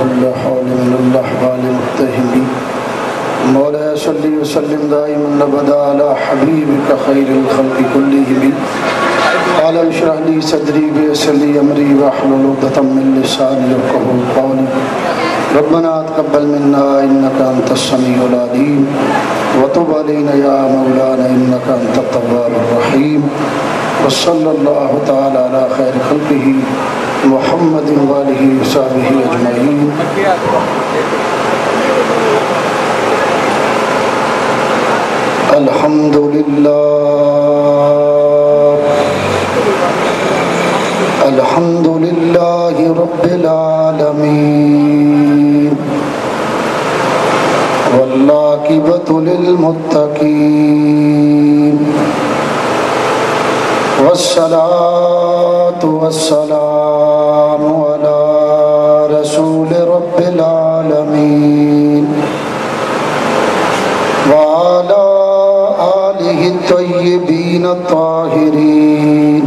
كل حول من الأحوال متهم مولاي صل وسلم دائما أبدا على حبيبك خير الخلق كلهم قال اشرح لي صدري ويسر لي أمري واحلل عقدة من لساني يفقهوا قولي ربنا تقبل منا إنك أنت السميع العليم وتب علينا يا مولانا إنك أنت التواب الرحيم وصلى الله تعالى على خير خلقه محمد وآله وصحبه أجمعين. الحمد لله رب العالمين والعاقبة للمتقين والصلاة والسلام على رسول رب العالمين وعلى آله الطيبين الطاهرين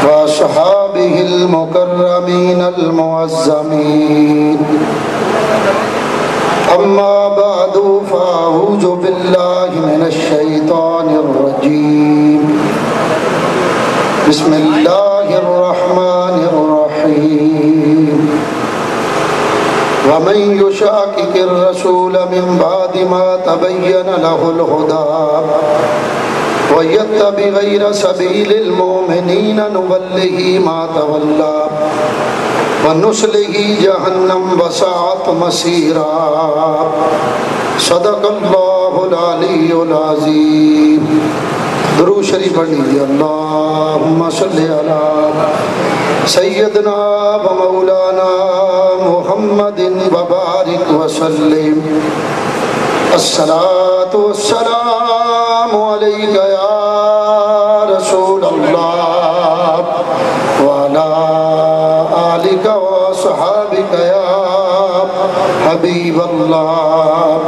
وأصحابه المكرمين المعظمين. أما بعد فأعوذ بالله من الشيطان الرجيم. بسم الله الرحمن الرحيم. ومن يشاقق الرسول من بعد ما تبين له الهدى ويتبع غير سبيل المؤمنين نوله ما تولى ونصله جهنم وساءت مصيرا. صدق الله العلي العظيم. درود شریف پڑھ لیجیے. اللہم صلی علی سیدنا و مولانا محمد وبارک وسلم. الصلاة والسلام علیک یا رسول اللہ وعلی آلک وصحابک یا حبیب اللہ.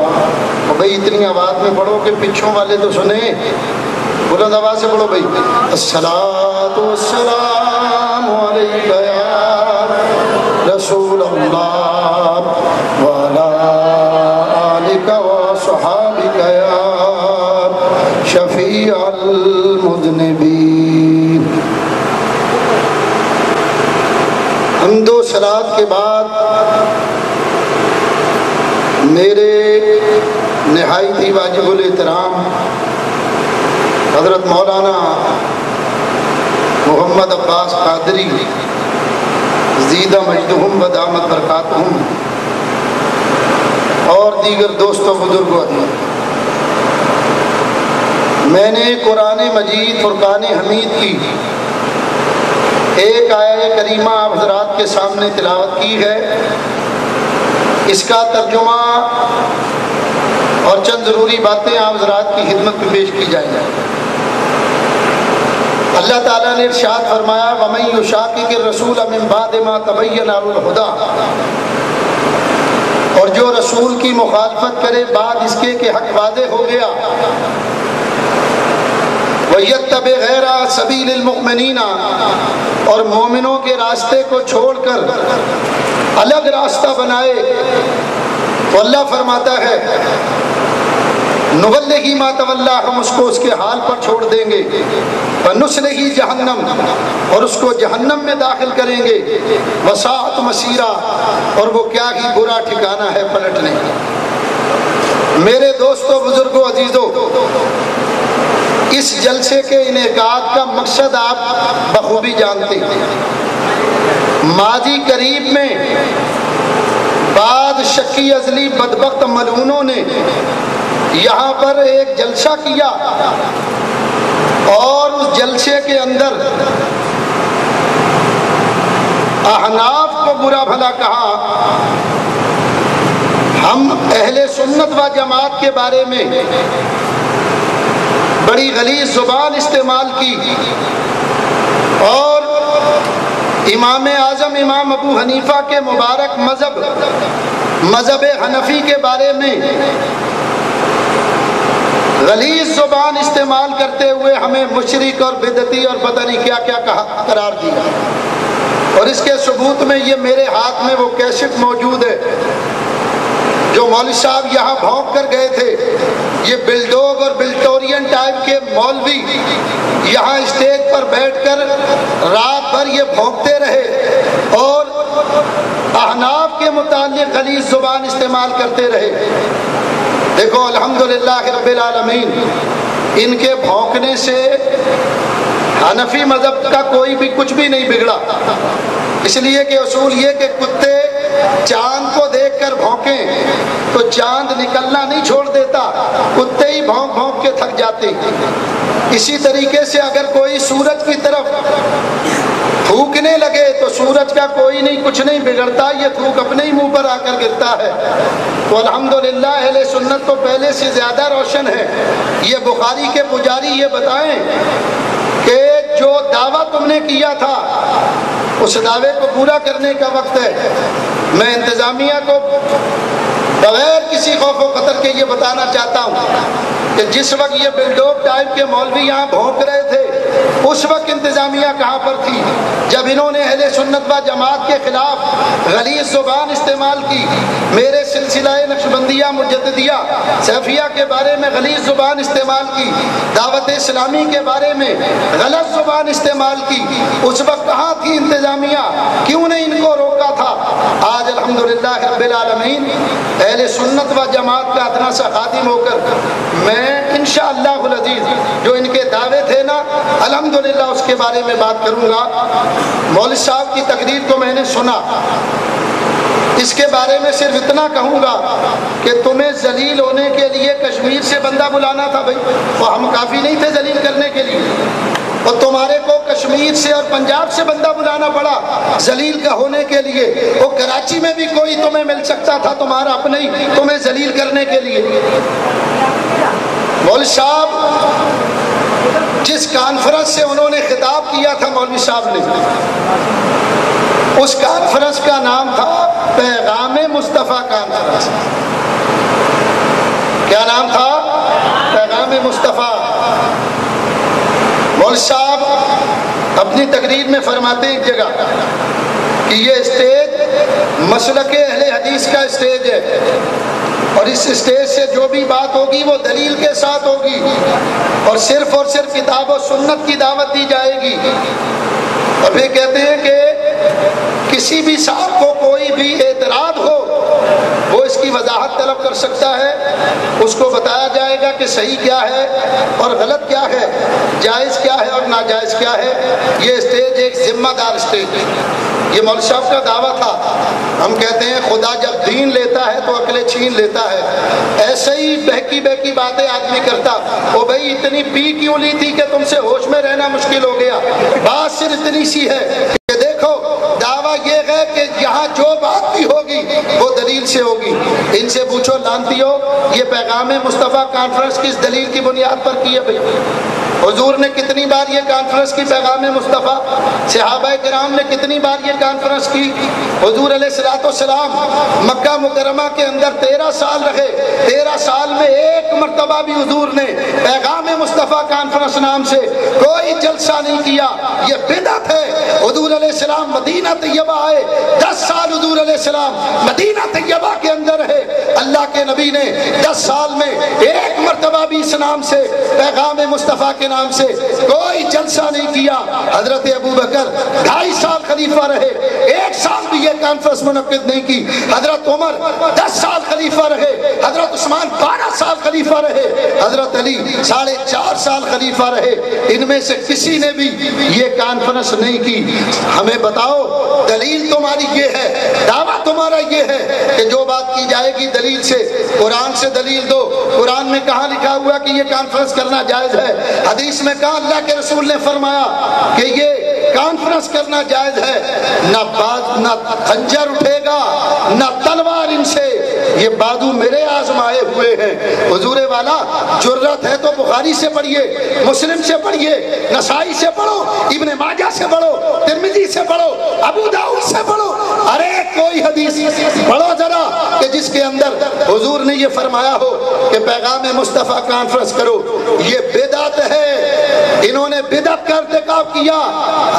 بھئی اتنی آواز میں پڑھو کہ پچھوں والے تو سنیں. بلند آواز سے پڑھو بھئی. الصلاة والسلام علیک یا رسول اللہ وعلی آلک وصحابک یا شفیع المذنبین. حمد و صلوات کے بعد میرے نہایت ہی واجب الاحترام حضرت مولانا محمد عباس قادری زیدہ مجدہم و دامت برکاتہم اور دیگر دوستوں بزرگوں، میں نے قرآن مجید فرقان حمید کی ایک آیہ کریمہ آپ حضرات کے سامنے تلاوت کی ہے. اس کا ترجمہ اور چند ضروری باتیں آپ حضرات کی خدمت میں پیش کی جائیں گی. اللہ تعالیٰ نے ارشاد فرمایا وَمَن يُشَاقِقِ الرَّسُولَ مِن بَعْدِ مَا تَبَيَّنَ لَهُ الْهُدَى، اور جو رسول کی مخالفت کرے بعد اس کے کہ حق واضح ہو گیا. وَيَتَّبِعْ غَيْرَ سَبِيلِ الْمُؤْمِنِينَ، اور مومنوں کے راستے کو چھوڑ کر الگ راستہ بنائے تو اللہ فرماتا ہے نُوَلِّهِ مَا تَوَلَّى، ہم اس کو اس کے حال پر چھوڑ دیں گے. وَنُصْلِهِ جہنم، اور اس کو جہنم میں داخل کریں گے. وَسَاءَتْ مَصِيرًا، اور وہ کیا ہی برا ٹھکانہ ہے پلٹنے. میرے دوستوں بزرگوں عزیزوں، اس جلسے کے انعقاد کا مقصد آپ بخوبی جانتے ہیں. ماضی قریب میں بعض شکی ازلی بدبخت ملعونوں نے یہاں پر ایک جلسہ کیا اور اس جلسے کے اندر احناف کو برا بھلا کہا. ہم اہل سنت و جماعت کے بارے میں بڑی غلیظ زبان استعمال کی اور امام اعظم امام ابو حنیفہ کے مبارک مذہب حنفی کے بارے میں غلیظ زبان استعمال کرتے ہوئے ہمیں مشرک اور بدعتی اور پتہ نہیں کیا کیا قرار دیا. اور اس کے ثبوت میں یہ میرے ہاتھ میں وہ کیسٹ موجود ہے جو مولوی صاحب یہاں بھونک کر گئے تھے. یہ بلڈوگ اور بلٹورین ٹائپ کے مولوی یہاں اسٹیج پر بیٹھ کر رات بھر یہ بھونکتے رہے اور احناف کے متعلق غلیظ زبان استعمال کرتے رہے. دیکھو الحمدللہ رب العالمین، ان کے بھونکنے سے حنفی مذہب کا کوئی بھی کچھ بھی نہیں بگڑا. اس لیے کہ اصول یہ کہ کتے چاند کو دیکھ کر بھونکیں تو چاند نکلنا نہیں چھوڑ دیتا، کتے ہی بھونک بھونک کے تھک جاتے. اسی طریقے سے اگر کوئی سورج کی طرف تھوکنے لگے تو سورج کا کوئی نہیں کچھ نہیں بگڑتا، یہ تھوک اپنے ہی منہ پر آ کر گرتا ہے. تو الحمدللہ اہل سنت تو پہلے سے زیادہ روشن ہے. یہ بخاری کے پجاری یہ بتائیں کہ جو دعویٰ تم نے کیا تھا اس دعوے کو پورا کرنے کا وقت ہے. میں انتظامیہ کو بغیر کسی خوف و خطر کے یہ بتانا چاہتا ہوں کہ جس وقت یہ بلڈوگ ٹائپ کے مولوی یہاں بھونک رہے تھے اس وقت انتظامیہ کہاں پر تھی؟ جب انہوں نے اہل سنت و جماعت کے خلاف غلیظ زبان استعمال کی، میرے سلسلہ نقشبندیہ مجددیہ سیفیہ کے بارے میں غلیظ زبان استعمال کی، دعوت اسلامی کے بارے میں غلط زبان استعمال کی، اس وقت کہاں تھی انتظامیہ؟ کیوں نے ان کو روکا تھا؟ آج الحمدللہ رب العالمین اہل سنت و جماعت کا اتنا سا خادم ہو کر میں انشاءاللہ العزیز جو ان کے دعوے تھے نا الحمدللہ اس کے بارے میں بات کروں گا. مولوی صاحب کی تقریر کو میں نے سنا، اس کے بارے میں صرف اتنا کہوں گا کہ تمہیں ذلیل ہونے کے لیے کشمیر سے بندہ بلانا تھا بھائی، وہ ہم کافی نہیں تھے ذلیل کرنے کے لیے، اور تمہارے کو کشمیر سے اور پنجاب سے بندہ بلانا پڑا ذلیل کا ہونے کے لیے. وہ کراچی میں بھی کوئی تمہیں مل سکتا تھا تمہارا اپنے ہی تمہیں ذلیل کرنے کے لیے. مولوی صاحب جس کانفرنس سے انہوں نے خطاب کیا تھا مولوی صاحب نے، اس کانفرنس کا نام تھا پیغام مصطفیٰ کانفرنس. کیا نام تھا؟ پیغام مصطفیٰ. مولوی صاحب اپنی تقریر میں فرماتے ہیں ایک جگہ کہ یہ اسٹیج مسلک اہل حدیث کا اسٹیج ہے اور اس اسٹیج سے جو بھی بات ہوگی وہ دلیل کے ساتھ ہوگی اور صرف کتاب و سنت کی دعوت دی جائے گی. اور پھر کہتے ہیں کہ کسی بھی صاحب کو کوئی بھی اعتراض ہو وہ اس کی وضاحت طلب کر سکتا ہے، اس کو بتایا جائے گا کہ صحیح کیا ہے اور غلط کیا ہے، جائز کیا ہے اور ناجائز کیا ہے. یہ اسٹیج ایک ذمہ دار اسٹیج ہے. یہ مولوی صاحب کا دعویٰ تھا. ہم کہتے ہیں خدا جب دین لیتا ہے تو عقلیں چھین لیتا ہے. ایسے ہی بہکی بہکی باتیں آدمی کرتا، وہ بھائی اتنی پی کیوں لی تھی کہ تم سے ہوش میں رہنا مشکل ہو گیا. بات صرف اتنی سی ہے کہ دیکھو دعویٰ یہ ہے کہ یہاں جو بات بھی ہوگی وہ دلیل سے ہوگی. ان سے پوچھو لانتیو یہ پیغام مصطفیٰ کانفرنس کس دلیل کی بنیاد پر کی ہے بھائی؟ حضور نے کتنی بار یہ کانفرنس کی پیغام مصطفیٰ؟ صحابہ کرام نے کتنی بار یہ کانفرنس کی؟ حضور علیہ الصلوۃ والسلام مکہ مکرمہ کے اندر 13 سال رہے، 13 سال میں ایک مرتبہ بھی حضور نے پیغام مصطفیٰ کانفرنس نام سے کوئی جلسہ نہیں کیا. یہ بدعت ہے. حضور علیہ السلام مدینہ طیبہ آئے، 10 سال حضور علیہ السلام مدینہ طیبہ کے اندر رہے. اللہ کے نبی نے 10 سال میں ایک مرتبہ بھی اس نام سے پیغام مصطفیٰ کے نام سے کوئی جلسہ نہیں کیا. حضرت ابو بکر 2.5 سال خلیفہ رہے، 1 سال بھی یہ کانفرنس منعقد نہیں کی. حضرت عمر 10 سال خلیفہ رہے، حضرت عثمان 12 سال خلیفہ رہے، حضرت علی 4.5 سال خلیفہ رہے. ان میں سے کسی نے بھی یہ کانفرنس نہیں کی. ہمیں بتاؤ دلیل تمہاری یہ ہے، دعویٰ تمہارا یہ ہے کہ جو بات کی جائے گی دلیل سے، قرآن سے دلیل دو. قرآن میں کہاں لکھا ہوا کہ یہ کانفرنس کرنا جائز ہے؟ حدیث میں کہا اللہ کے رسول نے فرمایا کہ یہ کانفرنس کرنا جائز ہے؟ نہ خنجر اٹھے گا نہ تلوار ان سے، یہ بادو میرے آزمائے ہوئے ہیں. حضور والا جرت ہے تو بخاری سے پڑھیے، مسلم سے پڑھیے، نسائی سے پڑھو، ابن ماجہ سے پڑھو، ترمذی سے پڑھو، ابو داؤد سے پڑھو. ارے کوئی حدیث پڑھو ذرا کہ جس کے اندر حضور نے یہ فرمایا ہو کہ پیغام مصطفیٰ کانفرنس کرو. یہ بدعت ہے. انہوں نے بدعت کا ارتکاب کیا.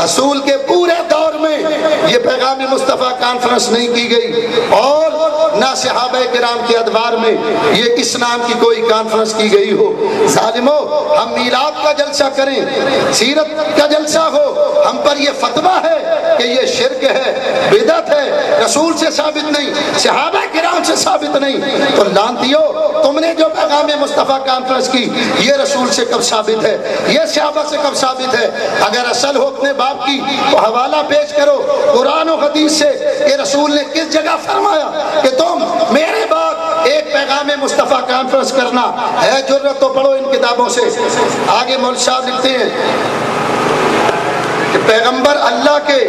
رسول کے پورے دور میں یہ پیغام مصطفیٰ کانفرنس نہیں کی گئی اور نہ صحابہ کرام کے ادوار میں یہ اس نام کی کوئی کانفرنس کی گئی ہو. ظالمو، ہم میلاد کا جلسہ کریں، سیرت کا جلسہ ہو، ہم پر یہ فتویٰ ہے کہ یہ شرک ہے، بدعت ہے، رسول سے ثابت نہیں، صحابہ کرام سے ثابت نہیں. تو لانتیو، تم نے جو پیغام مصطفیٰ کانفرنس کی یہ رسول سے کب ثابت ہے؟ یہ صحابہ سے کب ثابت ہے؟ اگر اصل ہو اپنے باپ کی تو حوالہ پیش کرو قرآن و حدیث سے کہ رسول نے کس جگہ فرمایا کہ تم میرے بعد ایک پیغام مصطفیٰ کانفرنس کرنا ہے. جرأت تو پڑھو ان کتابوں سے. آگے مول صاحب لکھتے ہیں کہ پیغمبر اللہ کے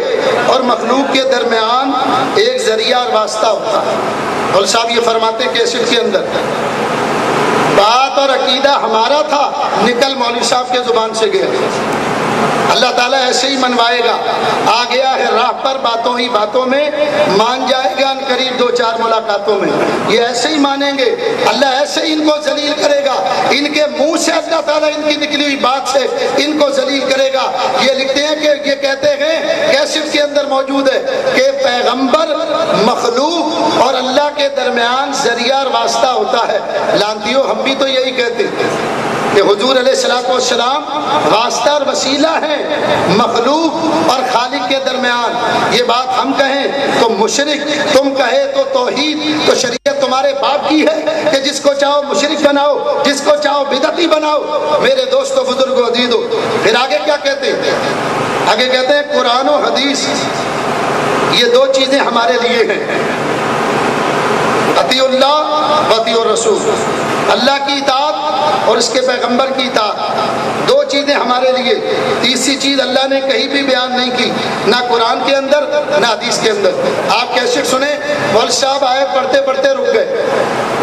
اور مخلوق کے درمیان ایک ذریعہ اور واسطہ ہوتا ہے. مول صاحب یہ فرماتے ہیں کیسٹ کے اندر بات اور عقیدہ ہمارا تھا، نکل مولوی صاحب کے زبان سے گیا. اللہ تعالیٰ ایسے ہی منوائے گا. آ گیا ہے راہ پر باتوں ہی باتوں میں، مان جائے گا ان قریب دو چار ملاقاتوں میں. یہ ایسے ہی مانیں گے، اللہ ایسے ہی ان کو ذلیل کرے گا. ان کے منہ سے اللہ تعالیٰ ان کی نکلی ہوئی بات سے ان کو ذلیل کرے گا. یہ لکھتے ہیں کہ یہ کہتے ہیں کیسٹ کے اندر موجود ہے کہ پیغمبر مخلوق اور اللہ کے درمیان ذریعہ اور واسطہ ہوتا ہے. لانتیو، ہم بھی تو یہی کہتے ہیں کہ حضور علیہ السلام واسطہ اور وسیلہ ہیں مخلوق اور خالق کے درمیان. یہ بات ہم کہیں تو مشرک، تم کہے تو توحید. تو شریعت تمہارے باپ کی ہے کہ جس کو چاہو مشرک بناؤ، جس کو چاہو بدعتی بناؤ. میرے دوستو، بزرگو، عزیزو، پھر آگے کیا کہتے ہیں؟ آگے کہتے ہیں قرآن و حدیث یہ دو چیزیں ہمارے لیے ہیں، اطیع اللہ و اطیع الرسول. اللہ کی اطاعت اور اس کے پیغمبر کی اطاعت، دو چیزیں ہمارے لیے. تیسری چیز اللہ نے کہیں بھی بیان نہیں کی، نہ قرآن کے اندر نہ حدیث کے اندر. آپ کیسے سنیں، مول صاحب آیت پڑھتے پڑھتے رک گئے،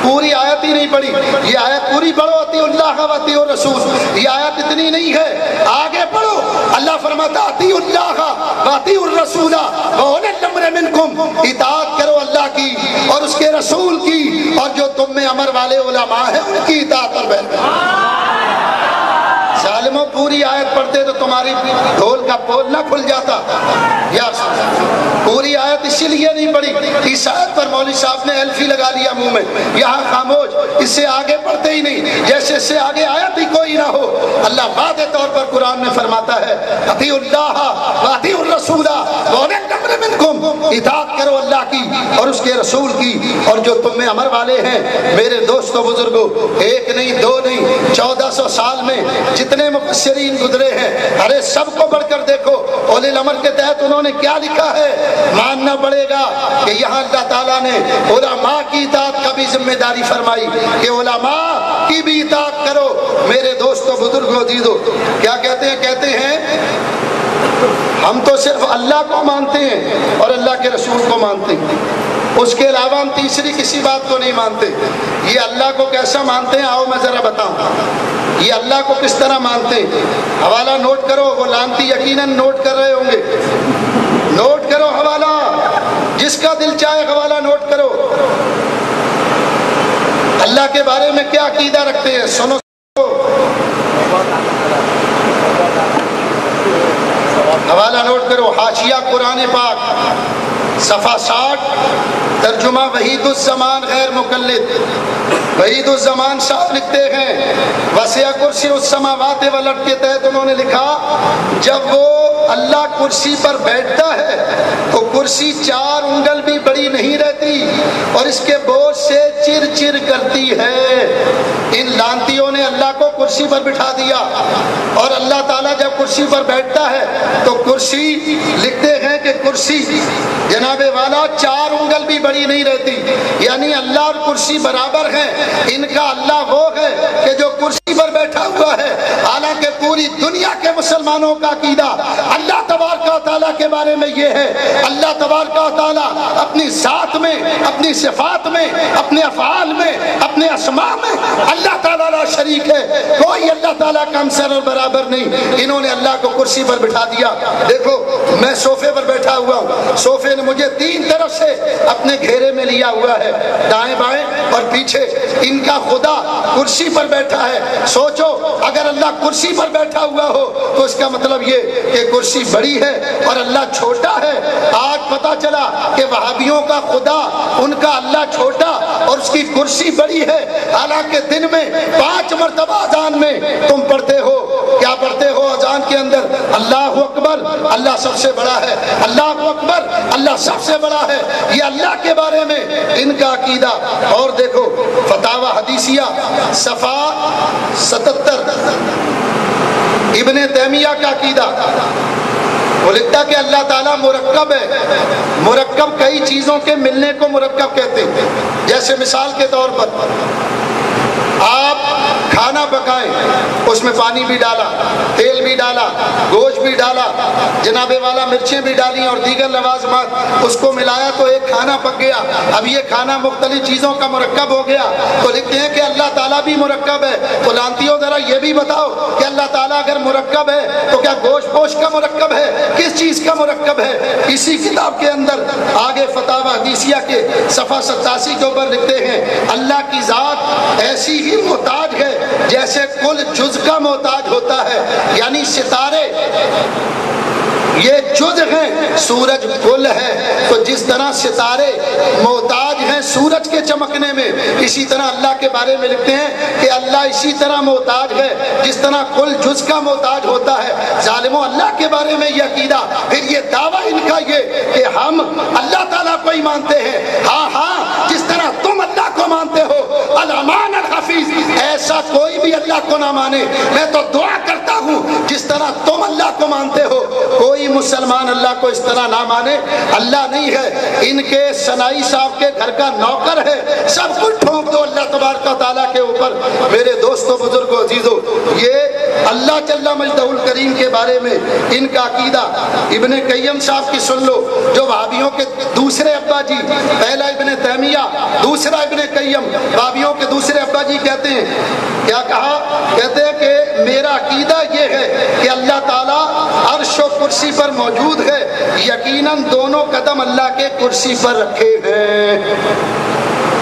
پوری آیت ہی نہیں پڑھی. یہ آیت پوری پڑھو، اطیع اللہ و اطیع الرسول. یہ آیت اتنی نہیں ہے، آگے پڑھو. اللہ فرماتا اطیع اللہ و اطیع الرسول واولی الامر منکم. اطاعت کرو اللہ کی اور اس کے رسول کی، اور جو تم میں امر والے علماء ہیں ان کی اطاعت پر بیٹھ. ظالموں، پوری آیت پڑھتے تو تمہاری ڈھول کا پول نہ کھل جاتا. یا پوری آیت اسی لیے نہیں پڑھی. اس آیت پر مولوی صاحب نے الفی لگا لیا منہ میں، یہاں خاموش، اس سے آگے پڑھتے ہی نہیں، جیسے اس سے آگے آیت ہی کوئی نہ ہو. اللہ واضح طور پر قرآن میں فرماتا ہے اطیعوا اللہ و اطیعوا الرسول واولی الامر منکم. اطاعت کرو اللہ کی اور اس کے رسول کی، اور جو تم میں امر والے ہیں. میرے دوستو، بزرگو، ایک نہیں دو نہیں، 1400 سال میں جتنے مفسرین گزرے ہیں، ارے سب کو بڑھ کر دیکھو اولی الامر کے تحت انہوں نے کیا لکھا ہے. ماننا پڑے گا کہ یہاں اللہ تعالیٰ نے علماء کی اطاعت کا بھی ذمہ داری فرمائی کہ علماء کی بھی اطاعت کرو. میرے دوستو، بزرگو، عزیزو، کیا کہتے ہیں؟ کہتے ہیں ہم تو صرف اللہ کو مانتے ہیں اور اللہ کے رسول کو مانتے ہیں، اس کے علاوہ ہم تیسری کسی بات کو نہیں مانتے. یہ اللہ کو کیسا مانتے ہیں؟ آؤ میں ذرا بتاؤں یہ اللہ کو کس طرح مانتے ہیں. حوالہ نوٹ کرو، وہ لانتی یقیناً نوٹ کر رہے ہوں گے. نوٹ کرو حوالہ، جس کا دل چاہے حوالہ نوٹ کرو. اللہ کے بارے میں کیا عقیدہ رکھتے ہیں؟ سنو. حوالہ نوٹ کرو. حاشیہ قرآن پاک، صفحہ 60، ترجمہ وحید الزمان غیر مقلد. وحید الزمان صاحب لکھتے ہیں وسع کرسی السماوات والارض کے تحت انہوں نے لکھا جب وہ اللہ کرسی پر بیٹھتا ہے تو کرسی 4 انگل بھی بڑی نہیں رہتی اور اس کے بوجھ سے چر چر کرتی ہے. ان لانتیوں نے اللہ کو کرسی پر بٹھا دیا، اور اللہ تعالیٰ جب کرسی پر بیٹھتا ہے تو کرسی، لکھتے ہیں کہ کرسی جناب والا 4 انگل بھی بڑی نہیں رہتی، یعنی اللہ اور کرسی برابر ہیں. ان کا اللہ وہ ہے کہ جو کرسی پر بیٹھا ہوا ہے، حالانکہ پوری دنیا کے مسلمانوں کا عقیدہ اللہ تبارک و تعالیٰ کے بارے میں یہ ہے. اللہ تبارک و تعالیٰ اپنی ذات میں، اپنی صفات میں، اپنے افعال میں، اپنے اسماء میں اللہ تعالیٰ لا شریک ہے. کوئی اللہ تعالیٰ کا ہمسر اور برابر نہیں. انہوں نے اللہ کو کرسی پر بٹھا دیا. دیکھو میں صوفے پر بیٹھا ہوا ہوں، صوفے نے مجھے 3 طرف سے اپنے گھیرے میں لیا ہوا ہے، دائیں بائیں اور پیچھے ان کا خدا کرسی پر بیٹھا ہے۔ سوچو اگر اللہ کرسی پر بیٹھا ہوا ہو تو اس کا مطلب یہ کہ کرسی بڑی ہے اور اللہ چھوٹا ہے۔ آج پتا چلا کہ وہابیوں کا خدا، ان کا اللہ چھوٹا اور اس کی کرسی بڑی ہے، حالانکہ دن میں 5 مرتبہ اذان میں تم پڑھتے ہو، کیا پڑھتے ہو اذان کے اندر؟ اللہ اکبر، اللہ سب سے بڑا ہے، اللہ اکبر، اللہ سب سے بڑا ہے۔ یہ اللہ کے بارے میں ان کا عقیدہ۔ اور دیکھو فتاوی حدیثیہ صفحہ 77، ابن تیمیہ کا عقیدہ، وہ لکھتا کہ اللہ تعالیٰ مرکب ہے۔ مرکب کئی چیزوں کے ملنے کو مرکب کہتے ہیں۔ جیسے مثال کے طور پر آپ کھانا پکائیں، اس میں پانی بھی ڈالا، تیل بھی ڈالا، گوشت بھی ڈالا، جناب والا مرچیں بھی ڈالی اور دیگر لوازمات، اس کو ملایا تو ایک کھانا پک گیا۔ اب یہ کھانا مختلف چیزوں کا مرکب ہو گیا، تو لکھتے ہیں کہ اللہ تعالیٰ بھی مرکب ہے۔ تو لانتیوں ذرا یہ بھی بتاؤ کہ اللہ تعالیٰ اگر مرکب ہے تو کیا گوشت پوشت کا مرکب ہے؟ کس چیز کا مرکب ہے؟ اسی کتاب کے اندر آگے فتاوی حدیثیہ کے صفحہ 87 کے اوپر لکھتے ہیں اللہ کی ذات ایسی ہی محتاج ہے جیسے کل جز کا محتاج ہوتا ہے، یعنی ستارے یہ جز ہیں، سورج کل ہے۔ تو جس طرح ستارے محتاج ہیں سورج کے چمکنے میں، اسی طرح اللہ کے بارے میں لکھتے ہیں کہ اللہ اسی طرح محتاج ہے جس طرح کل جز کا محتاج ہوتا ہے۔ ظالموں، اللہ کے بارے میں یہ عقیدہ، پھر یہ دعویٰ ان کا یہ کہ ہم اللہ تعالیٰ کو ہی مانتے ہیں۔ ہاں ہاں، جس طرح تم اللہ کو مانتے ہو الامان الحفیظ، ایسا کوئی بھی اللہ کو نہ مانے۔ میں تو دعا کرتا ہوں جس طرح تم اللہ کو مانتے ہو کوئی مسلمان اللہ کو اس طرح نہ مانے۔ اللہ نہیں ہے، ان کے سنائی صاحب کے گھر کا نوکر ہے، سب کچھ ٹھونک دو اللہ تبارک و تعالیٰ کے اوپر۔ میرے دوستو، بزرگوں، عزیزو، یہ اللہ جل مجدہ الکریم کے بارے میں ان کا عقیدہ ابن قیم صاحب کی سن لو، جو وہابیوں کے دوسرے ابا جی، پہلا ابن تیمیہ، دوسرا ابن قیم، وہابیوں کے دوسرے ابا جی کہتے ہیں، کیا کہا؟ کہتے ہیں کہ میرا عقیدہ یہ ہے کہ اللہ تعالیٰ عرش و کرسی پر موجود ہے، یقیناً دونوں قدم اللہ کے کرسی پر رکھے ہیں۔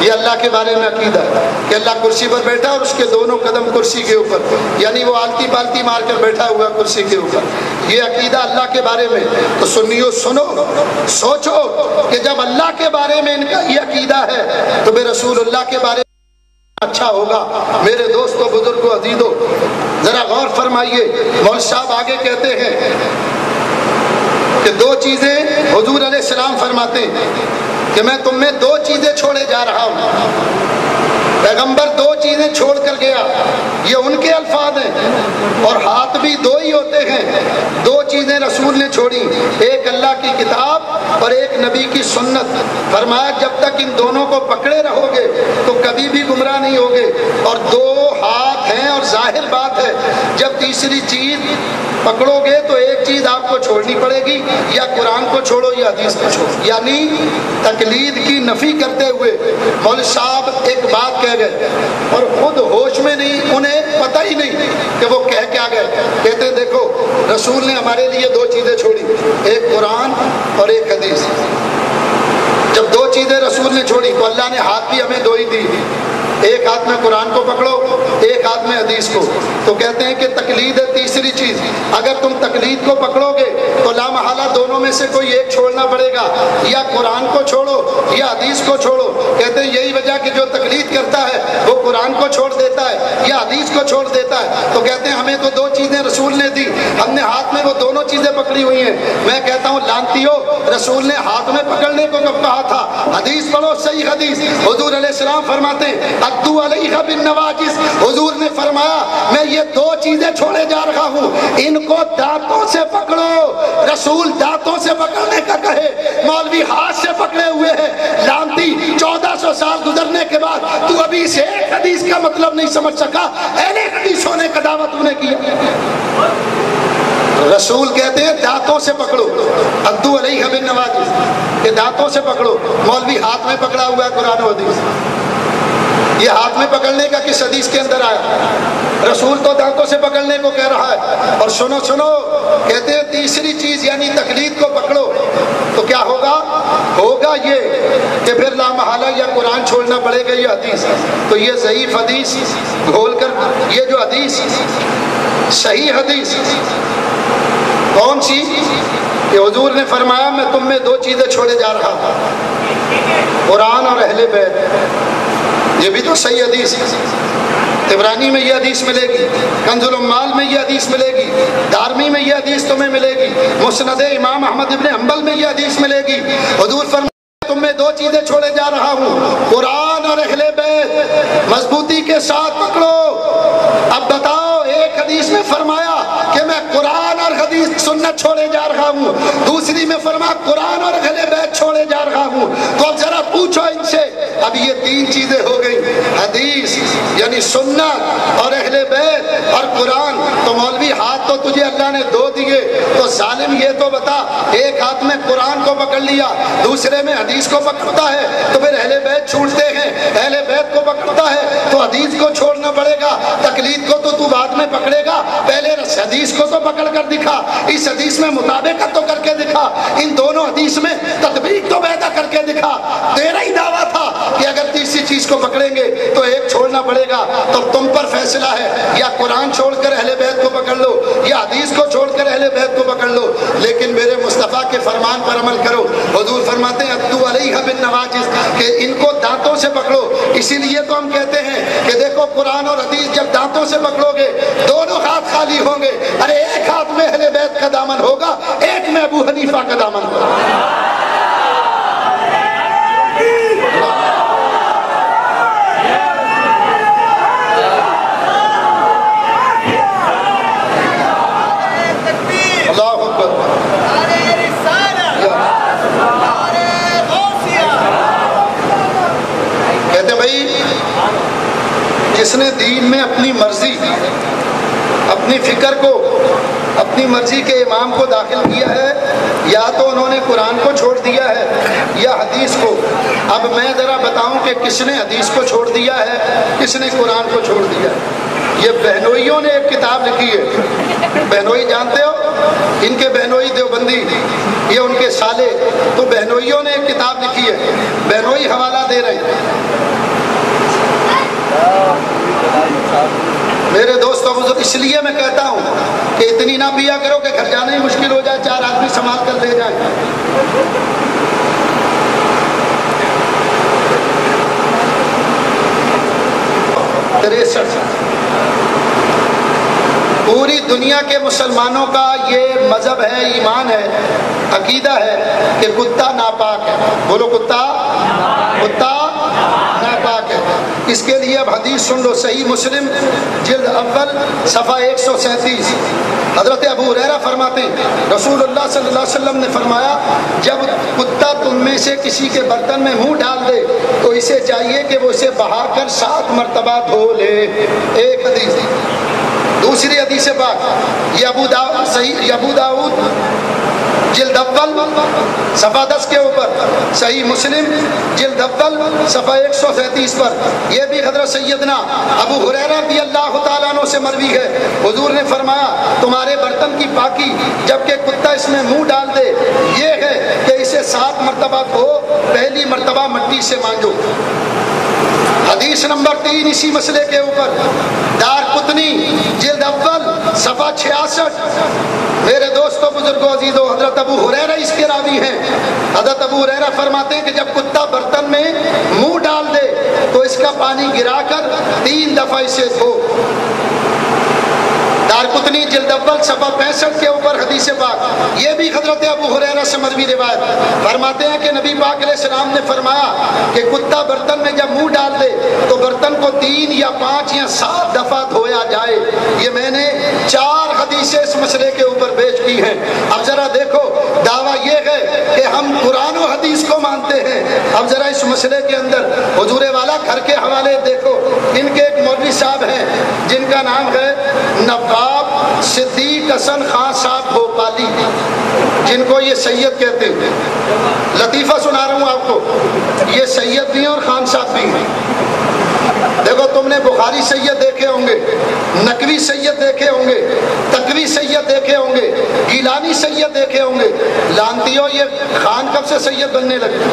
یہ اللہ کے بارے میں عقیدہ ہے کہ اللہ کرسی پر بیٹھا اور اس کے دونوں قدم کرسی کے اوپر، یعنی وہ آلتی پالتی مار کر بیٹھا ہوا کرسی کے اوپر۔ یہ عقیدہ اللہ کے بارے میں۔ تو سنیو، سنو، سوچو کہ جب اللہ کے بارے میں ان کا یہ عقیدہ ہے تو بے رسول اللہ کے بارے میں اچھا ہوگا۔ میرے دوستو، بزرگو، عزیزو، ذرا غور فرمائیے۔ مولوی صاحب آگے کہتے ہیں کہ 2 چیزیں حضور علیہ السلام فرماتے ہیں کہ میں تم میں 2 چیزیں چھوڑے جا رہا ہوں۔ پیغمبر 2 چیزیں چھوڑ کر گیا، یہ ان کے الفاظ ہیں، اور ہاتھ بھی 2 ہی ہوتے ہیں۔ 2 چیزیں رسول نے چھوڑی، ایک اللہ کی کتاب اور ایک نبی کی سنت۔ فرمایا جب تک ان دونوں کو پکڑے رہو گے تو کبھی بھی گمراہ نہیں ہوگے۔ اور 2 ہاتھ ہیں اور ظاہر بات ہے جب تیسری چیز پکڑو گے تو ایک چیز آپ کو چھوڑنی پڑے گی، یا قرآن کو چھوڑو یا حدیث کو چھوڑو۔ یعنی تقلید کی نفی کرتے ہوئے مولوی صاحب ایک بات کہہ گئے اور خود ہوش میں نہیں، انہیں پتہ ہی نہیں کہ وہ کہہ کیا گئے۔ کہتے ہیں دیکھو رسول نے ہمارے لیے 2 چیزیں چھوڑی، ایک قرآن اور ایک حدیث۔ جب 2 چیزیں رسول نے چھوڑی تو اللہ نے ہاتھ بھی ہمیں 2 ہی دی، ایک ہاتھ میں قرآن کو پکڑو، ایک ہاتھ میں حدیث کو۔ تو کہتے ہیں کہ تقلید ہے تیسری چیز۔ اگر تم تقلید کو پکڑو گے تو لا محالہ دونوں میں سے کوئی ایک چھوڑنا پڑے گا، یا قرآن کو چھوڑو یا حدیث کو چھوڑو۔ کہتے ہیں یہی وجہ کہ جو تقلید کرتا ہے وہ قرآن کو چھوڑ دیتا ہے یا حدیث کو چھوڑ دیتا ہے۔ تو کہتے ہیں ہمیں تو 2 چیزیں رسول نے دی، ہم نے ہاتھ میں وہ دونوں چیزیں پکڑی ہوئی ہیں۔ میں کہتا ہوں لانتیو، رسول نے ہاتھ میں پکڑنے کو کب کہا تھا؟ حدیث پڑھو، صحیح حدیث۔ حضور علیہ السلام فرماتے ہیں ادو علیہ بالنواجذ، حضور نے فرمایا میں یہ 2 چیزیں چھوڑے جا رہا ہوں، ان کو دانتوں سے پکڑو۔ رسول دانتوں سے پکڑنے کا کہے، مولوی ہاتھ سے پکڑے ہوئے ہیں۔ لانتی، 1400 سال گزرنے کے بعد تو ابھی اس ایک حدیث کا مطلب نہیں سمجھ سکا۔ اہل حدیث ہونے کا دعویٰ تو نے کیا۔ رسول کہتے ہیں دانتوں سے پکڑو، ادو علیہ بالنواجذ، کہ دانتوں سے پکڑو۔ مولوی ہاتھ میں پکڑا ہوا ہے قرآن و حدیث۔ یہ ہاتھ میں پکڑنے کا کس حدیث کے اندر آیا؟ رسول تو دانتوں سے پکڑنے کو کہہ رہا ہے. اور سنو سنو، کہتے ہیں تیسری چیز یعنی تقلید کو پکڑو تو کیا ہوگا؟ ہوگا یہ کہ پھر لا محالہ یا قرآن چھوڑنا پڑے گا یہ حدیث. تو یہ ضعیف حدیث گھول کر یہ جو حدیث صحیح حدیث کون سی کہ حضور نے فرمایا میں تم میں دو چیزیں چھوڑے جا رہا ہوں، قرآن اور اہل بیت. یہ بھی تو صحیح حدیث ہے. طبرانی میں یہ حدیث ملے گی، کنز العمال میں یہ حدیث ملے گی، دارمی میں یہ حدیث تمہیں ملے گی، مسند امام احمد ابن حنبل میں یہ حدیث ملے گی. حضور فرمایا تم میں دو چیزیں چھوڑے جا رہا ہوں، قرآن اور اہل بیت، مضبوطی کے ساتھ پکڑو. اب بتاؤ، ایک حدیث میں فرمایا کہ میں قرآن اور حدیث سنت چھوڑے جا رہا ہوں، دوسری میں فرمایا قرآن اور اہل بیت چھوڑے جا رہا ہوں. تو اب ذرا پوچھو ان سے، اب یہ تین چیزیں ہو گئی، حدیث یعنی سنت اور اہل بیت اور قرآن. تو مولوی ہاتھ تو تجھے اللہ نے دو دیے، تو ظالم یہ تو بتا، ایک ہاتھ میں قرآن کو پکڑ لیا، دوسرے میں حدیث کو پکڑتا ہے، تو پھر اہل بیت چھوڑتے ہیں، اہل بیت کو پکڑتا ہے تو حدیث کو چھوڑنا پڑے گا. تقلید کو تو بعد میں پکڑے گا، پہلے حدیث کو تو پکڑ کر دکھا، اس حدیث میں مطابقت تو کر کے دکھا، ان دونوں حدیث میں تطبیق تو پیدا کر کے دکھا. تیرا ہی دعویٰ تھا کہ اگر تیسری چیز کو پکڑیں گے تو ایک چھوڑنا پڑے گا. تو تم پر فیصلہ ہے، یا قرآن چھوڑ کر اہل بیت کو پکڑ لو یا حدیث کو چھوڑ کر اہل بیت کو پکڑ لو، لیکن میرے مصطفیٰ کے فرمان پر عمل کرو. حضور فرماتے ہیں ادو علیہ بالنواجذ کہ ان کو دانتوں سے پکڑو. اسی لیے تو ہم کہتے ہیں کہ دیکھو قرآن اور حدیث جب دانتوں سے پکڑو گے دونوں ہاتھ خالی ہوں گے. ارے ایک ہاتھ میں اہل بیت کا دامن ہوگا، ایک میں ابو حنیفہ کا دامن ہوگا. کہتے بھائی جس نے دین میں اپنی مرضی، اپنی فکر کو، اپنی مرضی کے امام کو داخل کیا ہے، یا تو انہوں نے قرآن کو چھوڑ دیا ہے یا حدیث کو. اب میں ذرا بتاؤں کہ کس نے حدیث کو چھوڑ دیا ہے، کس نے قرآن کو چھوڑ دیا ہے. یہ بہنوئیوں نے ایک کتاب لکھی ہے. بہنوئی جانتے ہو؟ ان کے بہنوئی دیوبندی، یہ ان کے سالے. تو بہنوئیوں نے ایک کتاب لکھی ہے، بہنوئی حوالہ دے رہے ہیں. میرے دوستوں بزرگ، اس لیے میں کہتا ہوں کہ اتنی نہ پیا کرو کہ گھر جانا ہی مشکل ہو جائے، چار آدمی سنبھال کر لے جائیں. پوری دنیا کے مسلمانوں کا یہ مذہب ہے، ایمان ہے، عقیدہ ہے کہ کتا ناپاک ہے. بولو کتا ناپاک ہے. اس کے لیے اب حدیث سن لو. صحیح مسلم جلد اول صفحہ 137. حضرت ابو ہریرہ فرماتے ہیں رسول اللہ صلی اللہ علیہ وسلم نے فرمایا جب کتا تم میں سے کسی کے برتن میں منہ ڈال دے تو اسے چاہیے کہ وہ اسے بہا کر 7 مرتبہ دھو لے. ایک حدیث. دوسری حدیث پاک یہ ابو داؤد جلد اول صفحہ 10 کے اوپر، صحیح مسلم جلد اول صفحہ 137 پر. یہ بھی حضرت سیدنا ابو ہریرہ رضی اللہ تعالیٰ عنہ سے مروی ہے. حضور نے فرمایا تمہارے برتن کی پاکی جبکہ کتا اس میں منہ ڈال دے یہ ہے کہ اسے 7 مرتبہ دھو، پہلی مرتبہ مٹی سے مانجو. حدیث نمبر 3 اسی مسئلے کے اوپر، دار قطنی جلد اول صفحہ 66. میرے دوستوں بزرگوں عزیزوں، حضرت ابو ہریرہ اس کے راوی ہیں. حضرت ابو ہریرہ فرماتے ہیں کہ جب کتا برتن میں منہ ڈال دے تو اس کا پانی گرا کر 3 دفعہ اسے دھو. دارقطنی جلد اول صفحہ 65 کے اوپر حدیث پاک. یہ بھی حضرت ابو ہریرہ سے مروی روایت. فرماتے ہیں کہ نبی پاک علیہ السلام نے فرمایا کہ کتا برتن میں جب منہ ڈال دے تو برتن کو 3 یا 5 یا 7 دفعہ دھویا جائے. یہ میں نے 4 حدیثیں اس مسئلے کے اوپر پیش کی ہیں. اب ذرا دیکھو، دعویٰ یہ ہے کہ ہم قرآن و حدیث کو مانتے ہیں. اب ذرا اس مسئلے کے اندر حضور والا گھر کے حوالے دیکھو. ان کے ایک مولوی صاحب ہیں جن کا نام ہے نواب صدیق حسن خان صاحب بھوپالی، جن کو یہ سید کہتے ہیں. لطیفہ سنا رہا ہوں آپ کو، یہ سید بھی ہیں اور خان صاحب بھی ہیں. قاری سید دیکھے ہوں گے، نقوی سید دیکھے ہوں گے، تقوی سید دیکھے ہوں گے، گیلانی سید دیکھے ہوں گے، لانتیوں یہ خان کب سے سید بننے لگے؟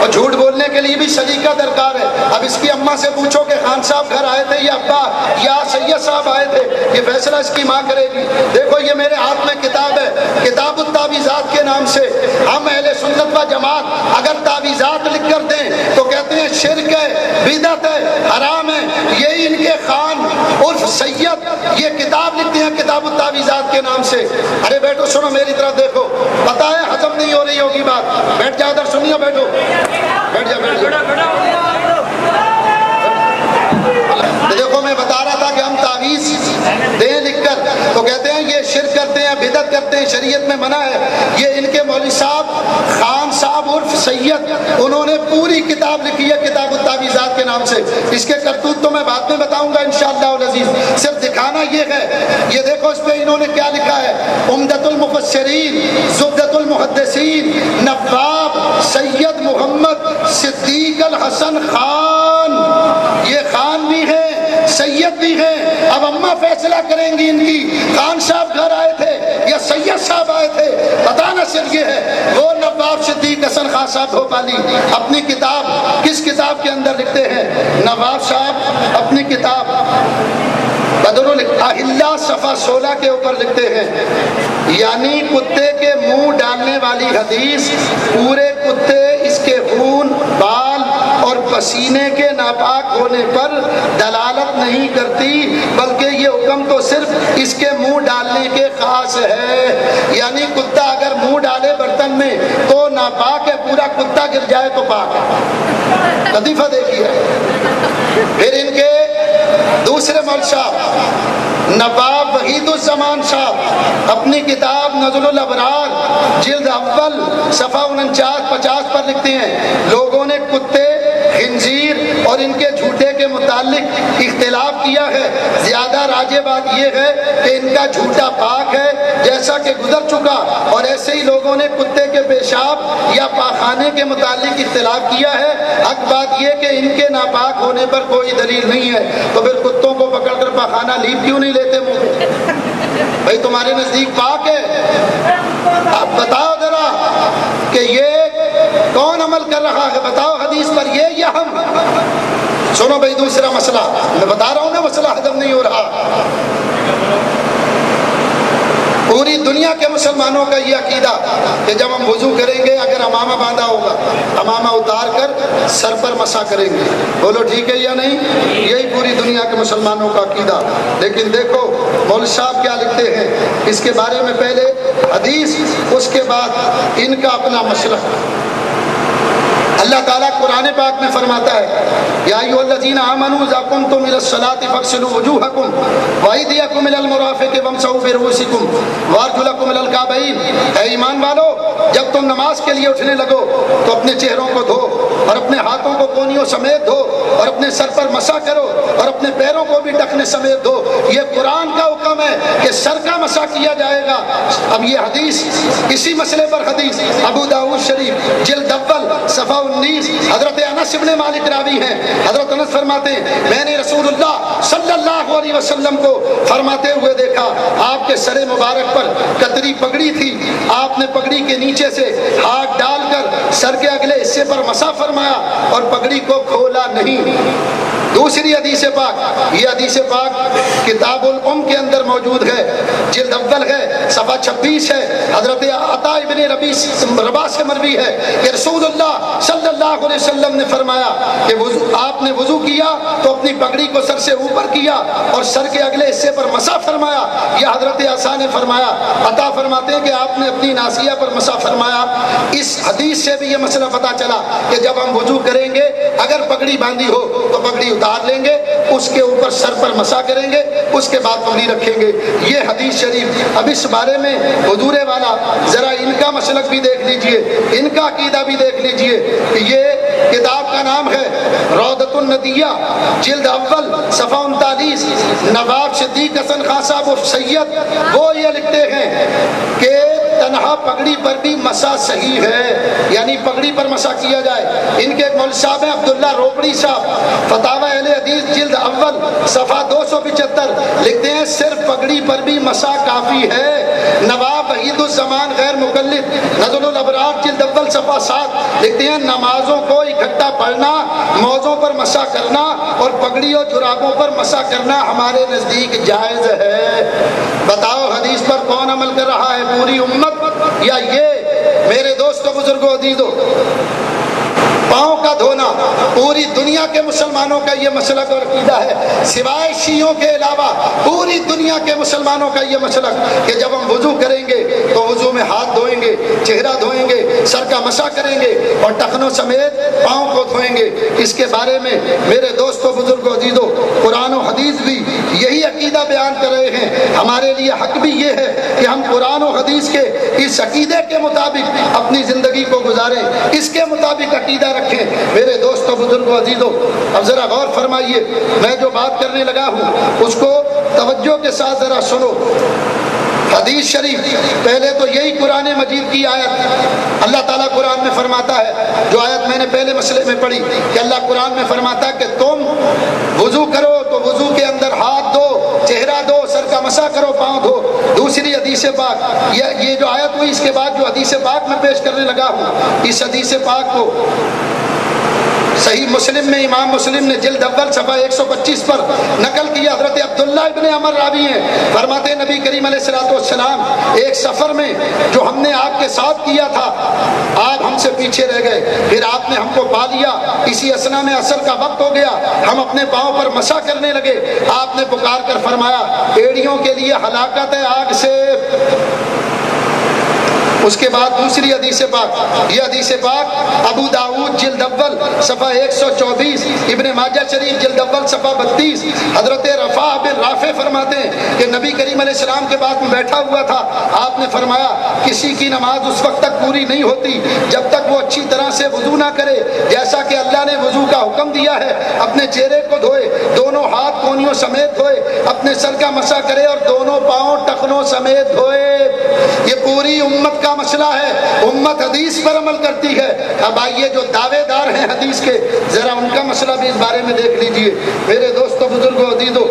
اور جھوٹ بولنے کے لیے بھی سلیقہ درکار ہے۔ اب اس کی اماں سے پوچھو کہ خان صاحب گھر آئے تھے یا ابا یا سید صاحب آئے تھے، یہ فیصلہ اس کی ماں کرے گی۔ دیکھو یہ میرے ہاتھ میں کتاب ہے، کتاب التعویذات کے نام سے۔ ہم اہل سنت و جماعت اگر تعویذات لکھ کر دیں تو کہتے ہیں شرک ہے، بدعت ہے، حرام ہے۔ یہی ان کے خان عرف سید یہ کتاب لکھتے ہیں کتاب التعویذات کے نام سے۔ ارے بیٹھو سنو میری طرف دیکھو، پتہ ہے ہضم نہیں ہو رہی ہوگی بات، بیٹھ جاؤ ادھر سنیے، بیٹھو بیٹھ جا بیٹھ جا۔ دیکھو میں بتا رہا تھا کہ ہم تعویذ دیں لکھ کر تو کہتے ہیں یہ شرک کرتے ہیں، بدعت کرتے ہیں، شریعت میں منع ہے۔ یہ ان کے مولوی صاحب خان صاحب عرف سید انہوں نے پوری کتاب لکھی ہے کتاب التعویذات کے نام سے۔ اس کے کرتوت تو میں بعد میں بتاؤں گا انشاءاللہ العزیز، صرف دکھانا یہ ہے۔ یہ دیکھو اس پہ انہوں نے کیا لکھا ہے، عمدۃ المفسرین، زبدۃ المحدثین، نواب سید محمد صدیق الحسن خان۔ یہ خان بھی ہے سید بھی ہے۔ اب اماں فیصلہ کریں گی ان کی خان صاحب گھر آئے تھے یا سید صاحب آئے تھے، بتانا صرف یہ ہے۔ وہ نواب صدیق حسن خان صاحب بھوپالی اپنی کتاب کس کتاب کے اندر لکھتے ہیں، نواب صاحب اپنی کتاب بدر الاحلہ صفحہ 16 کے اوپر لکھتے ہیں، یعنی کتے کے منہ ڈالنے والی حدیث پورے کتے اس کے خون، بال اور پسینے کے ناپاک ہونے پر دلالت نہیں کرتی، بلکہ یہ حکم تو صرف اس کے منہ ڈالنے کے خاص ہے۔ یعنی کتا اگر منہ ڈالے برتن میں تو ناپاک ہے، پورا کتا گر جائے تو پاک ہے۔ لطیفہ دیکھیے۔ پھر ان کے دوسرے مول صاحب نواب وحید الزمان صاحب اپنی کتاب نزل الابرار جلد اول صفحہ 49-50 پر لکھتے ہیں، لوگوں نے کتے، خنزیر اور ان کے جھوٹے کے متعلق اختلاف کیا ہے، زیادہ راجح بات یہ ہے کہ ان کا جھوٹا پاک ہے جیسا کہ گزر چکا، اور ایسے ہی لوگوں نے کتے کے پیشاب یا پاخانے کے متعلق اختلاف کیا ہے۔ حق بات یہ کہ ان کے ناپاک ہونے پر کوئی دلیل نہیں ہے، تو پھر کتوں کو پکڑ کر پاخانہ لیپ کیوں نہیں لیتے منہ؟ بھائی تمہارے نزدیک پاک ہے، اب بتاؤ ذرا کہ یہ کون عمل کر رہا ہے، بتاؤ حدیث پر یہ یا ہم؟ سنو بھائی دوسرا مسئلہ میں بتا رہا ہوں نا، مسئلہ ہضم نہیں ہو رہا۔ پوری دنیا کے مسلمانوں کا یہ عقیدہ کہ جب ہم وضو کریں گے اگر امامہ باندھا ہوگا، امامہ اتار کر سر پر مسح کریں گے، بولو ٹھیک ہے یا نہیں؟ یہی پوری دنیا کے مسلمانوں کا عقیدہ۔ لیکن دیکھو مولوی صاحب کیا لکھتے ہیں اس کے بارے میں، پہلے حدیث اس کے بعد ان کا اپنا مسلک۔ اللہ تعالیٰ قرآن پاک میں فرماتا ہے، یا ایھا الذین آمنوا اذا قمتم الی الصلاۃ فاغسلوا وجوہکم وایدیکم الی المرافق وامسحوا برؤوسکم وارجلکم الی الکعبین۔ اے ایمان والو، جب تم نماز کے لیے اٹھنے لگو تو اپنے چہروں کو دھو اور اپنے ہاتھوں کو کونیوں سمیت دھو اور اپنے سر پر مسح کرو اور اپنے پیروں کو بھی ٹخنے سمیت دھو۔ یہ قرآن کا حکم ہے کہ سر کا مسح کیا جائے گا۔ اب یہ حدیث، اسی مسئلے پر حدیث ابو داؤد شریف جلد اول صفحہ 19، حضرت انس بن مالک راوی ہیں۔ حضرت انس فرماتے ہیں میں نے رسول اللہ صلی اللہ علیہ وسلم کو فرماتے ہوئے دیکھا، آپ کے سر مبارک پر قطری پگڑی تھی، آپ نے پگڑی کے نیچے سے ہاتھ ڈال کر سر کے اگلے حصے پر مسح فرمایا اور پگڑی کو کھولا نہیں۔ دوسری حدیث پاک، یہ حدیث پاک کتاب الام کے اندر موجود ہے، جلد اول ہے، صفحہ 26 ہے۔ حضرت عطا ابن رباح سے مروی ہے کہ رسول اللہ صلی اللہ علیہ وسلم نے فرمایا کہ آپ نے وضو کیا تو اپنی پگڑی کو سر سے اوپر کیا اور سر کے اگلے حصے پر مسح فرمایا۔ یہ حضرت عطا نے فرمایا، عطا فرماتے ہیں کہ آپ نے اپنی ناصیہ پر مسح فرمایا۔ اس حدیث سے بھی یہ مسئلہ پتہ چلا کہ جب ہم وضو کریں گے اگر پگڑی باندھی ہو تو پگڑی اتار لیں گے، اس کے اوپر سر پر مسح کریں گے، اس کے بعد پگڑی رکھیں گے۔ یہ حدیث شریف، اب اس بارے میں حضور والا ذرا ان کا مسلک بھی دیکھ لیجئے، ان کا عقیدہ بھی دیکھ لیجئے کہ یہ کتاب کا نام ہے روضۃ الندیہ جلد اول صفحہ 39۔ نواب صدیق حسن خان صاحب سید وہ یہ لکھتے ہیں کہ تنہا پگڑی پر بھی مسا صحیح ہے، یعنی پگڑی پر مسا کیا جائے۔ ان کے ایک مولوی صاحب ہیں عبداللہ روبڑی صاحب، فتاوی اہل حدیث جلد اول صفحہ 275 لکھتے ہیں صرف پگڑی پر بھی مسا کافی ہے۔ نواب وحید الزمان غیر مقلد نزل الابرار جلد اول صفحہ 7 لکھتے ہیں نمازوں کو اکٹھا پڑھنا، موزوں پر مسا کرنا اور پگڑی اور جرابوں پر مسا کرنا ہمارے نزدیک جائز ہے۔ بتاؤ حدیث پر کون عمل کر رہا ہے، پوری امت یا یہ؟ میرے دوستو بزرگوں عزیزو، پاؤں کا دھونا پوری دنیا کے مسلمانوں کا یہ مسلک اور عقیدہ ہے، سوائے شیعوں کے علاوہ پوری دنیا کے مسلمانوں کا یہ مسلک کہ جب ہم وضو کریں گے تو وضو میں ہاتھ دھوئیں گے، چہرہ دھوئیں گے، سر کا مسا کریں گے اور ٹخنوں سمیت پاؤں کو دھوئیں گے۔ اس کے بارے میں میرے دوستو بزرگوں عزیزو قرآن و حدیث بھی یہی عقیدہ بیان کر رہے ہیں۔ ہمارے لیے حق بھی یہ ہے کہ ہم قرآن و حدیث کے اس عقیدے کے مطابق اپنی زندگی کو گزاریں، اس کے مطابق عقیدہ رکھیں۔ میرے دوستو بزرگوں عزیزو اب ذرا غور فرمائیے، میں جو بات کرنے لگا ہوں اس کو توجہ کے ساتھ ذرا سنو۔ حدیث شریف پہلے تو یہی قرآن مجید کی آیت، اللہ تعالیٰ قرآن میں فرماتا ہے، جو آیت میں نے پہلے مسئلے میں پڑھی کہ اللہ قرآن میں فرماتا ہے کہ تم وضو کرو تو وضو کے اندر ہاتھ دو، چہرہ دو، سر کا مسا کرو، پاؤں دھو۔ دوسری حدیث پاک، یہ جو آیت ہوئی اس کے بعد جو حدیث پاک میں پیش کرنے لگا ہوں، اس حدیث پاک کو صحیح مسلم میں امام مسلم نے جلد اول صفحہ 125 پر نقل کیا۔ حضرت عبداللہ ابن عمر راوی ہیں، فرماتے ہیں نبی کریم علیہ السلام ایک سفر میں جو ہم نے آپ کے ساتھ کیا تھا، آپ ہم سے پیچھے رہ گئے، پھر آپ نے ہم کو پا لیا، اسی اثنا میں عصر کا وقت ہو گیا، ہم اپنے پاؤں پر مسا کرنے لگے، آپ نے پکار کر فرمایا ایڑیوں کے لیے ہلاکت ہے آگ سے۔ اس کے بعد دوسری حدیث پاک، یہ حدیث پاک ابو داؤد جلد اول صفحہ 124، ابن ماجہ شریف جلد اول صفحہ 32، حضرت رفاع بن رافع فرماتے ہیں کہ نبی کریم علیہ السلام کے بعد میں بیٹھا ہوا تھا، آپ نے فرمایا کسی کی نماز اس وقت تک پوری نہیں ہوتی جب تک وہ اچھی طرح سے وضو نہ کرے جیسا کہ اللہ نے وضو کا حکم دیا ہے، اپنے چہرے کو دھوئے، دونوں ہاتھ کونیوں سمیت دھوئے، اپنے سر کا مسا کرے اور دونوں پاؤں ٹخنوں سمیت دھوئے۔ یہ پوری امت کا مسئلہ ہے، امت حدیث پر عمل کرتی ہے۔ اب آئیے جو دعوے دار ہیں حدیث کے، ذرا ان کا مسئلہ بھی اس بارے میں دیکھ لیجئے۔ میرے دوستو بزرگوں عزیزو،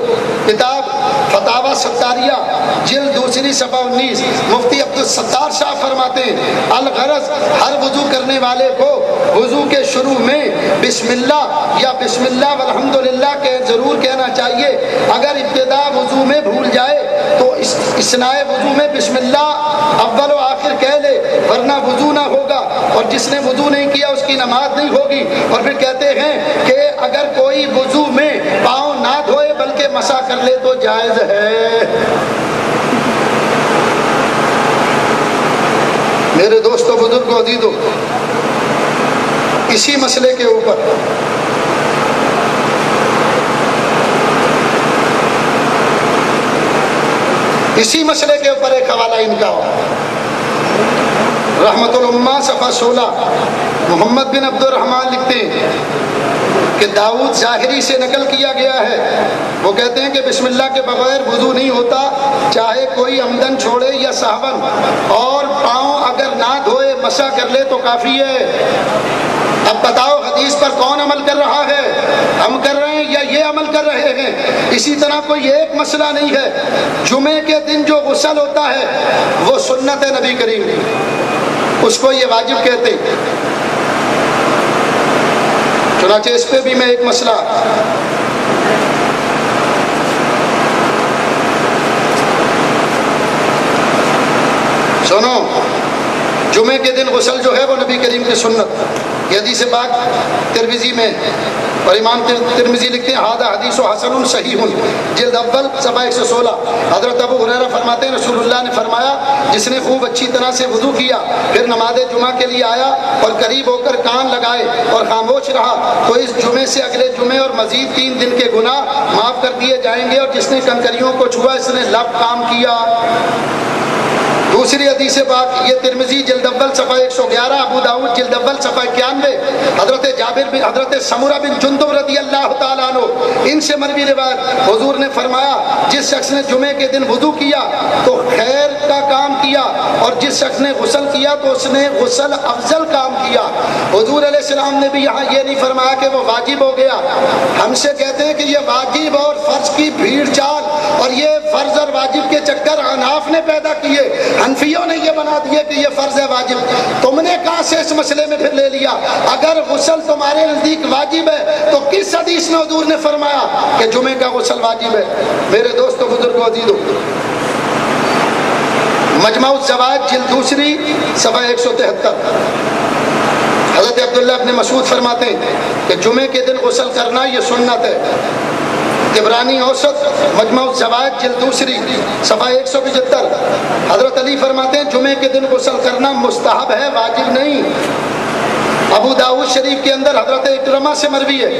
کتاب فتاوی ستاریہ جلد دوسری صفحہ 19 مفتی عبدالستار صاحب فرماتے ہیں الغرض ہر وضو کرنے والے کو وضو کے شروع میں بسم اللہ یا بسم اللہ والحمدللہ کہ ضرور کہنا چاہیے۔ اگر ابتدا وضو میں بھول جائے تو اثناء وضو میں بسم اللہ اول و آخر کہہ لے، ورنہ وضو نہ ہوگا، اور جس نے وضو نہیں کیا اس کی نماز نہیں ہوگی۔ اور پھر کہتے ہیں کہ اگر کوئی وضو میں پاؤں نہ دھوئے بلکہ مسا کر لے تو جائز ہے۔ میرے دوستو بزرگوں عزیزو، اسی مسئلے کے اوپر ایک حوالہ ان کا ہو، رحمت الامہ صفحہ 16 محمد بن عبد الرحمن لکھتے ہیں کہ داؤد ظاہری سے نقل کیا گیا ہے، وہ کہتے ہیں کہ بسم اللہ کے بغیر وضو نہیں ہوتا، چاہے کوئی عمدن چھوڑے یا سہون، اور پاؤں اگر نہ دھوئے مسا کر لے تو کافی ہے۔ اب بتاؤ حدیث پر کون عمل کر رہا ہے، ہم کر رہے ہیں یا یہ عمل کر رہے ہیں؟ اسی طرح کوئی ایک مسئلہ نہیں ہے، جمعے کے دن جو غسل ہوتا ہے وہ سنت نبی کریم، اس کو یہ واجب کہتے ہیں۔ چنانچہ اس پہ بھی میں ایک مسئلہ سنو، جمعے کے دن غسل جو ہے وہ نبی کریم کی سنت، یہ حدیث پاک ترمذی میں، اور امام ترمذی لکھتے ہیں ھذا حدیث حسن صحیح جلد اول صفحہ 116۔ حضرت ابو ہریرہ فرماتے ہیں رسول اللہ نے فرمایا جس نے خوب اچھی طرح سے وضو کیا پھر نماز جمعہ کے لیے آیا اور قریب ہو کر کان لگائے اور خاموش رہا تو اس جمعے سے اگلے جمعے اور مزید 3 دن کے گناہ معاف کر دیے جائیں گے، اور جس نے کنکریوں کو چھوا اس نے لب کام کیا۔ دوسری حدیث پاک یہ ترمذی جلد اول صفحہ 111، ابو داؤد جلد اول صفحہ 91، حضرت جابر حضرت سمرہ بن جندب رضی اللہ تعالیٰ عنہ، ان سے مروی روایت، حضور نے فرمایا جس شخص نے جمعے کے دن وضو کیا تو خیر کا کام کیا، اور جس شخص نے غسل کیا تو اس نے غسل افضل کام کیا۔ حضور علیہ السلام نے بھی یہاں یہ نہیں فرمایا کہ وہ واجب ہو گیا۔ ہم سے کہتے ہیں کہ یہ واجب اور فرض کی بھیڑ چال، اور یہ فرض اور واجب کے چکر حناف نے پیدا کیے، حنفیوں نے یہ بنا دیے کہ یہ فرض ہے واجب۔ تم نے کہاں سے اس مسئلے میں پھر لے لیا؟ اگر غسل تمہارے نزدیک واجب ہے تو کس حدیث میں حضور نے فرمایا کہ جمعے کا غسل واجب ہے؟ میرے دوستو، بزرگو، عزیزو، مجمع الزوائد جلد دوسری صفحہ 173، حضرت عبداللہ ابن مسعود فرماتے ہیں کہ جمعے کے دن غسل کرنا یہ سنت ہے۔ طبرانی اوسط مجمع الزوائد جلد دوسری صفحہ 175، حضرت علی فرماتے ہیں جمعے کے دن غسل کرنا مستحب ہے، واجب نہیں۔ ابو داؤد شریف کے اندر حضرت اکرمہ سے مروی ہے،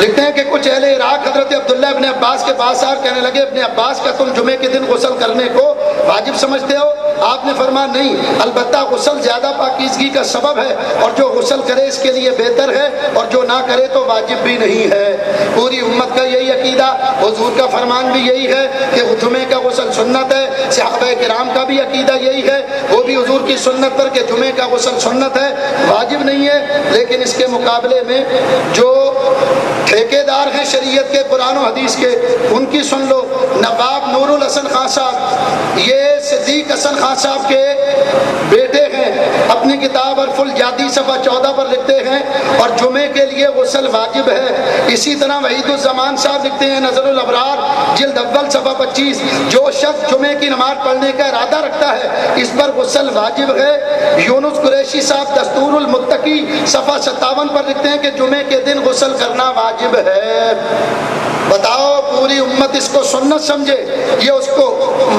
لکھتے ہیں کہ کچھ اہل عراق حضرت عبداللہ ابن عباس کے پاس آ کہنے لگے ابن عباس کا تم جمعے کے دن غسل کرنے کو واجب سمجھتے ہو؟ آپ نے فرمایا نہیں، البتہ غسل زیادہ پاکیزگی کا سبب ہے، اور جو غسل کرے اس کے لیے بہتر ہے، اور جو نہ کرے تو واجب بھی نہیں ہے۔ پوری امت کا یہی عقیدہ، حضور کا فرمان بھی یہی ہے کہ جمعے کا غسل سنت ہے، صحابہ کرام کا بھی عقیدہ یہی ہے، وہ بھی حضور کی سنت پر کہ جمعے کا غسل سنت ہے، واجب نہیں ہے۔ لیکن اس کے مقابلے میں جو ٹھیکیدار ہیں شریعت کے، قرآن و حدیث کے، ان کی سن لو۔ نواب نور الحسن خان صاحب، یہ صدیق حسن خان صاحب کے بیٹے ہیں، اپنی کتاب الفل جادی صفحہ 14 پر لکھتے ہیں اور جمعے کے لیے غسل واجب ہے۔ اسی طرح وحید الزمان صاحب لکھتے ہیں نظر الابرار جلد اول صفحہ 25، جو شخص جمعے کی نماز پڑھنے کا ارادہ رکھتا ہے اس پر غسل واجب ہے۔ یونس قریشی صاحب دستور المتقی صفحہ 57 پر لکھتے ہیں کہ جمعے کے دن غسل کرنا واجب ہے۔ بتاؤ، پوری امت اس کو سنت سمجھے، یہ اس کو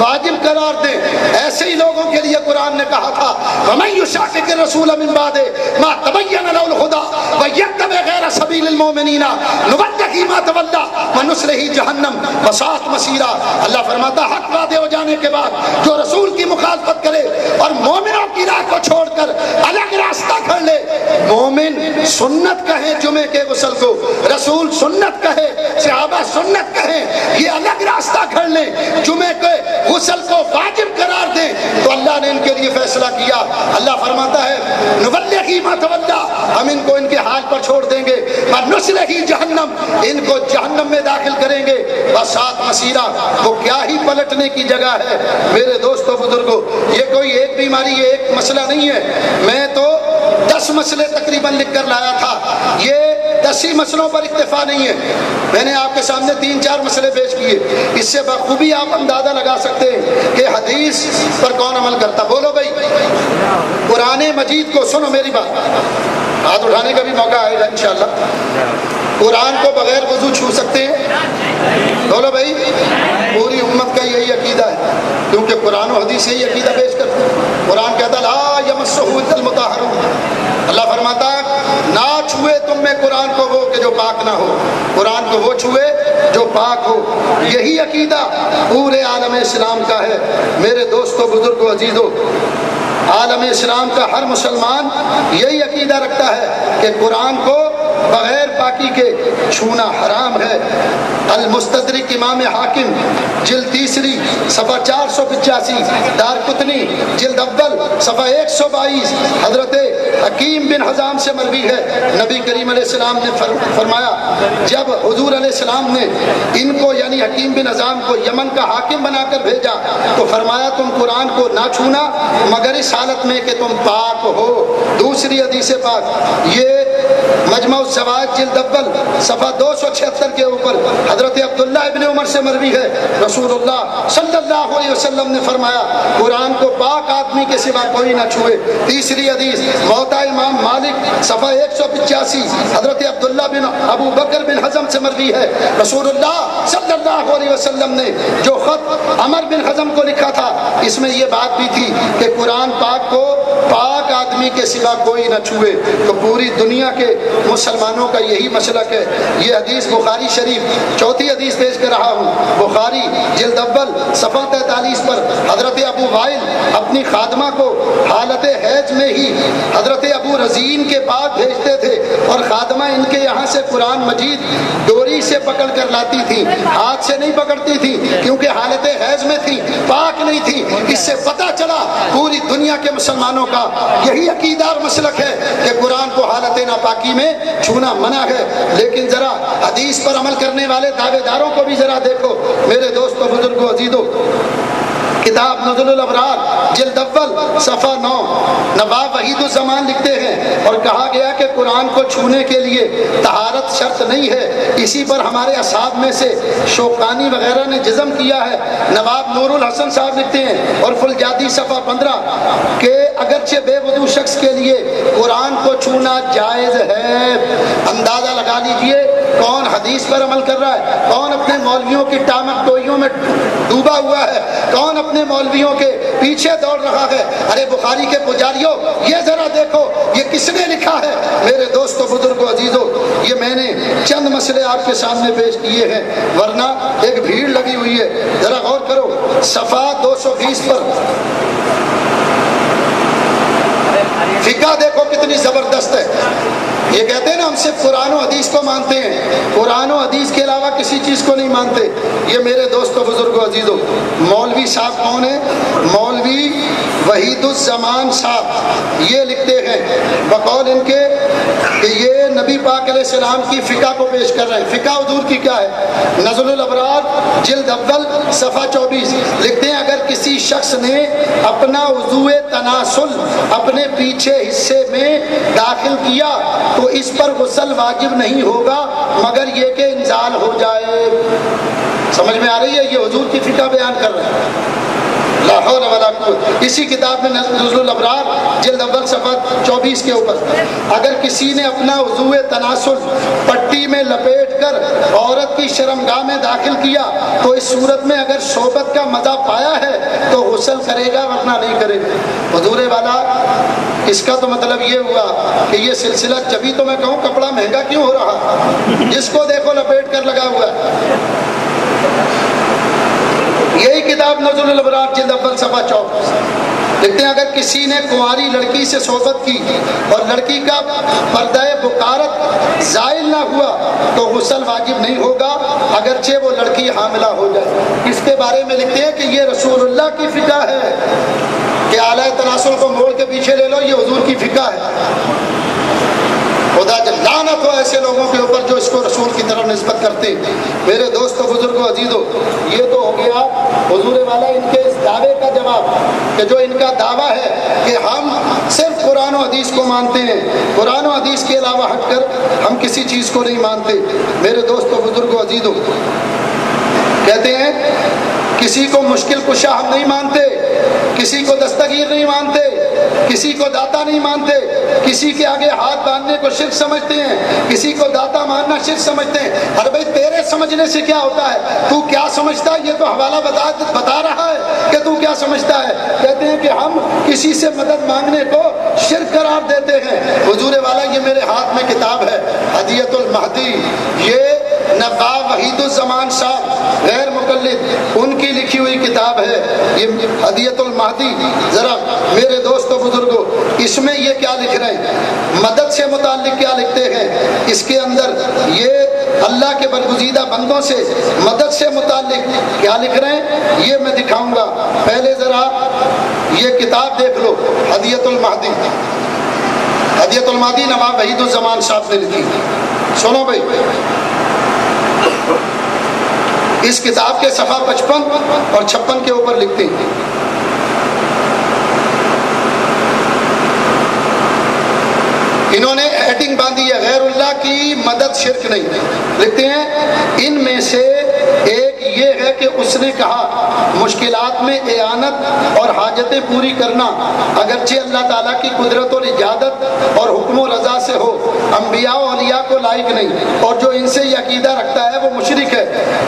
واجب قرار دے؟ ایسے ہی لوگوں کے لیے قرآن نے کہا تھا وَمَن يُشَاقِقِ الرَّسُولَ مِن بَعْدِ مَا تَبَيَّنَ لَهُ الْهُدَىٰ وَيَتَّبِعْ غَيْرَ سَبِيلِ الْمُؤْمِنِينَ نُوَلِّهُ مَا تَوَلَّىٰ وَنُصْلِهُ جَهَنَّمَ وَسَاءَتْ مَصِيرًا۔ اللہ فرماتا حق وعدے ہو جانے کے بعد جو رسول کی مخالفت کرے اور مومنوں کی راہ کو چھوڑ کر الگ راستہ کھڑ لے، مومن سنت کہے جمعے کے غسل کو، رسول سنت کہے، صحابہ سنت کہیں، یہ الگ راستہ کھڑ لیں، جمعے کے غسل کو واجب قرار دیں، تو اللہ نے ان کے لیے فیصلہ کیا۔ اللہ فرماتا ہے نُوَلِّهُ مَا تَوَلَّىٰ، ہم ان کو ان کے حال پر چھوڑ دیں گے، وَنُصْلِهُ جَهَنَّمَ، ان کو جہنم میں داخل کریں گے، وَسَاءَتْ مَصِيرًا، وہ کیا ہی پلٹنے کی جگہ ہے۔ میرے دوستو، بزرگو، یہ کوئی ایک بیماری، یہ ایک مسئلہ نہیں ہے، میں تو 10 مسئلے تقریباً لکھ کر لایا تھا، یہ 10 ہی مسئلوں پر اکتفا نہیں ہے، میں نے آپ کے سامنے 3-4 مسئلے پیش کیے، اس سے بخوبی آپ اندازہ لگا سکتے ہیں کہ حدیث پر کون عمل کرتا۔ بولو بھائی، قرآن مجید کو سنو، میری بات، ہاتھ اٹھانے کا بھی موقع آئے گا انشاءاللہ۔ قرآن کو بغیر وضو چھو سکتے ہیں؟ بولو بھائی، پوری امت کا یہی عقیدہ ہے، کیونکہ قرآن و حدیث یہی عقیدہ پیش کرتے ہیں۔ قرآن کہتا لا یمسہ الا المطہرون، اللہ فرماتا نہ چھوئے تم میں قرآن کو وہ کہ جو پاک نہ ہو، قرآن کو وہ چھوئے جو پاک ہو۔ یہی عقیدہ پورے عالم اسلام کا ہے۔ میرے دوستو، بزرگو، عزیزو، عالم اسلام کا ہر مسلمان یہی عقیدہ رکھتا ہے کہ قرآن کو بغیر پاکی کے چھونا حرام ہے۔ المستدرک امام حاکم جلد 3 صفحہ 485، دارقطنی جلد اول صفحہ 122، حضرت حکیم بن حزام سے مروی ہے، نبی کریم علیہ السلام نے فرمایا جب حضور علیہ السلام نے ان کو یعنی حکیم بن حزام کو یمن کا حاکم بنا کر بھیجا تو فرمایا تم قرآن کو نہ چھونا مگر اس حالت میں کہ تم پاک ہو۔ دوسری حدیث پاک، یہ مجمع الزوائد جلد اول صفحہ 276 کے اوپر حضرت عبداللہ ابن عمر سے مروی ہے، رسول اللہ صلی اللہ علیہ وسلم نے فرمایا قرآن کو پاک آدمی کے سوا کوئی نہ چھوئے۔ تیسری حدیث موطا امام مالک صفحہ 185، حضرت عبداللہ بن ابو بکر بن حزم سے مروی ہے، رسول اللہ صلی اللہ علیہ وسلم نے جو خط عمر بن حزم کو لکھا تھا اس میں یہ بات بھی تھی کہ قرآن پاک کو پاک آدمی کے سوا کوئی نہ چھوئے۔ تو پوری دنیا کے مسلمان مسلمانوں کا یہی مسلک ہے۔ یہ حدیث بخاری شریف، چوتھی حدیث پیش کر رہا ہوں، بخاری جلد اول صفحہ 43 پر حضرت ابو وائل اپنی خادمہ کو حالت حیض میں ہی حضرت ابو رزین کے پاس بھیجتے تھے، اور خادمہ ان کے یہاں سے قرآن مجید ڈوری سے پکڑ کر لاتی تھی، ہاتھ سے نہیں پکڑتی تھی، کیونکہ حالت حیض میں تھی، پاک نہیں تھی۔ اس سے پتہ چلا پوری دنیا کے مسلمانوں کا یہی عقیدہ اور مسلک ہے کہ قرآن کو حالت ناپاکی میں چھونا منع ہے۔ لیکن ذرا حدیث پر عمل کرنے والے دعوے داروں کو بھی ذرا دیکھو میرے دوستو، بزرگو، عزیزو، کتاب نزل الابرار جلد اول صفحہ 9 نواب وحید الزمان لکھتے ہیں، اور کہا گیا کہ قرآن کو چھونے کے لیے طہارت شرط نہیں ہے۔ اسی پر ہمارے اصحاب میں سے شوقانی وغیرہ نے جزم کیا ہے۔ نواب نور الحسن صاحب لکھتے ہیں اور فلجادی صفحہ 15 کہ اگرچہ بے وضو شخص کے لیے قرآن کو چھونا جائز ہے۔ اندازہ لگا لیجئے کون حدیث پر عمل کر رہا ہے، کون اپنے مولویوں کی ٹامک ٹوئیوں میں ڈوبا ہوا ہے، کون اپنے مولویوں کے پیچھے دوڑ رہا ہے۔ ارے بخاری کے پجاریوں، یہ ذرا دیکھو یہ کس نے لکھا ہے۔ میرے دوستو، بزرگو، عزیزو، یہ میں نے چند مسئلے آپ کے سامنے پیش کیے ہیں، ورنہ ایک بھیڑ لگی ہوئی ہے۔ ذرا غور کرو صفحہ 220 پر فقہ دیکھو کتنی زبردست ہے۔ یہ کہتے ہیں نا ہم صرف قرآن و حدیث کو مانتے ہیں، قرآن و حدیث کے علاوہ کسی چیز کو نہیں مانتے۔ یہ میرے دوستو، بزرگو، عزیزو، مولوی صاحب کون ہیں؟ مولوی وحید الزمان صاحب یہ لکھتے ہیں بقول ان کے کہ یہ نبی پاک علیہ السلام کی فقہ کو پیش کر رہے ہیں۔ فقہ حضور کی کیا ہے؟ نزل الابرار جلد اول صفحہ 24 لکھتے ہیں اگر کسی شخص نے اپنا وضو تناسل اپنے پیچھے حصے میں داخل کیا تو اس پر غسل واجب نہیں ہوگا مگر یہ کہ انزال ہو جائے۔ سمجھ میں آ رہی ہے؟ یہ حضور کی فقہ بیان کر رہے ہیں۔ لا حول ولا قوت۔ اسی کتاب میں نزل الابرار جلد اول صفحہ 24 کے اوپر اگر کسی نے اپنا وضو تناسل پٹی میں لپیٹ کر عورت کی شرمگاہ میں داخل کیا تو اس صورت میں اگر صحبت کا مزہ پایا ہے تو غسل کرے گا ورنہ نہیں کرے گا۔ حضور والا اس کا تو مطلب یہ ہوا کہ یہ سلسلہ، جبھی تو میں کہوں کپڑا مہنگا کیوں ہو رہا، جس کو دیکھو لپیٹ کر لگا ہوا ہے۔ یہی کتاب نزل الابرار جلد اول صفحہ 24 لکھتے ہیں اگر کسی نے کنواری لڑکی سے صحبت کی اور لڑکی کا پردہ بکارت زائل نہ ہوا تو غسل واجب نہیں ہوگا اگرچہ وہ لڑکی حاملہ ہو جائے۔ اس کے بارے میں لکھتے ہیں کہ یہ رسول اللہ کی فقہ ہے کہ اعلی تناسل کو موڑ کے پیچھے لے لو، یہ حضور کی فقہ ہے۔ خدا لعنت ہو ایسے لوگوں کے اوپر جو اس کو رسول کی طرف نسبت کرتے ہیں۔ میرے دوستو، بزرگو، عزیزو، یہ تو ہو گیا حضور والا ان کے اس دعوے کا جواب کہ جو ان کا دعویٰ ہے کہ ہم صرف قرآن و حدیث کو مانتے ہیں، قرآن و حدیث کے علاوہ ہٹ کر ہم کسی چیز کو نہیں مانتے۔ میرے دوستو، بزرگو، عزیزو، کہتے ہیں کسی کو مشکل کشا ہم نہیں مانتے، کسی کو دستگیر نہیں مانتے، کسی کو داتا نہیں مانتے، کسی کے آگے ہاتھ باندھنے کو شرک سمجھتے ہیں، کسی کو داتا ماننا شرک سمجھتے ہیں۔ ارے بھائی تیرے سمجھنے سے کیا ہوتا ہے؟ تو کیا سمجھتا ہے یہ تو حوالہ بتا رہا ہے کہ تو کیا سمجھتا ہے۔ کہتے ہیں کہ ہم کسی سے مدد مانگنے کو شرک قرار دیتے ہیں۔ حضور والا یہ میرے ہاتھ میں کتاب ہے ہدیۃ المہدی، یہ نواب وحید الزمان صاحب غیر مقلد ان کی لکھی ہوئی کتاب ہے یہ ہدیۃ المہدی۔ ذرا میرے دوستو، بزرگو، اس میں یہ کیا لکھ رہے ہیں، مدد سے متعلق کیا لکھتے ہیں، اس کے اندر یہ اللہ کے برگزیدہ بندوں سے مدد سے متعلق کیا لکھ رہے ہیں یہ میں دکھاؤں گا۔ پہلے ذرا یہ کتاب دیکھ لو، ہدیۃ المہدی۔ ہدیۃ المہدی نواب وحید الزمان صاحب نے لکھی۔ سنو بھائی، اس کتاب کے صفحہ 55 اور 56 کے اوپر لکھتے ہیں انہوں نے ایڈنگ باندھی ہے غیر اللہ کی مدد شرک نہیں۔ لکھتے ہیں ان میں سے ایک یہ ہے کہ اس نے کہا مشکلات میں اعانت اور حاجتیں پوری کرنا اگرچہ اللہ تعالیٰ کی قدرت اور اجازت اور حکم و رضا سے ہو، انبیاء و اولیاء کو لائق نہیں، اور جو ان سے یہ عقیدہ رکھتا ہے وہ مشرک ہے۔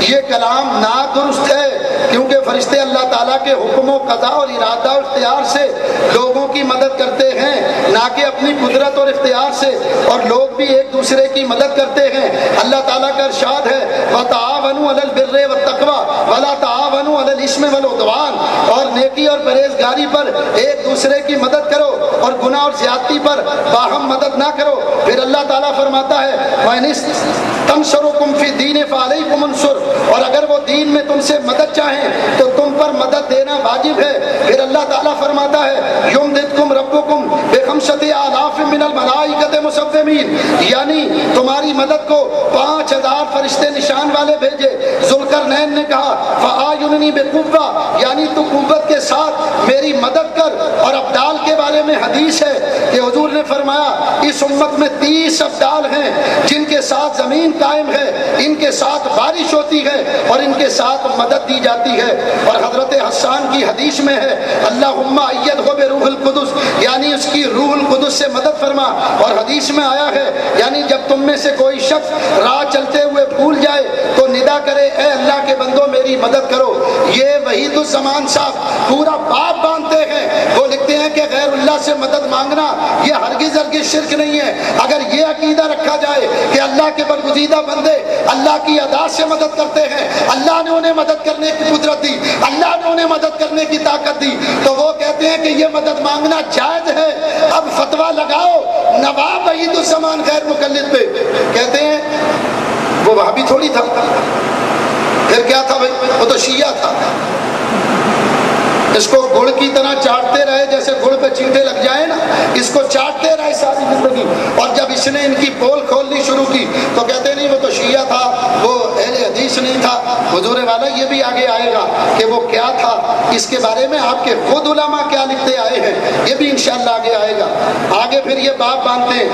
یہ کلام نادرست ہے، کیونکہ فرشتے اللہ تعالیٰ کے حکم و قضا اور ارادہ اور اختیار سے لوگوں کی مدد کرتے ہیں، نہ کہ اپنی قدرت اور اختیار سے، اور لوگ بھی ایک دوسرے کی مدد کرتے ہیں۔ اللہ تعالیٰ کا ارشاد ہے وَتَعَاوَنُوا عَلَى الْبِرِّ وَالتَّقْوَىٰ وَلَا تَعَاوَنُوا عَلَى الْإِثْمِ وَالْعُدْوَانِ، اور نیکی اور پرہیزگاری پر ایک دوسرے کی مدد کرو اور گناہ اور زیادتی پر باہم مدد نہ کرو۔ پھر اللہ تعالیٰ فرماتا ہے وَإِنِ اسْتَنصَرُوكُمْ فِي الدِّينِ فَعَلَيْكُمُ النَّصْرُ، اور اگر وہ دین میں تم سے مدد چاہیں تو تم پر مدد دینا واجب ہے۔ پھر اللہ تعالیٰ فرماتا ہے يُمْدِدْكُمْ رَبُّكُمْ بِخَمْسَةِ آلَافٍ مِّنَ الْمَلَائِكَةِ مُسَوِّمِينَ، یعنی تمہاری مدد کو 5000 فرشتے نشان والے بھیجے۔ ذوالقرنین نے کہا فَآیُنِنِی بِقُوَّۃٍ، یعنی تو قوت کے ساتھ میری مدد کر۔ اور ابدال کے بارے میں حدیث ہے کہ حضور نے فرمایا اس امت میں 30 ابدال ہیں جن کے ساتھ زمین قائم ہے، ان کے ساتھ بارش ہوتی ہے اور ان کے ساتھ مدد دی جاتی ہے۔ اور حضرت حسان کی حدیث میں ہے اللہم ایدہ بروح القدس، یعنی اس کی روح القدس سے مدد فرما۔ اور حدیث میں آیا ہے یعنی جب تم میں سے کوئی شخص راہ چلتے ہوئے بھول جائے تو ندا کرے اے اللہ کے بندوں میری مدد کرو۔ یہ وحید الزمان صاحب پورا باب باندھتے ہیں، وہ لکھتے ہیں کہ غیر اللہ سے مدد مانگنا یہ ہرگز ہرگز شرک نہیں ہے۔ اگر یہ عقیدہ رکھا جائے کہ اللہ کے برگزیدہ بندے اللہ کی ادا سے مدد کرتے ہیں، اللہ نے انہیں مدد کرنے کی قدرت دی، اللہ نے انہیں مدد کرنے کی طاقت دی، تو وہ کہتے ہیں کہ یہ مدد مانگنا جائز ہے۔ اب فتویٰ لگاؤ نواب وحید الزمان غیر مقلد پہ، کہتے ہیں وہ وہابی تھوڑی تھا، پھر کیا تھا بھائی؟ وہ تو شیعہ تھا۔ اس کو گڑ کی طرح چاٹتے رہے، جیسے گڑ پہ چینٹے لگ جائیں نا، اس کو چاٹتے رہے ساری زندگی۔ اور جب اس نے ان کی پول کھولنی شروع کی تو کہتے نہیں وہ تو شیعہ تھا، وہ اہل حدیث نہیں تھا۔ حضور والا یہ بھی آگے آئے گا کہ وہ کیا تھا، اس کے بارے میں آپ کے خود علماء کیا لکھتے آئے ہیں، یہ بھی انشاءاللہ آگے آئے گا۔ آگے پھر یہ باب باندھتے ہیں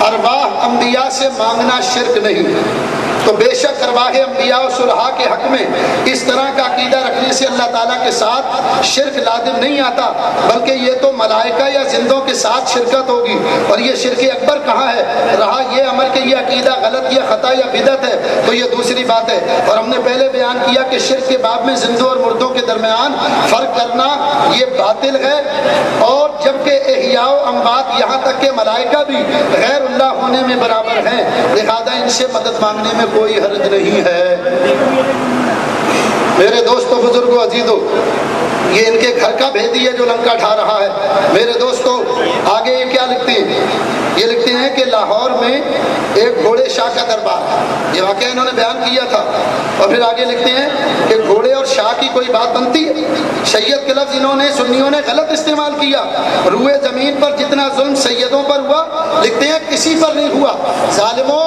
ارواح انبیاء سے مانگنا شرک نہیں۔ تو بے شک ارواح انبیاء و صلحاء کے حق میں اس طرح کا عقیدہ رکھنے سے اللہ تعالیٰ کے ساتھ شرک لازم نہیں آتا، بلکہ یہ تو ملائکہ یا زندوں کے ساتھ شرکت ہوگی۔ اور یہ شرک اکبر کہاں ہے؟ رہا یہ عمل کہ یہ عقیدہ غلط یا خطا یا بدعت ہے تو یہ دوسری بات ہے۔ اور ہم نے پہلے بیان کیا کہ شرک کے باب میں زندوں اور مردوں کے درمیان فرق کرنا یہ باطل ہے، اور جبکہ احیاء و اموات یہاں تک کہ ملائکہ بھی غیر اللہ ہونے میں برابر ہیں، لہذا ان سے مدد مانگنے میں کوئی حرج نہیں ہے۔ میرے دوستو بزرگو عزیزو، یہ ان کے گھر کا بھیدی ہے جو لنکا ڈھا رہا ہے۔ میرے دوستو آگے یہ کیا لکھتے ہیں؟ یہ لکھتے ہیں کہ لاہور میں ایک گھوڑے شاہ کا دربار، یہ واقعہ انہوں نے بیان کیا تھا۔ اور پھر آگے لکھتے ہیں کہ گھوڑے اور شاہ کی کوئی بات بنتی ہے؟ سید کے لفظ انہوں نے سنیوں نے غلط استعمال کیا۔ روئے زمین پر جتنا ظلم سیدوں پر ہوا، لکھتے ہیں کسی پر نہیں ہوا۔ ظالموں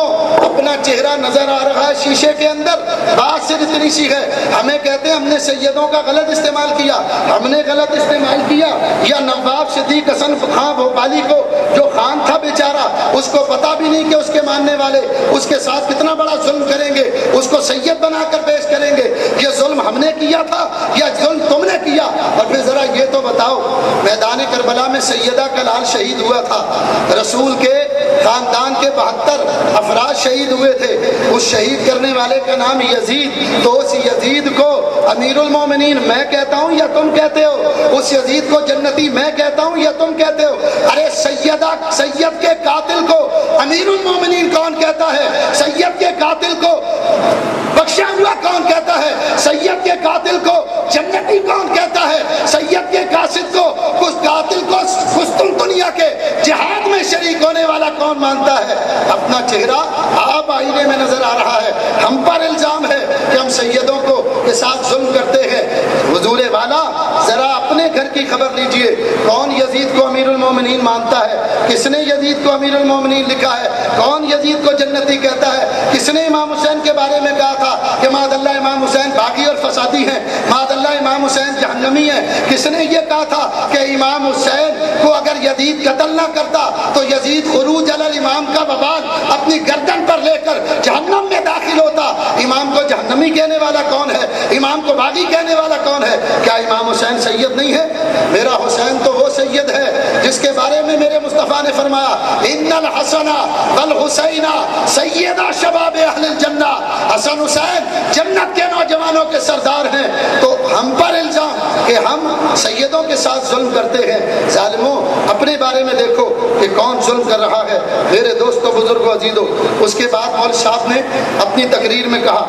اپنا چہرہ نظر آ رہا ہے شیشے کے اندر، بات صرف اتنی سی ہے، ہمیں کہتے ہیں ہم نے سیدوں کا غلط استعمال کیا، ہم نے غلط استعمال کیا، یا نواب صدیق حسن خان بھوپالی کو جو خان تھا بیچارہ، اس کو پتا بھی نہیں کہ اس کے ماننے والے اس کے ساتھ کتنا بڑا ظلم کریں گے، اس کو سید بنا کر پیش کریں گے۔ یہ ظلم ہم نے کیا تھا یا ظلم تم نے کیا؟ اور پھر ذرا یہ تو بتاؤ، میدان کربلا میں سیدہ کا لال شہید ہوا تھا، رسول کے خاندان کے 72 افراد شہید ہوئے تھے، اس شہید کرنے والے کا نام یزید، تو اس یزید کو امیر المومنین میں کہتا ہوں یا تم کہتے ہو؟ اس یزید کو جنتی میں کہتا ہوں یا تم کہتے ہو؟ ارے سید کے قاتل کو امیر المومنین کون کہتا ہے؟ سید کے قاتل کو بخشا ہوا کون کہتا ہے؟ سید کے قاتل کو جنتی کون کہتا ہے؟ سید کے قاصد کو اس قاتل کو قسطنطنیہ کے جہاد میں شریک ہونے والا کون مانتا ہے؟ اپنا چہرہ آپ آئینے میں نظر آ رہا ہے، ہم پر الزام ہے کہ ہم سیدوں کو کے ساتھ ظلم کرتے ہیں۔ حضور والا ذرا اپنے گھر کی خبر لیجئے، کون یزید کو امیر المومنین مانتا ہے؟ کس نے یزید کو امیر المومنین لکھا ہے؟ کون یزید کو جنتی کہتا ہے؟ کس نے امام حسین کے بارے میں کہا تھا کہ معاذ اللہ امام حسین باغی اور فسادی ہیں، معاذ اللہ امام حسین جہنمی ہیں؟ کس نے یہ کہا تھا کہ امام حسین کو اگر یزید قتل نہ کرتا تو یزید خروج علی الامام کا وبال اپنی گردن پر لے کر جہنم میں داخل ہوتا؟ امام کو جہنمی کہنے والا کون ہے؟ امام کو باغی کہنے والا کون ہے؟ کیا امام حسین سید نہیں ہے؟ میرا حسین تو وہ سید ہے جس کے بارے میں میرے مصطفیٰ نے فرمایا ان الحسن والحسین سیدا شباب اہل الجنہ، حسن حسین جنت کے نوجوانوں کے سردار ہیں۔ تو ہم پر الزام کہ ہم سیدوں کے ساتھ ظلم کرتے ہیں۔ ظالموں اپنے بارے میں دیکھو کہ کون ظلم کر رہا ہے۔ میرے دوستوں بزرگوں عزیزوں، اس کے بعد مولوی صاحب نے اپنی تقریر میں کہا،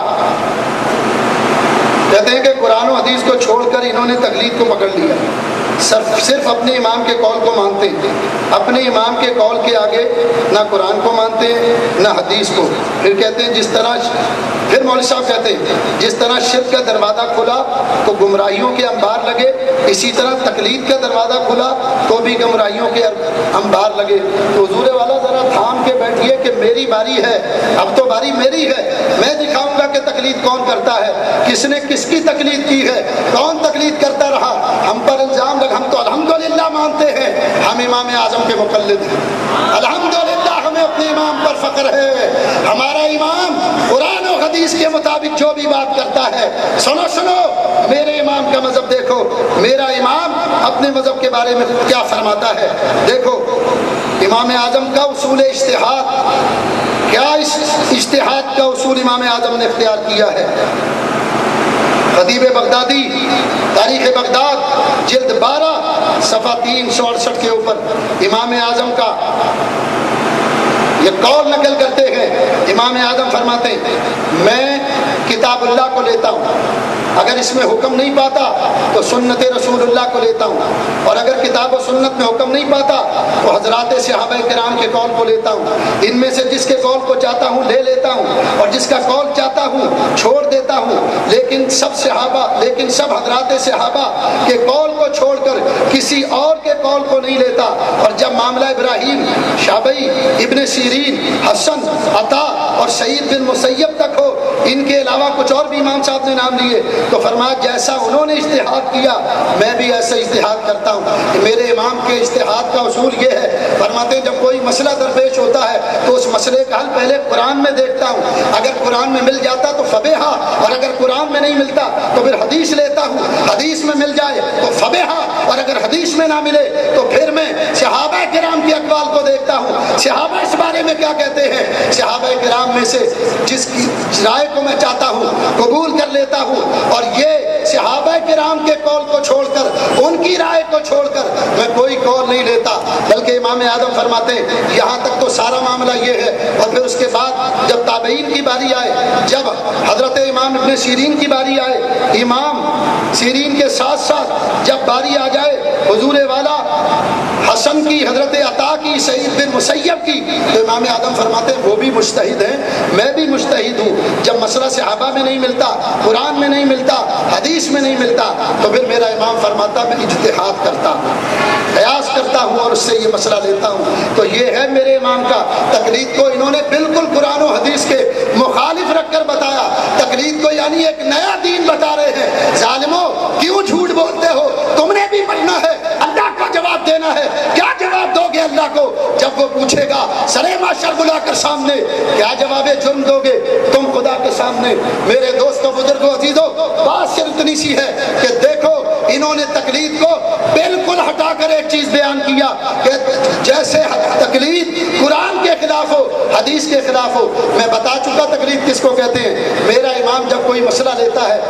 کہتے ہیں کہ قرآن و حدیث کو چھوڑ کر انہوں نے تقلید کو پکڑ لیا، صرف اپنے امام کے قول کو مانتے ہیں، اپنے امام کے قول کے آگے نہ قرآن کو مانتے ہیں نہ حدیث کو۔ پھر کہتے ہیں پھر مولوی صاحب کہتے ہیں جس طرح شرک کا دروازہ کھلا تو گمراہیوں کے انبار لگے، اسی طرح تقلید کا دروازہ کھلا تو بھی گمراہیوں کے انبار لگے۔ تو حضور والا ذرا تھام کے بیٹھیے کہ میری باری ہے، اب تو باری میری ہے، میں دکھاؤں گا کہ تقلید کون کرتا ہے، کس نے کس کی تقلید کی ہے، کون تقلید کرتا رہا۔ ہم پر الزام ہم تو الحمدللہ مانتے ہیں ہم امام اعظم کے مقلد ہیں، الحمدللہ ہمیں اپنے امام پر فخر ہے۔ ہمارا امام قرآن و حدیث کے مطابق جو بھی بات کرتا ہے، سنو میرے امام کا مذہب دیکھو، میرا امام اپنے مذہب کے بارے میں کیا فرماتا ہے۔ دیکھو امام اعظم کا اصول اجتہاد، کیا اس اجتہاد کا اصول امام اعظم نے اختیار کیا ہے۔ خطیب بغدادی تاریخ بغداد جلد 12 صفحہ 368 کے اوپر امام اعظم کا یہ قول نقل کرتے ہیں۔ امام اعظم فرماتے ہیں میں کتاب اللہ کو لیتا ہوں، اگر اس میں حکم نہیں پاتا تو سنت رسول اللہ کو لیتا ہوں، اور اگر کتاب و سنت میں حکم نہیں پاتا تو حضرات صحابہ کرام کے قول کو لیتا ہوں۔ ان میں سے جس کے قول کو چاہتا ہوں لے لیتا ہوں، اور جس کا قول چاہتا ہوں چھوڑ دیتا ہوں، لیکن سب حضرات صحابہ کے قول کو چھوڑ کر کسی اور کے قول کو نہیں لیتا۔ اور جب معاملہ ابراہیم، شافعی، ابن سیرین، حسن، عطا اور سعید بن مسیب تک ہو، ان کے علاوہ کچھ اور بھی امام صاحب نے نام لیے، تو فرمایا جیسا انہوں نے اجتہاد کیا میں بھی ایسا اجتہاد کرتا ہوں۔ میرے امام کے اجتہاد کا اصول یہ ہے، فرماتے ہیں جب کوئی مسئلہ درپیش ہوتا ہے تو اس مسئلے کا حل پہلے قرآن میں دیکھتا ہوں، اگر قرآن میں مل جاتا تو فبیہا، اور اگر قرآن میں نہیں ملتا تو پھر حدیث لیتا ہوں، حدیث میں مل جائے تو فبیہا، اور اگر حدیث میں نہ ملے تو پھر میں صحابہ کرام کے اقوال کو دیکھتا ہوں، صحابہ اس بارے میں کیا کہتے ہیں۔ صحابہ کرام میں سے جس کی رائے کو میں چاہتا ہوں قبول کر لیتا ہوں، اور یہ صحابہ کرام کے قول کو چھوڑ کر، ان کی رائے کو چھوڑ کر میں کوئی قول نہیں لیتا۔ بلکہ امام اعظم فرماتے ہیں یہاں تک تو سارا معاملہ یہ ہے۔ اور پھر اس کے بعد جب تابعین کی باری آئے، جب حضرت امام ابن سیرین کی باری آئے، امام سیرین کے ساتھ ساتھ جب باری آ جائے حضور والا حسن کی، حضرت عطا کی، سعید بن مسیب کی، تو امام اعظم فرماتے ہیں وہ بھی مجتہد ہیں، میں بھی مجتہد ہوں۔ جب مسئلہ صحابہ میں نہیں ملتا، قرآن میں نہیں ملتا، حدیث میں نہیں ملتا، تو پھر میرا امام فرماتا میں اجتہاد کرتا ہوں، قیاس کرتا ہوں اور اس سے یہ مسئلہ لیتا ہوں۔ تو یہ ہے میرے امام کا۔ تقلید کو انہوں نے بالکل قرآن و حدیث کے مخالف رکھ کر بتایا، تقلید کو یعنی ایک نیا دین بتا رہے ہیں۔ ظالموں کیوں جھوٹ بولتے ہو؟ تم نے بھی پڑھنا ہے، اللہ کا جواب دینا ہے۔ کیا جواب دو گے اللہ کو جب وہ پوچھے گا سرے معاشر بلا کر سامنے؟ کیا جواب جرم دو گے تم خدا کے سامنے؟ میرے دوستوں بزرگوں عزیزوں، بات صرف اتنی سی ہے کہ دیکھو انہوں نے تقلید کو بالکل ہٹا کر ایک چیز بیان کیا کہ جیسے تقلید قرآن کے خلاف ہو، حدیث کے خلاف ہو۔ میں بتا چکا تقلید کس کو کہتے ہیں۔ میرا امام جب کوئی مسئلہ لیتا ہے،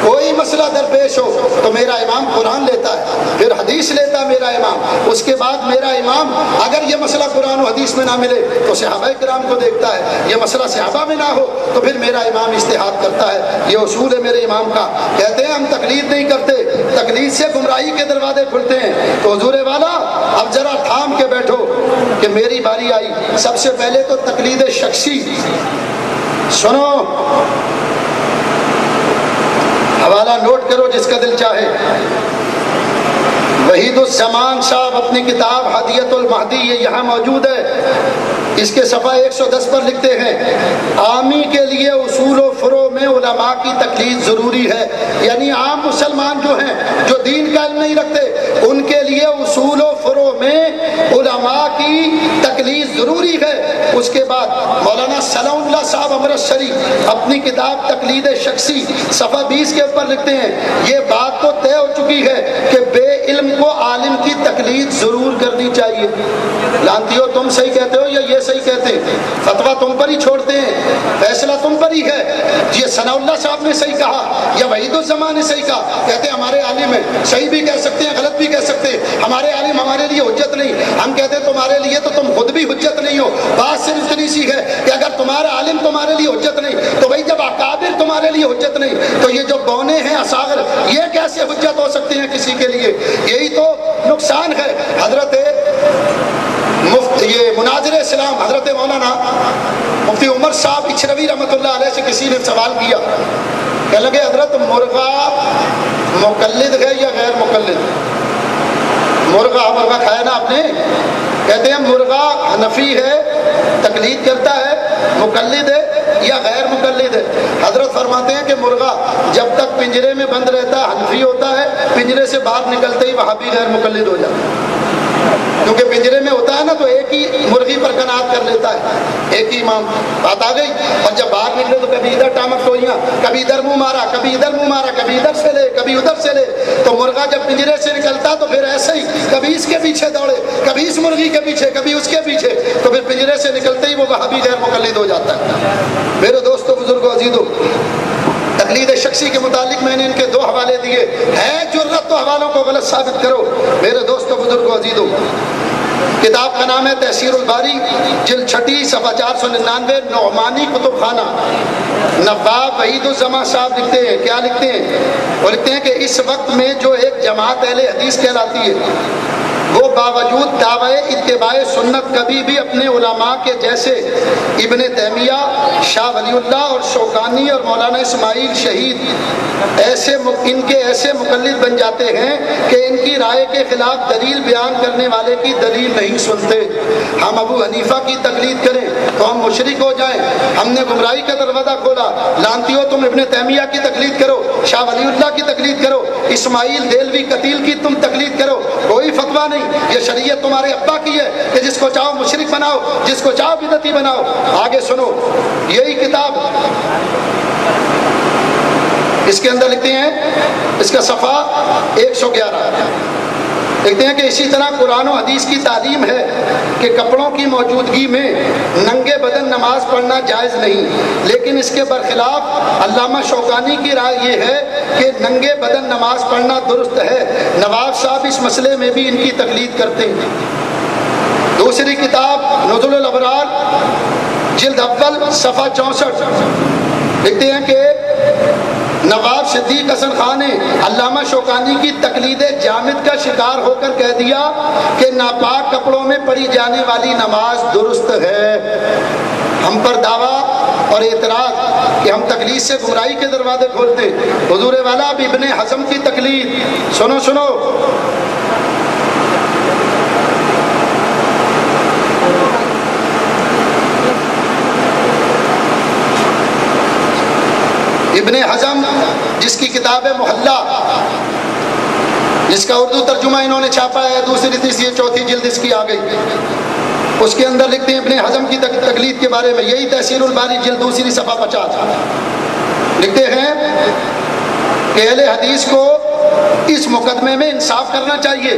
کوئی مسئلہ درپیش ہو تو میرا امام قرآن لیتا ہے، پھر حدیث لیتا ہے میرا امام، اس کے بعد میرا امام اگر یہ مسئلہ قرآن و حدیث میں نہ ملے تو صحابہ کرام کو دیکھتا ہے، یہ مسئلہ صحابہ میں نہ ہو تو پھر میرا امام اجتہاد کرتا ہے۔ یہ اصول ہے میرے امام کا۔ کہتے ہیں ہم تقلید نہیں کرتے، تقلید سے گمراہی کے دروازے کھلتے ہیں۔ تو حضور والا اب ذرا تھام کے بیٹھو کہ میری باری آئی۔ سب سے پہلے تو تقلید شخصی سنو، حوالہ نوٹ کرو جس کا دل چاہے۔ وحید الزمان صاحب اپنی کتاب ہدیۃ المہدی یہ یہاں موجود ہے، اس کے صفحہ 110 پر لکھتے ہیں عامی کے لیے اصول اصول و فروع میں علماء کی تقلید ضروری ہے، یعنی عام مسلمان جو ہیں جو دین کا علم نہیں رکھتے ان کے لیے اصول و فروع میں علماء کی تقلید ضروری ہے۔ اس کے بعد مولانا ثناء اللہ صاحب امرتسری اپنی کتاب تقلید شخصی صفحہ 20 کے اوپر لکھتے ہیں یہ بات تو طے ہو چکی ہے کہ بے علم کو عالم کی تقلید ضرور کرنی چاہیے۔ لانتیو تم صحیح کہتے ہو یا یہ صحیح کہتے ہیں؟ فتویٰ تم پر ہی چھوڑتے ہیں، فیصلہ تم پر ہی ہے۔ یہ ثناء اللہ صاحب نے صحیح کہا یا وحید الزمان نے صحیح کہا؟ کہتے ہیں ہمارے عالم ہیں، صحیح بھی کہہ سکتے ہیں غلط بھی کہہ سکتے ہیں، ہمارے عالم ہمارے لیے حجت نہیں۔ ہم کہتے ہیں تمہارے لیے تو تم خود بھی حجت نہیں ہو۔ بات صرف اتنی سی ہے کہ اگر تمہارا عالم تمہارے لیے حجت نہیں تو بھائی جب اکابر تمہارے لیے حجت نہیں تو یہ جو بونے ہیں اصاغر یہ کیسے حجت ہو سکتے ہیں کسی کے لیے؟ یہی تو نقصان ہے۔ حضرت یہ مناظر اسلام حضرت مولانا مفتی عمر صاحب اچھروی رحمۃ اللہ علیہ سے کسی نے سوال کیا، کہنے لگے حضرت مرغا مقلد ہے یا غیر مقلد؟ مرغا کھایا نا آپ نے؟ کہتے ہیں مرغا حنفی ہے تقلید کرتا ہے، مقلد ہے یا غیر مقلد ہے؟ حضرت فرماتے ہیں کہ مرغا جب تک پنجرے میں بند رہتا ہے حنفی ہوتا ہے، پنجرے سے باہر نکلتے ہی وہاں بھی غیر مقلد ہو جاتا ہے، کیونکہ پنجرے میں ہوتا ہے نا تو ایک ہی مرغی پر قناعت کر لیتا ہے، ایک ہی امام۔ بات آ گئی؟ اور جب باہر نکلے تو کبھی ادھر ٹامک ٹوئیاں، کبھی ادھر منہ مارا، کبھی ادھر منہ مارا، کبھی ادھر سے لے کبھی ادھر سے لے۔ تو مرغا جب پنجرے سے نکلتا تو پھر ایسے ہی کبھی اس کے پیچھے دوڑے، کبھی اس مرغی کے پیچھے، کبھی اس کے پیچھے، تو پھر پنجرے سے نکلتے ہی وہ وہابی غیر مقلد ہو جاتا ہے۔ میرے دوستو بزرگوں عزیزو، تقلید شخصی کے متعلق میں نے ان کے 2 حوالے دیے، ہے جرت تو حوالوں کو غلط ثابت کرو۔ میرے دوستو بزرگوں عزیزو، کتاب کا نام ہے تحسیر الباری، جلد 6 صفحہ 499، نعمانی کتب خانہ۔ نواب وحید الزمان صاحب لکھتے ہیں، کیا لکھتے ہیں؟ وہ لکھتے ہیں کہ اس وقت میں جو ایک جماعت اہل حدیث کہلاتی ہے وہ باوجود دعوی اتباع سنت کبھی بھی اپنے علماء کے جیسے ابن تیمیہ، شاہ ولی اللہ اور شوکانی اور مولانا اسماعیل شہید ان کے ایسے مقلد بن جاتے ہیں کہ ان کی رائے کے خلاف دلیل بیان کرنے والے کی دلیل نہیں سنتے۔ ہم ابو حنیفہ کی تقلید کریں تو ہم مشرک ہو جائیں، ہم نے گمراہی کا دروازہ کھولا۔ لانتیو تم ابن تیمیہ کی تقلید کرو، شاہ ولی اللہ کی تقلید کرو، اسماعیل دہلوی قتیل کی تم تقلید کرو، کوئی فتویٰ نہیں۔ یہ شریعت تمہارے ابا کی ہے کہ جس کو چاہو مشرک بناؤ، جس کو چاہو بدعتی بناؤ۔ آگے سنو، یہی کتاب اس کے اندر لکھتے ہیں، اس کا صفحہ 111 لکھتے ہیں کہ اسی طرح قرآن و حدیث کی تعلیم ہے کہ کپڑوں کی موجودگی میں ننگے بدن نماز پڑھنا جائز نہیں، لیکن اس کے برخلاف علامہ شوکانی کی رائے یہ ہے کہ ننگے بدن نماز پڑھنا درست ہے۔ نواب صاحب اس مسئلے میں بھی ان کی تقلید کرتے ہیں۔ دوسری کتاب نزل الابرار جلد اول صفحہ 64 لکھتے ہیں کہ نواب صدیق حسن خان نے علامہ شوکانی کی تقلید جامد کا شکار ہو کر کہہ دیا کہ ناپاک کپڑوں میں پڑھی جانے والی نماز درست ہے۔ ہم پر دعویٰ اور اعتراض کہ ہم تقلید سے گمراہی کے دروازے کھولتے۔ حضور والا اب ابن حزم کی تقلید سنو، ابن حزم جس کی کتاب ہے محلہ، جس کا اردو ترجمہ انہوں نے چھاپا ہے، 2، 3، 4 جلد اس کی آ گئی۔ اس کے اندر لکھتے ہیں ابن حزم کی تقلید کے بارے میں، یہی تحسیر الباری جلد 2 صفحہ 50 لکھتے ہیں کہ اہل حدیث کو اس مقدمے میں انصاف کرنا چاہیے،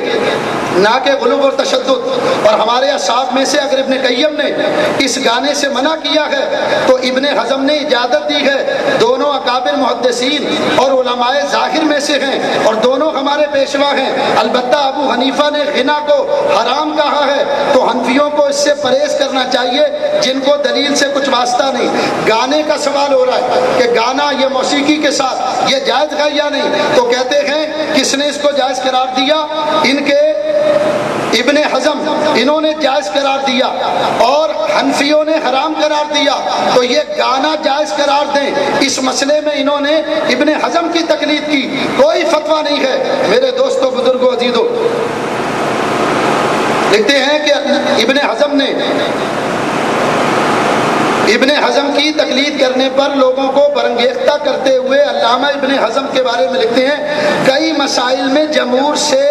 نہ کہ غلو اور تشدد۔ اور ہمارے اصحاب میں سے اگر ابن قیم نے اس گانے سے منع کیا ہے تو ابن حزم نے اجازت دی ہے۔ دونوں اکابر محدثین اور علماء ظاہر میں سے ہیں اور دونوں ہمارے پیشوا ہیں۔ البتہ ابو حنیفہ نے غنا کو حرام کہا ہے تو حنفیوں کو اس سے پرہیز کرنا چاہیے جن کو دلیل سے کچھ واسطہ نہیں۔ گانے کا سوال ہو رہا ہے کہ گانا یہ موسیقی کے ساتھ یہ جائز ہے یا نہیں، تو کہتے ہیں کس نے اس کو جائز قرار دیا؟ ان کے ابن حزم، انہوں نے جائز قرار دیا اور حنفیوں نے حرام قرار دیا، تو یہ گانا جائز قرار دیں، اس مسئلے میں انہوں نے ابن حزم کی تقلید کی، کوئی فتویٰ نہیں ہے۔ میرے دوستو بزرگوں عزیزو، لکھتے ہیں کہ ابن حزم نے ابن حزم کی تقلید کرنے پر لوگوں کو برانگیختہ کرتے ہوئے علامہ ابن حزم کے بارے میں لکھتے ہیں کئی مسائل میں جمہور سے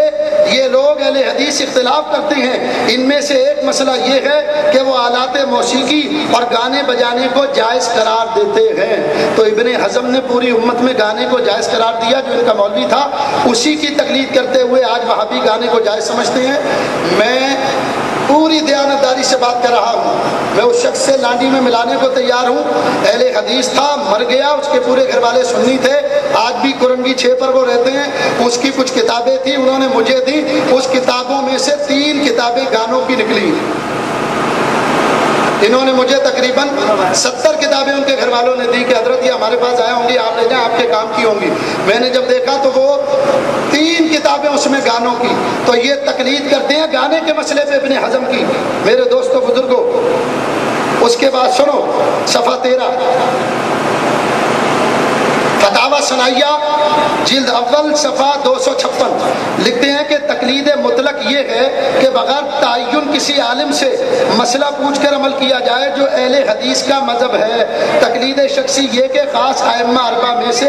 یہ لوگ اہل حدیث اختلاف کرتے ہیں، ان میں سے ایک مسئلہ یہ ہے کہ وہ آلات موسیقی اور گانے بجانے کو جائز قرار دیتے ہیں۔ تو ابن حزم نے پوری امت میں گانے کو جائز قرار دیا، جو ان کا مولوی تھا اسی کی تقلید کرتے ہوئے آج وہابی گانے کو جائز سمجھتے ہیں۔ میں پوری دیانتداری سے بات کر رہا ہوں، میں اس شخص سے لانڈی میں ملانے کو تیار ہوں، اہل حدیث تھا، مر گیا، اس کے پورے گھر والے سنی تھے، آج بھی کرنگی 6 پر وہ رہتے ہیں، اس کی کچھ کتابیں تھیں انہوں نے مجھے دی، اس کتابوں میں سے 3 کتابیں گانوں کی نکلی، انہوں نے مجھے تقریباً 70 کتابیں ان کے گھر والوں نے دی کہ حضرت یہ ہمارے پاس آیا ہوں گی، آپ لے جائیں، آپ کے کام کی ہوں گی۔ میں نے جب دیکھا تو وہ 3 کتابیں اس میں گانوں کی، تو یہ تقلید کرتے ہیں گانے کے مسئلے پہ ابن حزم کی۔ میرے دوستو بزرگوں، اس کے بعد سنو صفحہ 13 فتاوی ثنائیہ جلد اول صفحہ 256 لکھتے ہیں کہ تقلید مطلق یہ ہے کہ بغیر تعین کسی عالم سے مسئلہ پوچھ کر عمل کیا جائے جو اہل حدیث کا مذہب ہے۔ تقلید شخصی یہ کہ خاص ائمہ 4 میں سے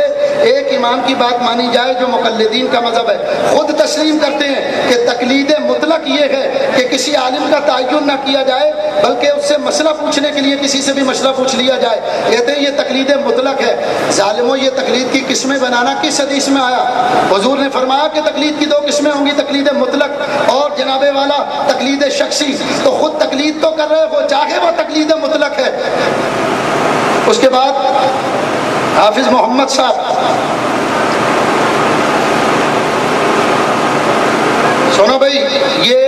ایک امام کی بات مانی جائے جو مقلدین کا مذہب ہے۔ خود تسلیم کرتے ہیں کہ تقلید مطلق یہ ہے کہ کسی عالم کا تعین نہ کیا جائے بلکہ اس سے مسئلہ پوچھنے کے لیے کسی سے بھی مسئلہ پوچھ لیا جائے، کہتے ہیں یہ تقلید مطلق ہے۔ ظالموں، یہ تقلید کی قسمیں بنانا کس حدیث میں آیا؟ حضور نے فرمایا کہ تقلید کی 2 قسمیں ہوں گی، تقلید مطلق اور جناب والا تقلید شخصی۔ تو خود تقلید تو کر رہے ہو، چاہے وہ تقلید مطلق ہے۔ اس کے بعد حافظ محمد صاحب، سنو بھائی، یہ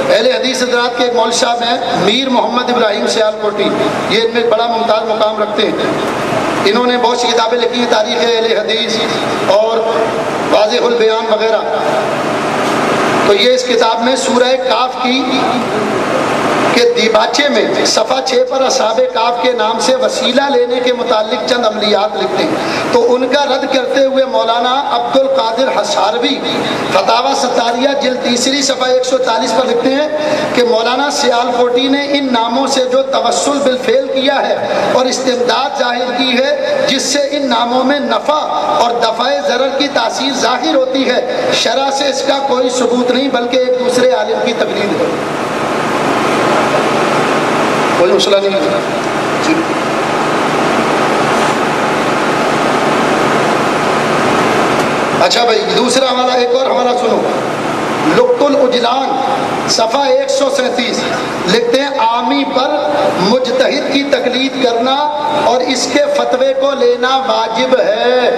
اہل حدیث حضرات کے ایک مولوی صاحب ہیں میر محمد ابراہیم سیال کوٹی، یہ ان میں بڑا ممتاز مقام رکھتے ہیں، انہوں نے بہت سی کتابیں لکھی ہیں، تاریخ اہل حدیث اور واضح البیان وغیرہ۔ تو یہ اس کتاب میں سورہ کاف کی کہ دیباچے میں صفحہ 6 پر اصحاب کاف کے نام سے وسیلہ لینے کے متعلق چند عملیات لکھتے ہیں، تو ان کا رد کرتے ہوئے مولانا عبد القادر حصاروی فتاوی ستاریہ جلد 3 صفحہ 140 پر لکھتے ہیں کہ مولانا سیال کوٹی نے ان ناموں سے جو توسل بالفعل کیا ہے اور استمداد ظاہر کی ہے جس سے ان ناموں میں نفع اور دفع ضرر کی تاثیر ظاہر ہوتی ہے، شرع سے اس کا کوئی ثبوت نہیں بلکہ ایک دوسرے عالم کی تقلید ہے۔ کوئی مسئلہ نہیں ہے۔ اچھا بھائی، دوسرا حوالہ، ایک اور حوالہ سنو، لقط العجلان صفحہ 137 لکھتے ہیں عامی پر مجتہد کی تقلید کرنا اور اس کے فتوے کو لینا واجب ہے۔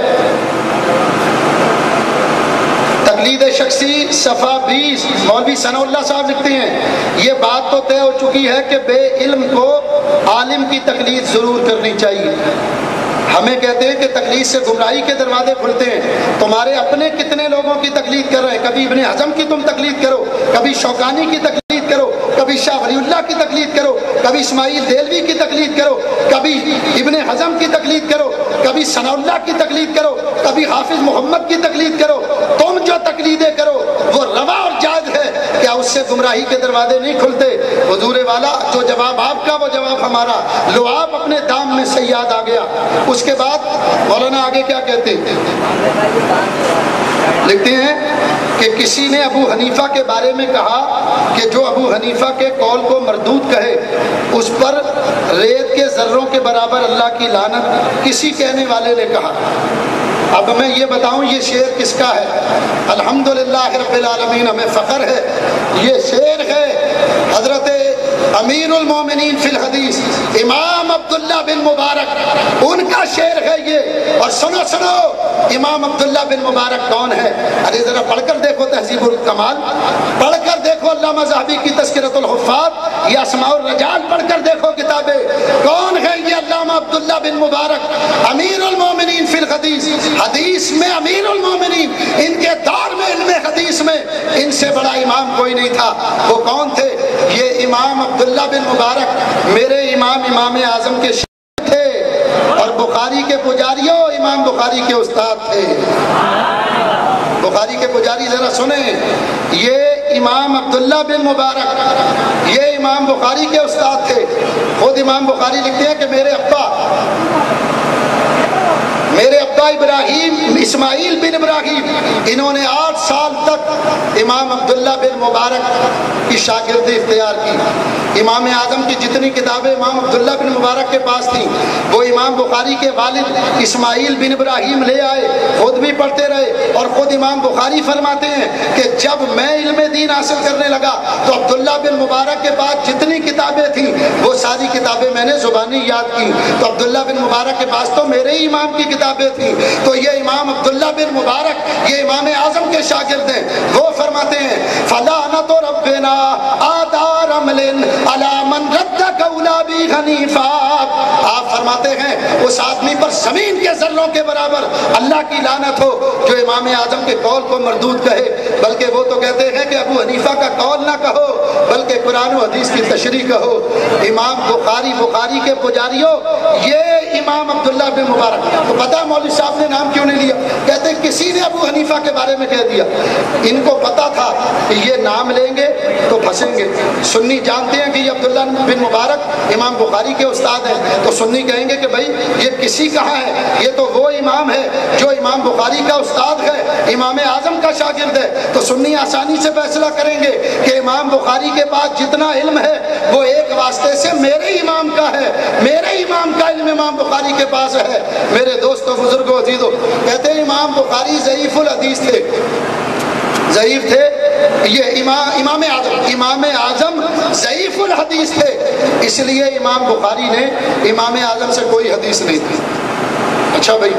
تقلید شخصی صفحہ 20 مولوی ثناء اللہ صاحب لکھتے ہیں یہ بات تو طے ہو چکی ہے کہ بے علم کو عالم کی تقلید ضرور کرنی چاہیے۔ ہمیں کہتے ہیں کہ تقلید سے گمراہی کے دروازے کھلتے ہیں، تمہارے اپنے کتنے لوگوں کی تقلید کر رہے ہیں، کبھی ابن حزم کی تم تقلید کرو، کبھی شوکانی کی تقلید کرو، کبھی شاہ ولی اللہ کی تقلید کرو، کبھی اسماعیل دہلوی کی تقلید کرو، کبھی ابن حزم کی تقلید کرو، کبھی ثناء اللہ کی تقلید کرو، کبھی حافظ محمد کی تقلید کرو۔ تم جو تقلیدیں کرو وہ روا اور جائز ہے، کیا اس سے گمراہی کے دروازے نہیں کھلتے؟ حضور والا جو جواب آپ کا وہ جواب ہمارا، لو آپ اپنے دام میں سیاد آ گیا۔ اس کے بعد مولانا آگے کیا کہتے ہیں، لکھتے ہیں کہ کسی نے ابو حنیفہ کے بارے میں کہا کہ جو ابو حنیفہ کے قول کو مردود کہے اس پر ریت کے ذروں کے برابر اللہ کی لعنت، کسی کہنے والے نے کہا۔ اب میں یہ بتاؤں یہ شعر کس کا ہے؟ الحمدللہ رب العالمین، ہمیں فخر ہے، یہ شعر ہے حضرت امیر المومنین فی الحدیث امام عبداللہ بن مبارک، ان کا شعر ہے یہ۔ اور سنو سنو، امام عبداللہ بن مبارک کون ہے؟ ارے ذرا پڑھ کر دیکھو تہذیب الکمال، پڑھ کر دیکھو علامہ ذہبی کی تذکرۃ الحفاظ، یہ اسماء الرجال پڑھ کر دیکھو کتابیں، کون ہے یہ علامہ عبداللہ بن مبارک امیر المومنین فی الحدیث، حدیث میں امیر المومنین، ان کے دور میں علم حدیث میں ان سے بڑا امام کوئی نہیں تھا۔ وہ کون تھے؟ یہ امام عبداللہ بن مبارک میرے امام اعظم کے شیخ تھے، اور بخاری کے پجاریوں امام بخاری کے استاد تھے۔ بخاری کے پجاری ذرا سنیں، یہ امام عبداللہ بن مبارک یہ امام بخاری کے استاد تھے. خود امام بخاری لکھتے ہیں کہ میرے ابا ابراہیم اسماعیل بن ابراہیم انہوں نے 8 سال تک امام عبداللہ بن مبارک کی شاگردی اختیار کی. امام اعظم کی جتنی کتابیں امام عبداللہ بن مبارک کے پاس تھیں وہ امام بخاری کے والد اسماعیل بن ابراہیم لے آئے, خود بھی پڑھتے رہے. اور خود امام بخاری فرماتے ہیں کہ جب میں علم دین حاصل کرنے لگا تو عبداللہ بن مبارک کے پاس جتنی کتابیں تھیں وہ ساری کتابیں میں نے زبانی یاد کی. تو عبداللہ بن مبارک کے پاس تو میرے ہی امام کی کتابیں تھیں. تو یہ امام عبداللہ بن مبارک یہ امام اعظم کے شاگرد ہیں. وہ فرماتے ہیں فلعنت ربنا آدار عمل علی من رد قول ابی حنیفہ. آپ فرماتے ہیں اس آدمی پر زمین کے ذروں کے برابر اللہ کی لعنت ہو جو امام اعظم کے قول کو مردود کہے. بلکہ وہ تو کہتے ہیں کہ ابو حنیفہ کا قول نہ کہو بلکہ قرآن و حدیث کی تشریح کہو. امام بخاری کے پجاریوں یہ امام عبداللہ بن مبارک. تو پتہ مولوی صاحب نے نام کیوں نہیں لیا؟ کہتے ہیں کسی نے ابو حنیفہ کے بارے میں کہہ دیا. ان کو پتا تھا کہ یہ نام لیں گے تو پھنسیں گے. سنی جانتے ہیں کہ یہ عبداللہ بن مبارک امام بخاری کے استاد ہیں تو سنی کہیں گے کہ بھائی یہ کسی کہاں ہے, یہ تو وہ امام ہے جو امام بخاری کا استاد ہے, امام اعظم کا شاگرد ہے. تو سنی آسانی سے فیصلہ کریں گے کہ امام بخاری کے پاس جتنا علم ہے وہ ایک واسطے سے میرے امام کا ہے, میرے امام کا علم امام بخاری کے پاس ہے. میرے دوستوں بزرگوں عزیزوں کہتے ہیں امام بخاری ضعیف الحدیث تھے, ضعیف تھے. یہ امام اعظم ضعیف الحدیث تھے, اس لیے امام بخاری نے امام اعظم سے کوئی حدیث نہیں دی. اچھا بھائی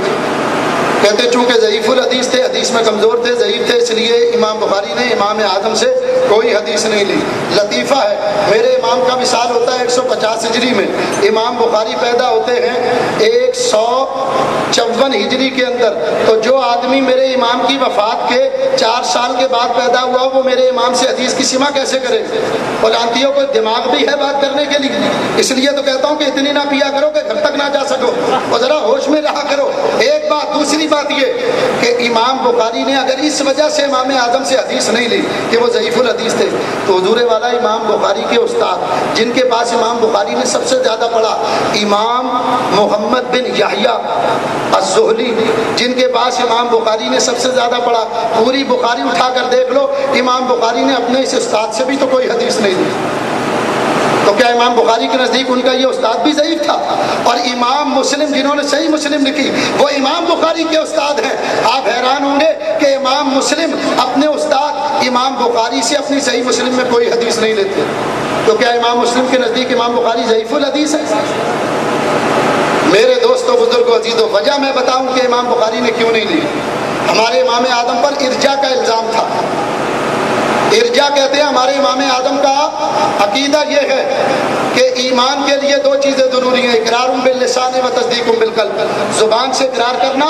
کہتے چونکہ ضعیف الحدیث تھے, حدیث میں کمزور تھے, ضعیف تھے, اس لیے امام بخاری نے امام اعظم سے کوئی حدیث نہیں لی. لطیفہ ہے میرے امام کا مثال ہوتا ہے 150 ہجری میں. امام بخاری پیدا ہوتے ہیں 154 ہجری کے اندر. تو جو آدمی میرے امام کی وفات کے 4 سال کے بعد پیدا ہوا وہ میرے امام سے حدیث کی سما کیسے کرے؟ اور لانتیوں کو دماغ بھی ہے بات کرنے کے لیے, اس لیے تو کہتا ہوں کہ اتنی نہ پیا کرو کہ گھر تک نہ جا سکو اور ذرا ہوش میں رہا کرو. ایک بات. دوسری بات یہ کہ امام بخاری نے اگر اس وجہ سے امام اعظم سے حدیث نہیں لی کہ وہ ضعیف الحدیث تھے تو حضور والا امام بخاری کے استاد جن کے پاس امام بخاری نے سب سے زیادہ پڑھا, امام محمد بن یحییٰ الزہلی جن کے پاس امام بخاری نے سب سے زیادہ پڑھا. پوری بخاری اٹھا کر دیکھ لو امام بخاری نے اپنے اس استاد سے بھی تو کوئی حدیث نہیں دی. تو کیا امام بخاری کے نزدیک ان کا یہ استاد بھی ضعیف تھا؟ اور امام مسلم جنہوں نے صحیح مسلم لکھی وہ امام بخاری کے استاد ہیں. آپ حیران ہوں گے کہ امام مسلم اپنے استاد امام بخاری سے اپنی صحیح مسلم میں کوئی حدیث نہیں لیتے. تو کیا امام مسلم کے نزدیک امام بخاری ضعیف الحدیث ہے؟ میرے دوستوں بزرگوں عزیزوں وجہ میں بتاؤں کہ امام بخاری نے کیوں نہیں لی. ہمارے امام اعظم پر ارجاء کا الزام تھا. ارجاء کہتے ہیں ہمارے امام اعظم کا عقیدہ یہ ہے کہ ایمان کے لیے 2 چیزیں ضروری ہیں, اقرار باللسان و تصدیق بالقلب. زبان سے اقرار کرنا,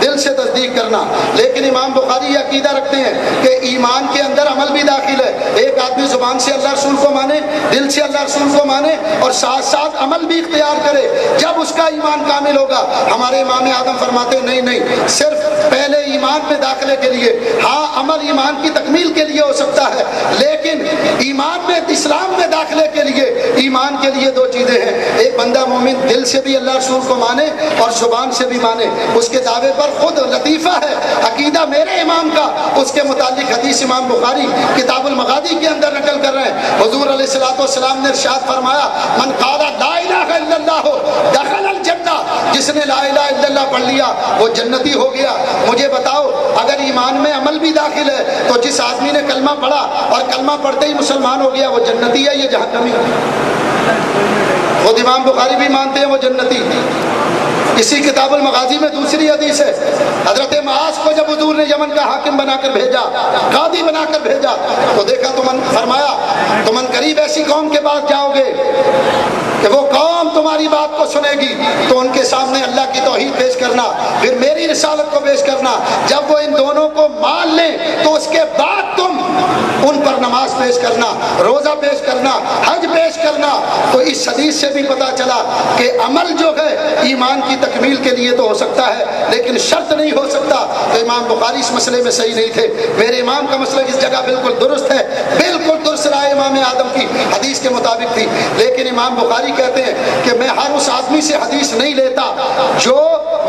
دل سے تصدیق کرنا. لیکن امام بخاری یہ عقیدہ رکھتے ہیں کہ ایمان کے اندر عمل بھی داخل ہے. ایک آدمی زبان سے اللہ رسول کو مانے, دل سے اللہ رسول کو مانے اور ساتھ ساتھ عمل بھی اختیار کرے, جب اس کا ایمان کامل ہوگا. ہمارے امام اعظم فرماتے ہیں نہیں, صرف پہلے ایمان میں داخلے کے لیے, ہاں عمل ایمان کی تکمیل کے لیے ہو سکتا ہے لیکن ایمان میں اسلام میں داخلے کے لیے ایمان کے لیے 2 چیزیں ہیں. ایک بندہ مومن دل سے بھی اللہ رسول کو مانے اور زبان سے بھی مانے. اس کے دعوے پر خود لطیفہ ہے عقیدہ میرے امام کا, اس کے متعلق حدیث امام بخاری کتاب المغازی کے اندر نقل کر رہے ہیں. حضور علیہ الصلوۃ والسلام نے ارشاد فرمایا من قال لا الہ الا اللہ دخل الجنہ, جس نے لا الہ الا اللہ پڑھ لیا وہ جنتی ہو گیا. مجھے بتاؤ اگر ایمان میں عمل بھی داخل ہے تو جس آدمی نے کلمہ پڑھا اور کلمہ پڑھتے ہی مسلمان ہو گیا وہ جنتی ہے یہ جہنمی؟ خود امام بخاری بھی مانتے ہیں وہ جنتی. اسی کتاب المغازی میں دوسری حدیث ہے, حضرت معاذ کو جب حضور نے یمن کا حاکم بنا کر بھیجا, قاضی بنا کر بھیجا تو دیکھا فرمایا تم قریب ایسی قوم کے پاس جاؤ گے کہ وہ قوم تمہاری بات کو سنے گی تو ان کے سامنے اللہ کی توحید پیش کرنا, پھر میری رسالت کو پیش کرنا. جب وہ ان دونوں کو مان لیں تو اس کے بعد تم ان پر نماز پیش کرنا, روزہ پیش کرنا, حج پیش کرنا. تو اس حدیث سے بھی پتہ چلا کہ عمل جو ہے ایمان کی تکمیل کے لیے تو ہو سکتا ہے لیکن شرط نہیں ہو سکتا. تو امام بخاری اس مسئلے میں صحیح نہیں تھے. میرے امام کا مسئلہ اس جگہ بالکل درست ہے, بالکل درست رائے امام اعظم کی حدیث کے مطابق تھی. لیکن امام بخاری کہتے ہیں کہ میں ہر اس آدمی سے حدیث نہیں لیتا جو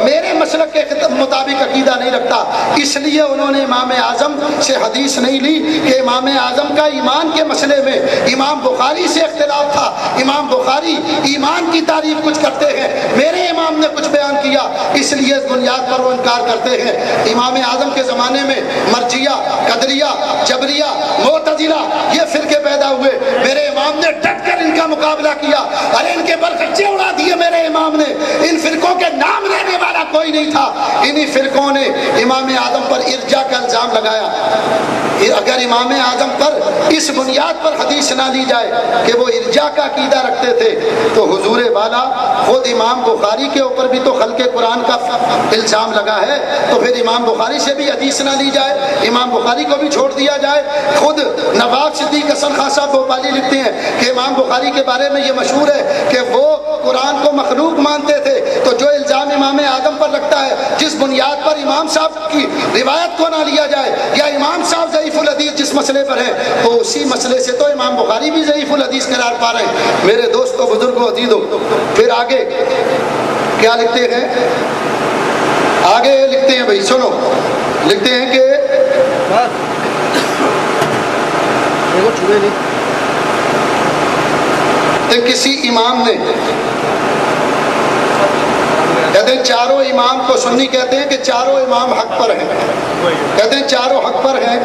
میرے مسلک کے مطابق عقیدہ نہیں رکھتا. اس لیے انہوں نے امام اعظم سے حدیث نہیں لی کہ امام اعظم کا ایمان کے مسئلے میں امام بخاری سے اختلاف تھا. امام بخاری ایمان کی تعریف کچھ کرتے ہیں, میرے امام نے کچھ بیان کیا, اس لیے اس بنیاد پر وہ انکار کرتے ہیں. امام اعظم کے زمانے میں مرجیہ, قدریہ, جبریہ, معتزلہ یہ فرقے پیدا ہوئے. میرے امام نے ڈٹ کر ان کا مقابلہ کیا. ارے ان کے برخچے اڑا دیے میرے امام نے. ان فرقوں کے نام لینے والا کوئی نہیں تھا. انہی فرقوں نے امام اعظم پر ارجاء کا الزام لگایا. اگر امام اعظم پر اس بنیاد پر حدیث نہ لی جائے کہ وہ ارجاء کا عقیدہ رکھتے تھے تو حضور والا خود امام بخاری کے اوپر بھی تو خلق قرآن کا الزام لگا ہے, تو پھر امام بخاری سے بھی حدیث نہ لی جائے, امام بخاری کو بھی چھوڑ دیا جائے. خود نواب صدیق حسن خان صاحب بھوپالی لکھتے ہیں کہ امام بخاری کے بارے میں یہ مشہور ہے کہ وہ قرآن کو مخلوق مانتے تھے. تو جو الزام امام اعظم پر لگتا ہے, جس بنیاد پر امام صاحب کی روایت کو نہ لیا جائے یا امام صاحب ضعیف الحدیث جس مسئلے پر ہے, تو اسی مسئلے سے تو امام بخاری بھی ضعیف الحدیث قرار پا رہے ہیں. میرے دوستو, بزرگوں, عزیزو, پھر آگے کیا لکھتے ہیں؟ آگے لکھتے ہیں, بھائی سنو, لکھتے ہیں کہ کسی امام نے, کہتے ہیں چاروں امام کو, سنی کہتے ہیں کہ چاروں امام حق پر ہیں, کہتے ہیں چاروں حق پر ہیں,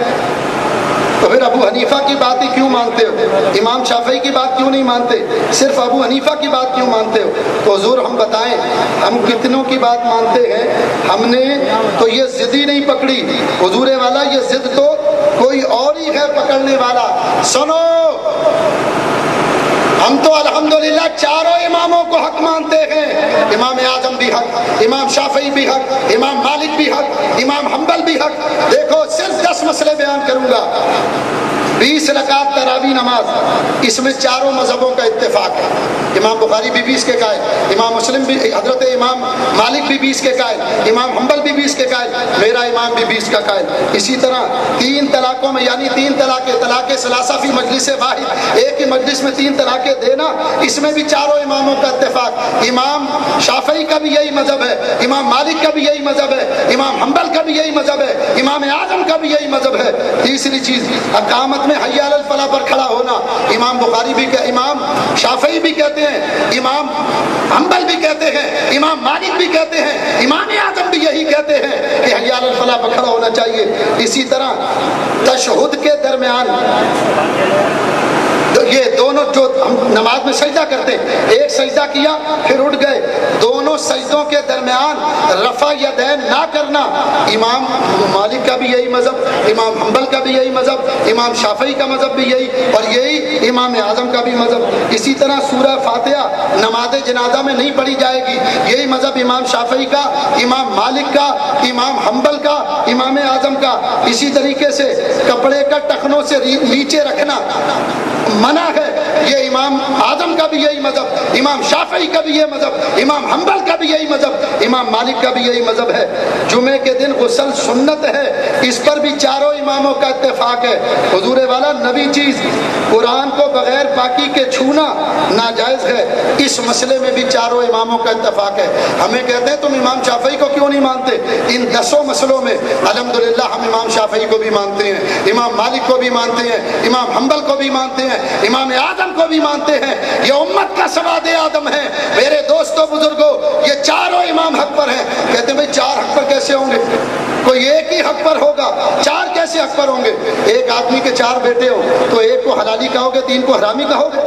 تو پھر ابو حنیفہ کی بات ہی کیوں مانتے ہو؟ امام شافعی کی بات کیوں نہیں مانتے؟ صرف ابو حنیفہ کی بات کیوں مانتے ہو؟ تو حضور ہم بتائیں ہم کتنوں کی بات مانتے ہیں؟ ہم نے تو یہ ضد ہی نہیں پکڑی. حضور والا یہ ضد تو کوئی اور ہی ہے پکڑنے والا. سنو, ہم تو الحمدللہ چاروں اماموں کو حق مانتے ہیں. امام اعظم بھی حق, امام شافعی بھی حق, امام مالک بھی حق, امام حنبل بھی حق. دیکھو صرف 10 مسئلے بیان کروں گا. 20 رکعت تراویح نماز, اس میں چاروں مذہبوں کا اتفاق ہے. امام بخاری بھی 20 کے قائل, امام مسلم بھی, حضرت امام مالک بھی 20 کے قائل, امام حنبل بھی 20 کے قائل, میرا امام بھی 20 کا قائل. اسی طرح 3 طلاقوں میں, یعنی 3 طلاقیں, طلاق ثلاثہ فی مجلس واحد, ایک ہی مجلس میں 3 طلاقیں دینا, اس میں بھی چاروں اماموں کا اتفاق. امام شافعی کا بھی یہی مذہب ہے, امام مالک کا بھی یہی مذہب ہے, امام حنبل کا بھی یہی مذہب ہے, امام اعظم کا بھی یہی مذہب ہے. تیسری چیز, اقامت میں حی علی الفلاح پر کھڑا ہونا, امام بخاری بھی, امام شافعی بھی کہتے ہیں, امام حنبل بھی کہتے ہیں, امام مالک بھی کہتے ہیں, امام اعظم بھی یہی کہتے ہیں کہ حی علی الفلاح پر کھڑا ہونا چاہیے. اسی طرح تشہد کے درمیان یہ دونوں جو ہم نماز میں سجدہ کرتے ہیں, ایک سجدہ کیا پھر اٹھ گئے, دونوں سجدوں کے درمیان رفع یدین نہ کرنا, امام مالک کا بھی یہی مذہب, امام حنبل کا بھی یہی مذہب, امام شافعی کا مذہب بھی یہی, اور یہی امام اعظم کا بھی مذہب. اسی طرح سورہ فاتحہ نماز جنازہ میں نہیں پڑھی جائے گی, یہی مذہب امام شافعی کا, امام مالک کا, امام حنبل کا, امام اعظم کا. اسی طریقے سے کپڑے کا ٹخنوں سے نیچے رکھنا منع ہے, یہ امام اعظم کا بھی یہی مذہب, امام شافعی کا بھی یہ مذہب, امام حنبل کا بھی یہی مذہب, امام مالک کا بھی یہی مذہب ہے. جمعے کے دن غسل سنت ہے, اس پر بھی چاروں اماموں کا اتفاق ہے. حضور والا نبی چیز قرآن کو بغیر پاکی کے چھونا ناجائز ہے, اس مسئلے میں بھی چاروں اماموں کا اتفاق ہے. ہمیں کہتے ہیں تم امام شافعی کو کیوں نہیں مانتے؟ ان 10 مسئلوں میں الحمدللہ ہم امام شافعی کو بھی مانتے ہیں, امام مالک کو بھی مانتے ہیں, امام حنبل کو بھی مانتے ہیں, امام اعظم کو بھی مانتے ہیں. یہ امت کا سواد آدم ہے. میرے دوستو, بزرگوں, یہ چاروں امام حق پر ہیں. کہتے ہیں بھئی 4 حق پر کیسے ہوں گے؟ کوئی ایک ہی حق پر ہوگا, 4 کیسے حق پر ہوں گے؟ ایک آدمی کے 4 بیٹے ہو تو ایک کو حلالی کہو گے, 3 کو حرامی کہو گے؟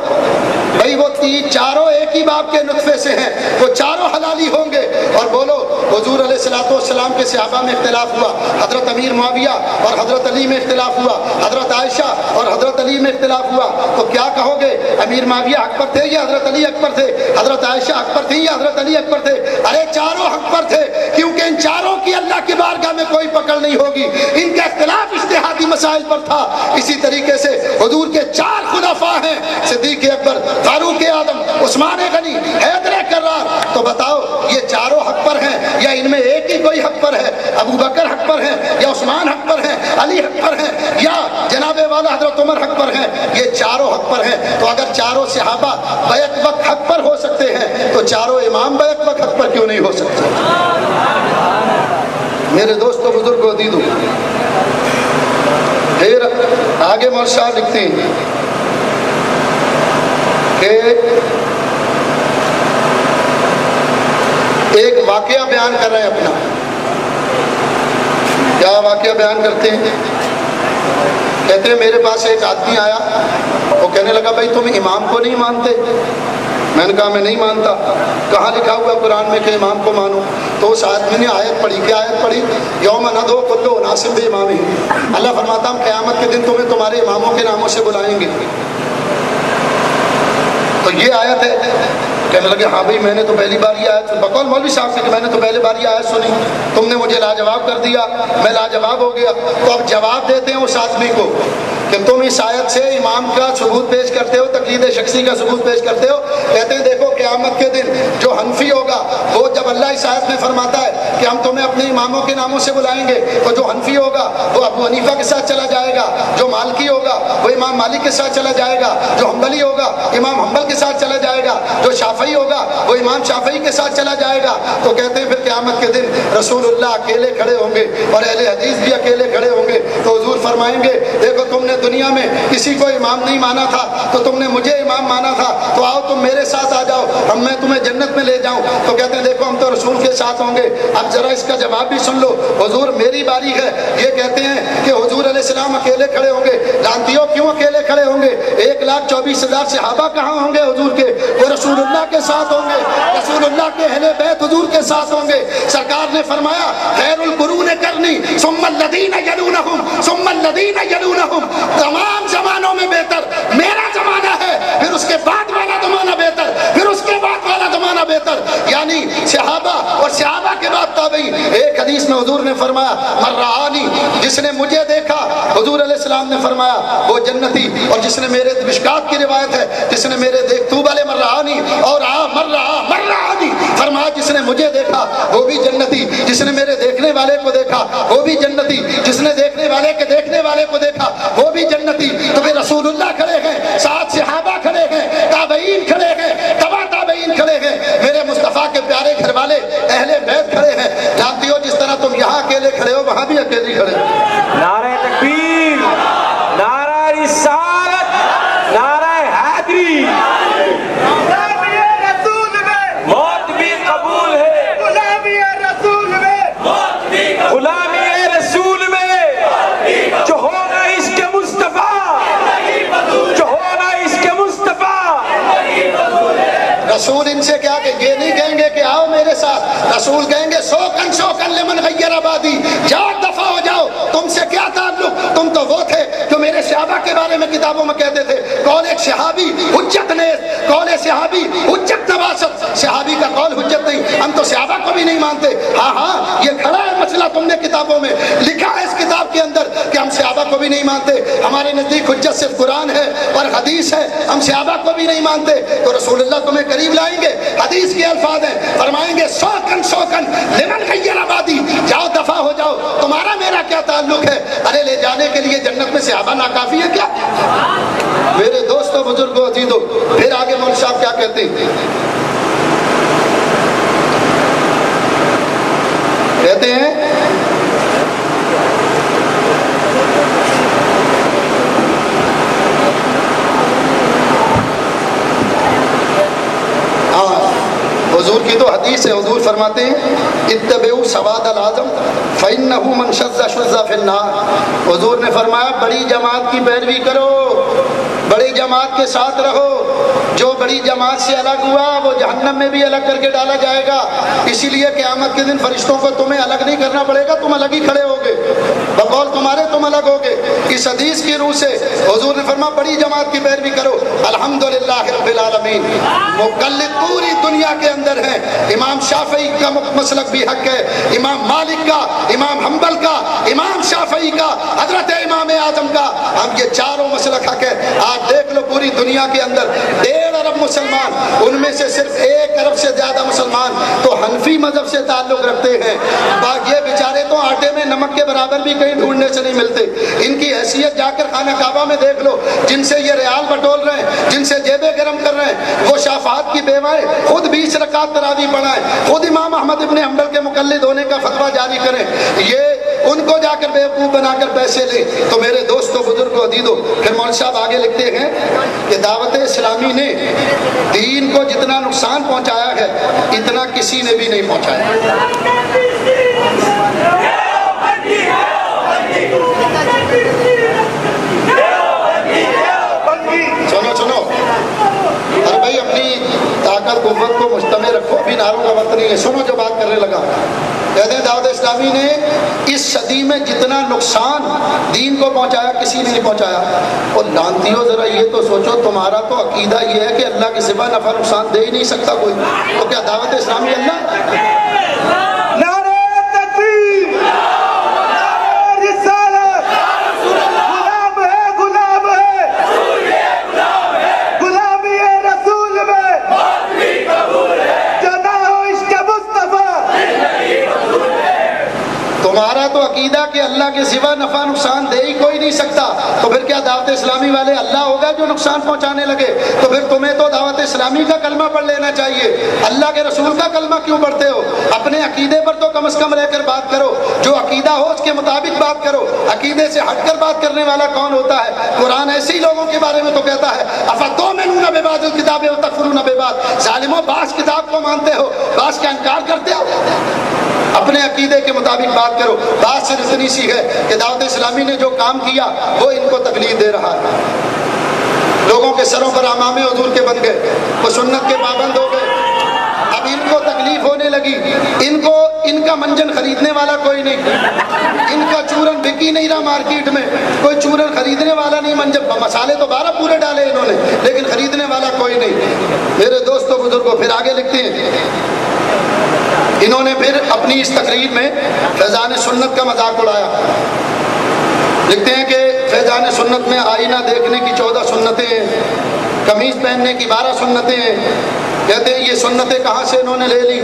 بھئی وہ چاروں ایک ہی باپ کے نطفے سے ہیں, وہ چاروں حلالی ہوں گے. اور بولو, حضور علیہ السلام کے صحابہ میں اختلاف ہوا, حضرت امیر معاویہ اور حضرت علی میں اختلاف ہوا, حضرت عائشہ اور حضرت علی میں اختلاف ہوا, تو کیا کہو گے؟ امیر معاویہ حق پر تھے یا حضرت علی حق پر تھے؟ حضرت عائشہ حق پر تھی یا حضرت علی حق پر تھے؟ ارے چاروں حق پر تھے, کیونکہ ان چاروں کی اللہ کی بارگاہ میں کوئی پکڑ نہیں ہوگی. ان کا اختلاف اجتہادی مسائل پر تھا. اسی طریقے سے حضور کے 4 خلفاء ہیں، صدیق اکبر، فاروق اعظم، عثمان غنی، حیدر کرار. تو بتاؤ یہ چاروں حق پر ہیں یا ان میں ایک ہی کوئی حق پر ہے؟ ابو بکر حق پر ہیں یا عثمان حق پر ہیں، علی حق پر ہیں یا جناب والا حضرت عمر حق پر ہیں؟ یہ چاروں حق پر ہیں. تو اگر چاروں صحابہ بیک وقت حق پر ہو سکتے ہیں تو چاروں امام بیک وقت حق پر کیوں نہیں ہو سکتے؟ میرے دوستو بزرگوں عزیزو، پھر آگے مولوی صاحب لکھتے ہیں کہ ایک واقعہ بیان کر رہے ہیں اپنا. کیا واقعہ بیان کرتے ہیں؟ کہتے ہیں میرے پاس ایک آدمی آیا، وہ کہنے لگا بھائی تم امام کو نہیں مانتے؟ میں نے کہا میں نہیں مانتا. کہاں لکھا ہوا قرآن میں کہ امام کو مانو؟ تو اس آدمی نے آیت پڑھی. کیا آیت پڑھی؟ یوم ندعو کل اناس بامامہم. اللہ فرماتا ہم قیامت کے دن تمہیں تمہارے اماموں کے ناموں سے بلائیں گے. تو یہ آیت ہے. کہنے لگے ہاں بھائی میں نے تو پہلی بار یہ آیت بقول مولوی صاحب سے کہ میں نے تو پہلی بار یہ آیت سنی، تم نے مجھے لاجواب کر دیا، میں لاجواب ہو گیا. تو اب جواب دیتے ہیں اس آدمی کو کہ تم اس آیت سے امام کا ثبوت پیش کرتے ہو، تقلید شخصی کا ثبوت پیش کرتے ہو. کہتے ہیں دیکھو قیامت کے دن جو حنفی ہوگا وہ جب اللہ اس آیت میں فرماتا ہے کہ ہم تمہیں اپنے اماموں کے ناموں سے بلائیں گے، تو جو حنفی ہوگا وہ ابو حنیفہ کے ساتھ چلا جائے گا، جو مالکی ہوگا وہ امام مالک کے ساتھ چلا جائے گا، جو حنبلی ہوگا امام حنبل کے ساتھ چلا جائے گا، جو شافعی ہوگا وہ امام شافعی کے ساتھ چلا جائے گا. تو کہتے ہیں پھر قیامت کے دن رسول اللہ اکیلے کھڑے ہوں گے اور اہل حدیث بھی اکیلے کھڑے ہوں گے. تو حضور فرمائیں گے دیکھو تم نے دنیا میں کسی کو امام نہیں مانا تھا تو تم نے مجھے امام مانا تھا، تو آؤ تم میرے ساتھ آ جاؤ، ہم میں تمہیں جنت میں لے جاؤں. تو کہتے ہیں دیکھو ہم تو رسول کے ساتھ ہوں گے. اب ذرا اس کا جواب بھی سن لو. حضور میری باری ہے. یہ کہتے ہیں کہ حضور علیہ السلام اکیلے کھڑے ہوں گے. لانتیوں کیوں اکیلے کھڑے ہوں گے؟ 1,24,000 صحابہ کہاں ہوں گے حضور کے؟ وہ رسول اللہ کے ساتھ ہوں گے، رسول اللہ کے اہل بیت حضور کے ساتھ ہوں گے. سرکار نے فرمایا خیر القرون کرنی ثم الذین یلونہم ثم الذین یلونہم. تمام زمانوں میں بہتر میرا زمانہ ہے، پھر اس کے بعد والا زمانہ بہتر، پھر اس کے بعد والا زمانہ بہتر. یعنی صحابہ اور صحابہ کے بعد تابعین. ایک حدیث میں حضور نے فرمایا من رآنی، جس نے مجھے دیکھا، حضور علیہ السلام نے فرمایا وہ جنتی. اور جس نے میرے مشکات کی روایت ہے، جس نے میرے دیکھ تو والے من رآنی اور من رآنی فرمایا جس نے مجھے دیکھا وہ بھی جنتی، جس نے میرے دیکھنے والے کو دیکھا وہ بھی جنتی، جس نے دیکھنے والے کے دیکھنے والے کو دیکھا وہ بھی جنتی. تو پھر رسول اللہ کھڑے ہیں، ساتھ صحابہ کھڑے ہیں، تابعین کھڑے ہیں، تبع تابعین کھڑے ہیں، میرے مصطفیٰ کے پیارے گھر والے اہل بیت کھڑے ہیں. جانتی ہو جس طرح تم یہاں اکیلے کھڑے ہو وہاں بھی اکیلے کھڑے ہو. نعرہ تکبیر، نعرہ رسالت، نعرہ حیدری. موت بھی قبول ہے، غلامی رسول میں جو ہونا اس کے مصطفیٰ، جو ہونا اس کے مصطفیٰ. رسول ان سے کیا کہ یہ نہیں کہیں گے کہ آؤ میرے ساتھ، رسول کہیں گے سوکن لمن غیر آبادی، جاؤ دفع ہو جاؤ. تم سے کیا تعلق؟ تم تو وہ تھے جو میرے صحابہ کے بارے میں کتابوں میں کہتے تھے قول ایک صحابی حجت نیز، قول صحابی حجت نواست. صحابی کا قول حجت نہیں، ہم تو صحابہ کو بھی نہیں مانتے. ہاں یہ کھڑا ہے مسئلہ، تم نے کتابوں میں لکھا ہے اس کتاب کے اندر کہ ہم صحابہ کو بھی نہیں مانتے. ہمارے نزدیک حجت صرف قرآن ہے اور حدیث ہے، ہم صحابہ کو بھی نہیں مانتے. تو رسول اللہ تمہیں قریب لائیں گے. حدیث کے الفاظ ہیں، فرمائیں گے سوکن لمن غیر آبادی، جاؤ دفع ہو جاؤ، تمہارا میرا کیا تعلق ہے؟ ارے لے جانے کے لیے جنت میں صحابہ ناکافی ہے کیا؟ میرے دوستوں بزرگوں عزیزوں، پھر آگے مولوی صاحب کیا کہتے ہیں؟ کہتے ہیں حضور کی تو حدیث ہے، حضور فرماتے ہیں اتبعوا سواد العظم فإنه من شذ شذ فی النار. حضور نے فرمایا بڑی جماعت کی پیروی کرو، بڑی جماعت کے ساتھ رہو. جو بڑی جماعت سے الگ ہوا وہ جہنم میں بھی الگ کر کے ڈالا جائے گا. اسی لیے قیامت کے دن فرشتوں کو تمہیں الگ نہیں کرنا پڑے گا، تم الگ ہی کھڑے ہوگے. بقول تمہارے تم الگ ہوگے۔ اس حدیث کی روح سے حضور نے فرمایا بڑی جماعت کی پیروی کرو، الحمدللہ رب العالمین۔ مقلد پوری دنیا کے اندر ہیں، امام شافعی کا مسلک بھی حق ہے، امام مالک کا، امام حنبل کا، امام شافعی کا، حضرت امام اعظم کا، ہم یہ چاروں مسلک حق ہے۔ آج دیکھ لو پوری دنیا کے اندر 1.5 ارب مسلمان، ان میں سے صرف 1 ارب سے زیادہ مسلمان تو حنفی مذہب سے تعلق رکھتے ہیں۔ یہ بیچارے تو آٹے میں نمک کے برابر بھی کہیں ڈھونڈنے سے نہیں ملتے۔ ان کی حیثیت جا کر خانہ کعبہ میں دیکھ لو، جن سے یہ ریال بٹول رہے ہیں، جن سے جیبیں گرم کر رہے ہیں، وہ شافعات کی بیوائیں خود 20 رکعت تراویح پڑھائیں، خود امام احمد ابن حنبل کے مقلد ہونے کا فتویٰ جاری کریں، یہ ان کو جا کر بیوقوف بنا کر پیسے لیں۔ تو میرے دوستو بزرگو عزیزو، پھر مولوی صاحب آگے لکھتے ہیں کہ دعوت اسلامی نے دین کو جتنا نقصان پہنچایا ہے اتنا کسی نے بھی نہیں پہنچایا۔ سنو ارے بھائی اپنی طاقت قوت کو مجتمع رکھو، ابھی نعروں کا وقت نہیں ہے، سنو جو بات کرنے لگا۔ کہتے ہیں دعوت اسلامی نے اس صدی میں جتنا نقصان دین کو پہنچایا کسی نے نہیں پہنچایا۔ اور لانتیوں ذرا یہ تو سوچو، تمہارا تو عقیدہ یہ ہے کہ اللہ کے سوا نفع نقصان دے ہی نہیں سکتا کوئی، تو کیا دعوت اسلامی اللہ؟ تمہارا تو عقیدہ کہ اللہ کے سوا نفع نقصان دے ہی کوئی نہیں سکتا، تو پھر کیا دعوت اسلامی والے اللہ ہوگا جو نقصان پہنچانے لگے؟ تو پھر تمہیں تو دعوت اسلامی کا کلمہ پڑھ لینا چاہیے، اللہ کے رسول کا کلمہ کیوں پڑھتے ہو؟ اپنے عقیدے پر تو کم از کم رہ کر بات کرو، جو عقیدہ ہو اس کے مطابق بات کرو۔ عقیدے سے ہٹ کر بات کرنے والا کون ہوتا ہے؟ قرآن ایسے ہی لوگوں کے بارے میں تو کہتا ہے افتؤمنون ببعض الکتاب وتکفرون ببعض، ظالموں بعض کتاب کو مانتے ہو بعض کا انکار کرتے ہو۔ اپنے عقیدے کے مطابق بات کرو۔ بات صرف اتنی سی ہے کہ دعوت اسلامی نے جو کام کیا وہ ان کو تکلیف دے رہا ہے۔ لوگوں کے سروں پر امامے حضور کے بن گئے، وہ سنت کے پابند ہو گئے، اب ان کو تکلیف ہونے لگی، ان کا منجن خریدنے والا کوئی نہیں، ان کا چورن بکی نہیں رہا مارکیٹ میں، کوئی چورن خریدنے والا نہیں، منجن مسالے تو 12 پورے ڈالے انہوں نے لیکن خریدنے والا کوئی نہیں۔ میرے دوستو بزرگوں پھر آگے لکھتے ہیں، انہوں نے پھر اپنی اس تقریر میں فیضان سنت کا مذاق اڑایا۔ لکھتے ہیں کہ فیضان سنت میں آئینہ دیکھنے کی 14 سنتیں ہیں، قمیض پہننے کی 12 سنتیں ہیں۔ کہتے ہیں یہ سنتیں کہاں سے انہوں نے لے لی،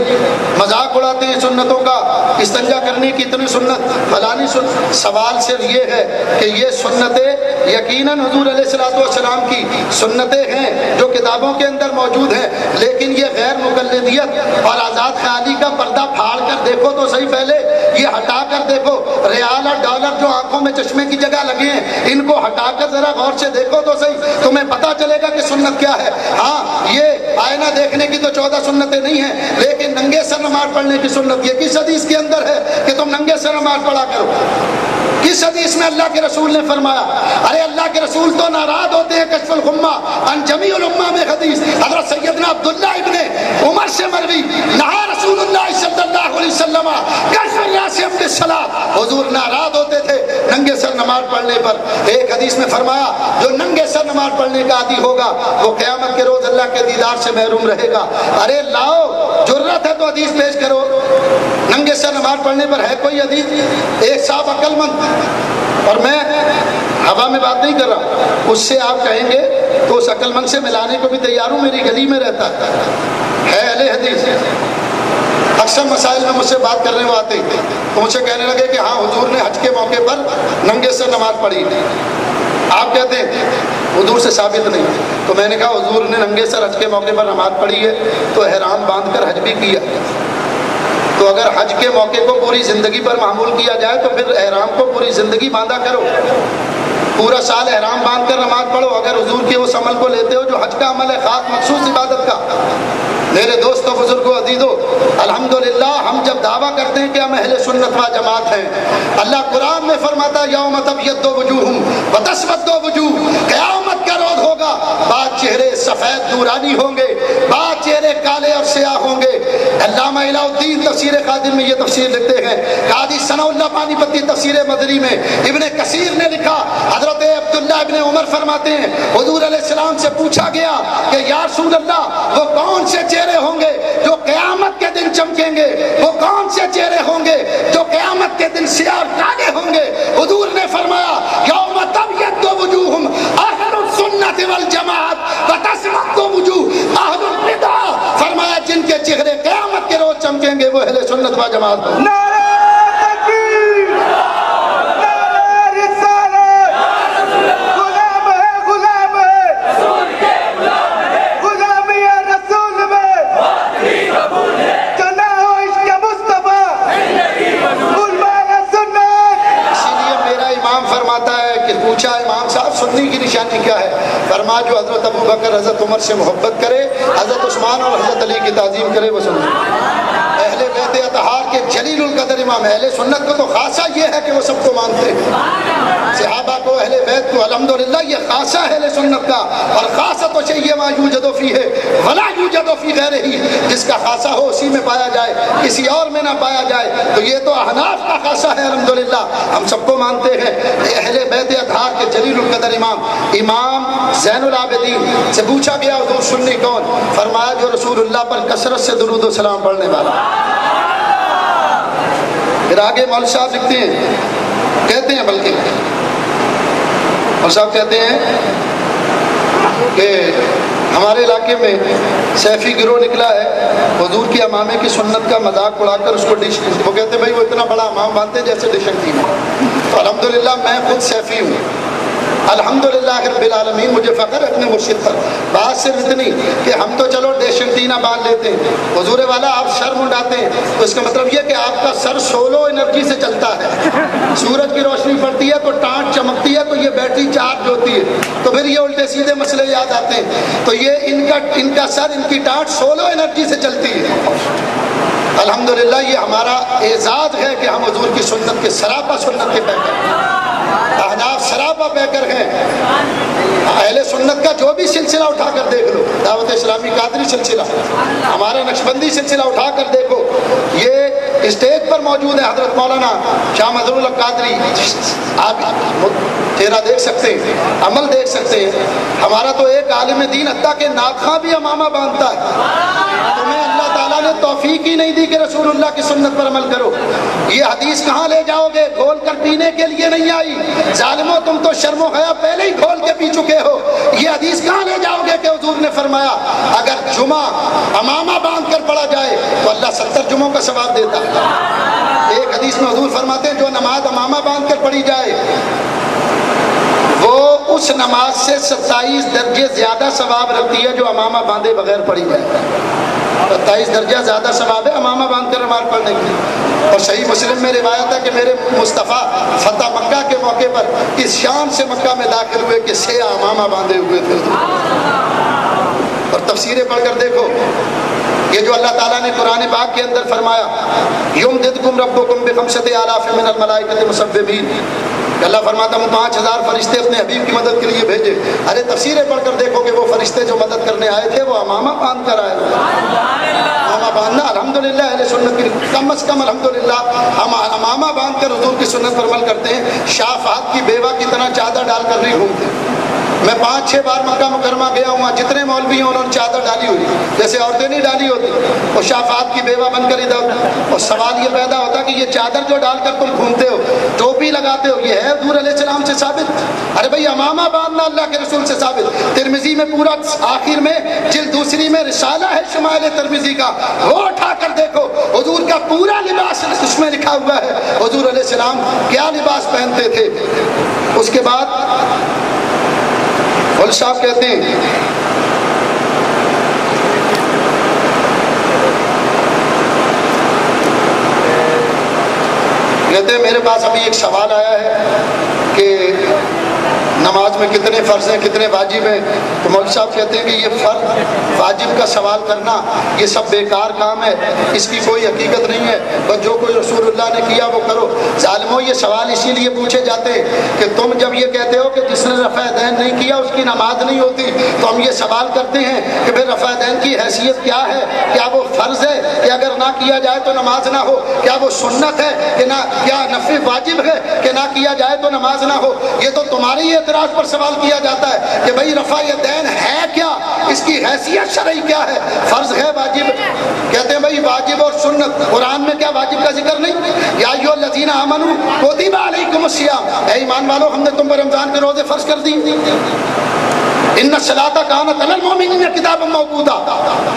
مذاق اڑاتے ہیں سنتوں کا، استنجا کرنے کی اتنی سنت، فلانی سنت۔ سوال صرف یہ ہے کہ یہ سنتیں یقیناً حضور علیہ الصلوۃ والسلام کی سنتیں ہیں جو کتابوں کے اندر موجود ہیں، لیکن یہ غیر مقلدیت اور آزاد خیالی کا پردہ پھاڑ کر دیکھو تو صحیح، پہلے یہ ہٹا کر دیکھو، ریال اور ڈالر جو آنکھوں میں چشمے کی جگہ لگے ہیں ان کو ہٹا کر ذرا غور سے دیکھو تو صحیح، تمہیں پتہ چلے گا کہ سنت کیا ہے۔ ہاں یہ آئینہ دیکھنے کی تو 14 سنتیں نہیں ہیں، لیکن ننگے سر نماز پڑھنے کی سنت یہ کس حدیث کے اندر ہے کہ تم ننگے سر نماز پڑھا کرو؟ کس حدیث میں اللہ کے رسول نے فرمایا؟ ارے اللہ کے رسول تو ناراض ہوتے ہیں کشف الغمہ عن جمیع الامہ میں حدیث حضرت سیدنا عبداللہ ابن عمر سے مروی، نہا رسول اللہ صلی اللہ علیہ وسلم کشف الراس بالصلاۃ، حضور ناراض ہوتے تھے ننگے سر نماز پڑھنے پر۔ ایک حدیث میں فرمایا جو ننگے سر نماز پڑھنے کا عادی ہوگا وہ قیامت کے روز اللہ کے دیدار سے محروم رہے گا۔ ارے لاؤ جرت ہے تو حدیث پیش کرو، ننگے سر نماز پڑھنے پر ہے کوئی حدیث؟ ایک صاحب عقل مند، اور میں ہوا میں بات نہیں کر رہا، اس سے آپ کہیں گے تو اس عقل مند سے ملانے کو بھی تیار ہوں، میری گلی میں رہتا ہے اہل حدیث، اکثر مسائل میں مجھ سے بات کرنے وہ آتے تو مجھ سے کہنے لگے کہ ہاں حضور نے حج کے موقع پر ننگے سر نماز پڑھی، آپ کہتے ہیں حضور سے ثابت نہیں، تو میں نے کہا حضور نے ننگے سر حج کے موقع پر نماز پڑھی ہے تو احرام باندھ کر حج بھی کیا، تو اگر حج کے موقع کو پوری زندگی پر معمول کیا جائے تو پھر احرام کو پوری زندگی باندھا کرو، پورا سال احرام باندھ کر نماز پڑھو اگر حضور کے اس عمل کو لیتے ہو جو حج کا عمل ہے، خاص مخصوص عبادت کا۔ میرے دوستو بزرگو عزیزو، الحمدللہ ہم جب دعویٰ کرتے ہیں کہ ہم اہل سنت و جماعت ہیں، اللہ قرآن میں فرماتا ہے یوم تبیض وجوہ وتسود وجوہ، قیامت کا روز سفید ہوگا، بعض چہرے سفید نورانی ہوں گے، بعض چہرے کالے اور سیاہ ہوں گے۔ علامہ الہ الدین تفسیر قادر میں یہ تفسیر لکھتے ہیں، قاضی ثناء اللہ پانی پتی تفسیر مدنی میں ابن کثیر نے لکھا، حضرت عبداللہ ابن عمر فرماتے ہیں حضور علیہ السلام سے پوچھا گیا کہ یا رسول اللہ وہ کون سے چہرے ہوں گے جو قیامت کے دن چمکیں گے، وہ کون سے چہرے ہوں گے جو قیامت کے دن سیاہ اور کالے ہوں گے؟ حضور نے فرمایا یوم تبیض وجوہ اہل السنت والجماعت وتسود وجوہ اہل البدع، فرمایا جن کے چہرے قیامت کے روز چمکیں گے وہ اہل سنت و جماعت ہوں۔ پوچھا امام صاحب سنی کی نشانی کیا ہے؟ فرمایا جو حضرت ابو بکر حضرت عمر سے محبت کرے، حضرت عثمان اور حضرت علی کی تعظیم کرے وہ سنی۔ اہل بیت اطہار کے جلیل القدر امام، اہل سنت کو تو خاصہ یہ ہے کہ وہ سب کو مانتے ہیں، صحابہ کو، اہل بیت کو، الحمدللہ یہ خاصہ ہے اہل سنت کا، اور خاصہ تو چاہیے ما یوجد فیہ ولا یوجد فی غیرہ، جس کا خاصہ ہو اسی میں پایا جائے، کسی اور میں نہ پایا جائے۔ تو یہ تو احناف کا خاصہ ہے الحمدللہ، ہم سب کو مانتے ہیں۔ اہل بیت اطہار کے جلیل القدر امام زین العابدین سے پوچھا گیا حضور سنی کون؟ فرمایا جو رسول اللہ پر کثرت سے درود و سلام پڑھنے والا۔ پھر آگے مولوی صاحب لکھتے ہیں، کہتے ہیں، بلکہ مولوی صاحب کہتے ہیں کہ ہمارے علاقے میں سیفی گروہ نکلا ہے، حضور کی امامے کی سنت کا مذاق اڑا کر اس کو ڈش، وہ کہتے ہیں بھائی وہ اتنا بڑا امام باندھتے جیسے ڈش تھی۔ تو الحمدللہ میں خود سیفی ہوں، الحمدللہ رب العالمین، مجھے فخر ہے اپنے مرشد پر۔ بات صرف اتنی کہ ہم تو چلو ڈیشنٹینا باندھ لیتے ہیں، حضور والا آپ سر منڈاتے ہیں تو اس کا مطلب یہ کہ آپ کا سر سولو انرجی سے چلتا ہے، سورج کی روشنی پڑتی ہے تو ٹانٹ چمکتی ہے تو یہ بیٹری چارج ہوتی ہے، تو پھر یہ الٹے سیدھے مسئلے یاد آتے ہیں۔ تو یہ ان کا سر، ان کی ٹانٹ سولو انرجی سے چلتی ہے۔ الحمدللہ یہ ہمارا اعزاز ہے کہ ہم حضور کی سنت کے سراپا سنت کے پیکر، احناف سراپا پیکر ہیں۔ اہل سنت کا جو بھی سلسلہ اٹھا کر دیکھ لو، دعوت اسلامی قادری سلسلہ، ہمارا نقشبندی سلسلہ اٹھا کر دیکھو، یہ اسٹیج پر موجود ہے حضرت مولانا شاہ مظہر اللہ قادری، آپ چہرہ دیکھ سکتے ہیں، عمل دیکھ سکتے ہیں۔ ہمارا تو ایک عالم دین حتیٰ کہ ناخواں بھی امامہ باندھتا ہے۔ تمہیں اللہ تعالیٰ نے توفیق ہی نہیں دی کہ رسول اللہ کی سنت پر عمل کرو۔ یہ حدیث کہاں لے جاؤ گے؟ کھول کر پینے کے لیے نہیں آئی، ظالموں تم تو شرم و حیا پہلے ہی کھول کے پی چکے ہو۔ یہ حدیث کہاں لے جاؤ گے کہ حضور نے فرمایا اگر جمعہ امامہ باندھ کر پڑھا جائے تو اللہ 70 جمعوں کا ثواب دیتا ہے۔ ایک حدیث میں حضور فرماتے ہیں جو نماز امامہ باندھ کر پڑھی جائے وہ اس نماز سے 27 درجے زیادہ ثواب رکھتی ہے جو امامہ باندھے بغیر پڑھی جائے۔ 27 درجہ زیادہ ثواب ہے امامہ باندھ کر نماز پڑھنے کی۔ اور صحیح مسلم میں روایت ہے کہ میرے مصطفیٰ فتح مکہ کے موقع پر اس شام سے مکہ میں داخل ہوئے کہ سیاہ امامہ باندھے ہوئے تھے۔ اور تفسیریں پڑھ کر دیکھو، یہ جو اللہ تعالیٰ نے قرآن پاک کے اندر فرمایا یمددکم ربکم بخمسۃ آلاف من الملائکۃ مسومین، اللہ فرماتا ہوں 5000 فرشتے اپنے حبیب کی مدد کے لیے بھیجے۔ ارے تفسیریں پڑھ کر دیکھو کہ وہ فرشتے جو مدد کرنے آئے تھے وہ امامہ باندھ کر آئے تھے۔ امامہ باندھنا الحمدللہ اہل سنت کی، کم از کم الحمدللہ ہم امامہ باندھ کر حضور کی سنت پر عمل کرتے ہیں۔ شاہ فہد کی بیوہ کی طرح چادر ڈال کر نہیں گھومتے۔ میں 5-6 بار مکہ مکرمہ گیا ہوں، جتنے مولوی ہیں انہوں نے چادر ڈالی ہوئی جیسے عورتیں نہیں ڈالی ہوتی، اور شاہ فہد کی بیوہ بن کر ادھر۔ اور سوال یہ پیدا ہوتا کہ یہ چادر جو ڈال کر تم گھومتے ہو، ٹوپی لگاتے ہو، یہ ہے حضور علیہ السلام سے ثابت؟ ارے بھائی امامہ باندھنا اللہ کے رسول سے ثابت۔ ترمذی میں پورا آخر میں جلد دوسری میں رسالہ ہے شمائل ترمذی کا، وہ اٹھا کر دیکھو، حضور کا پورا لباس اس میں لکھا ہوا ہے حضور علیہ السلام کیا لباس پہنتے تھے۔ اس کے بعد مولوی صاحب کہتے ہیں میرے پاس ابھی ایک سوال آیا ہے کہ نماز نماز میں کتنے فرض ہیں کتنے واجب ہیں، تو مولوی صاحب کہتے ہیں کہ یہ فرض واجب کا سوال کرنا یہ سب بیکار کام ہے، اس کی کوئی حقیقت نہیں ہے، بس جو کوئی رسول اللہ نے کیا وہ کرو۔ ظالموں یہ سوال اسی لیے پوچھے جاتے ہیں کہ تم جب یہ کہتے ہو کہ جس نے رفع دین نہیں کیا اس کی نماز نہیں ہوتی، تو ہم یہ سوال کرتے ہیں کہ پھر رفع دین کی حیثیت کیا ہے؟ کیا وہ فرض ہے کہ اگر نہ کیا جائے تو نماز نہ ہو؟ کیا وہ سنت ہے کہ نہ، کیا نفل واجب ہے کہ نہ کیا جائے تو نماز نہ ہو؟ یہ تو تمہارے ہی اعتراض پر سوال کیا جاتا ہے کہ بھئی رفع دین ہے کیا، اس کی حیثیت شرعی کیا ہے، فرض ہے واجب؟ کہتے ہیں بھئی واجب اور سنت، قرآن میں کیا واجب کا ذکر نہیں؟ یا ایھا الذین آمنوا کتب علیکم الصیام، اے ایمان والو ہم نے تم پر رمضان کے روزے فرض کر دی۔ ان الصلاۃ کانت علی المؤمنین کتابا موقوتا،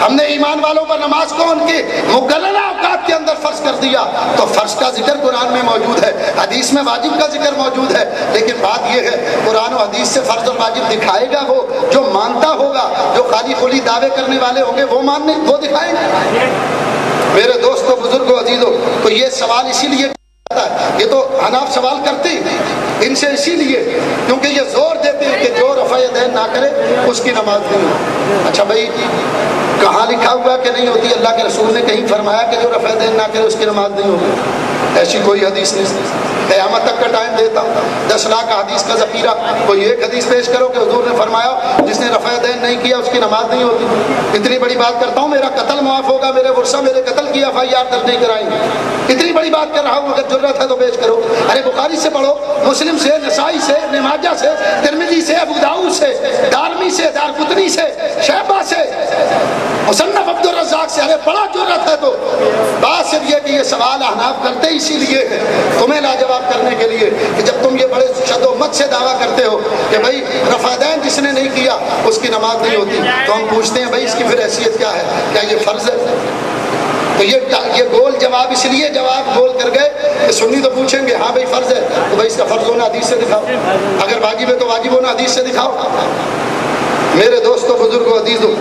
ہم نے ایمان والوں پر نماز کو ان کے مقررہ اوقات کے اندر فرض کر دیا۔ تو فرض کا ذکر قرآن میں موجود ہے، حدیث میں واجب کا ذکر موجود ہے، لیکن بات یہ ہے قرآن و حدیث سے فرض اور واجب دکھائے گا وہ جو مانتا ہوگا، جو خالی خلی دعوے کرنے والے ہوں گے وہ دکھائیں گے۔ میرے دوستو بزرگو عزیزو، تو یہ سوال اسی لیے یہ تو حناف سوال کرتے ان سے اسی لیے کیونکہ یہ زور دیتے ہیں کہ جو رفع دین نہ کرے اس کی نماز نہیں ہوتی۔ اچھا بھائی کہاں لکھا ہوا کہ نہیں ہوتی؟ اللہ کے رسول نے کہیں فرمایا کہ جو رفع دین نہ کرے اس کی نماز نہیں ہوتی؟ ایسی کوئی حدیث نہیں۔ قیامت تک کا ٹائم دیتا ہوں، 10 لاکھ حدیث کا ذخیرہ، کوئی ایک حدیث پیش کرو کہ حضور نے فرمایا جس نے رفع دین نہیں کیا اس کی نماز نہیں ہوتی۔ اتنی بڑی بات کرتا ہوں، میرا قتل معاف ہوگا، میرے ورثہ میرے قتل کی FIR درج نہیں کرائیں گے، اتنی بڑی بات کر رہا ہوں، اگر ضرورت ہے تو پیش کرو۔ ارے بخاری سے پڑھو، مسلم سے، نسائی سے، ابن ماجہ سے، ترمذی سے، ابو داؤد سے، دارمی سے، دارقطنی سے، شیبہ سے، مصنف عبد الرزاق سے، ارے بڑا ضرورت ہے تو۔ بات صرف یہ کہ یہ سوال احناف کرتے اسی لیے ہے تمہیں لاجواب کرنے کے لیے کہ جب تم یہ بڑے شد و مت سے دعویٰ کرتے ہو کہ بھائی رفع دین جس نے نہیں کیا اس کی نماز نہیں ہوتی، تو ہم پوچھتے ہیں بھائی اس کی پھر حیثیت کیا ہے؟ کیا یہ فرض ہے؟ تو یہ گول جواب اس لیے جواب گول کر گئے کہ سنی تو پوچھیں گے ہاں بھائی فرض ہے، تو بھائی اس کا فرض ہونا حدیث سے دکھاؤ، اگر واجب ہے تو واجب ہونا حدیث سے دکھاؤ۔ میرے دوستو بزرگو عزیزو،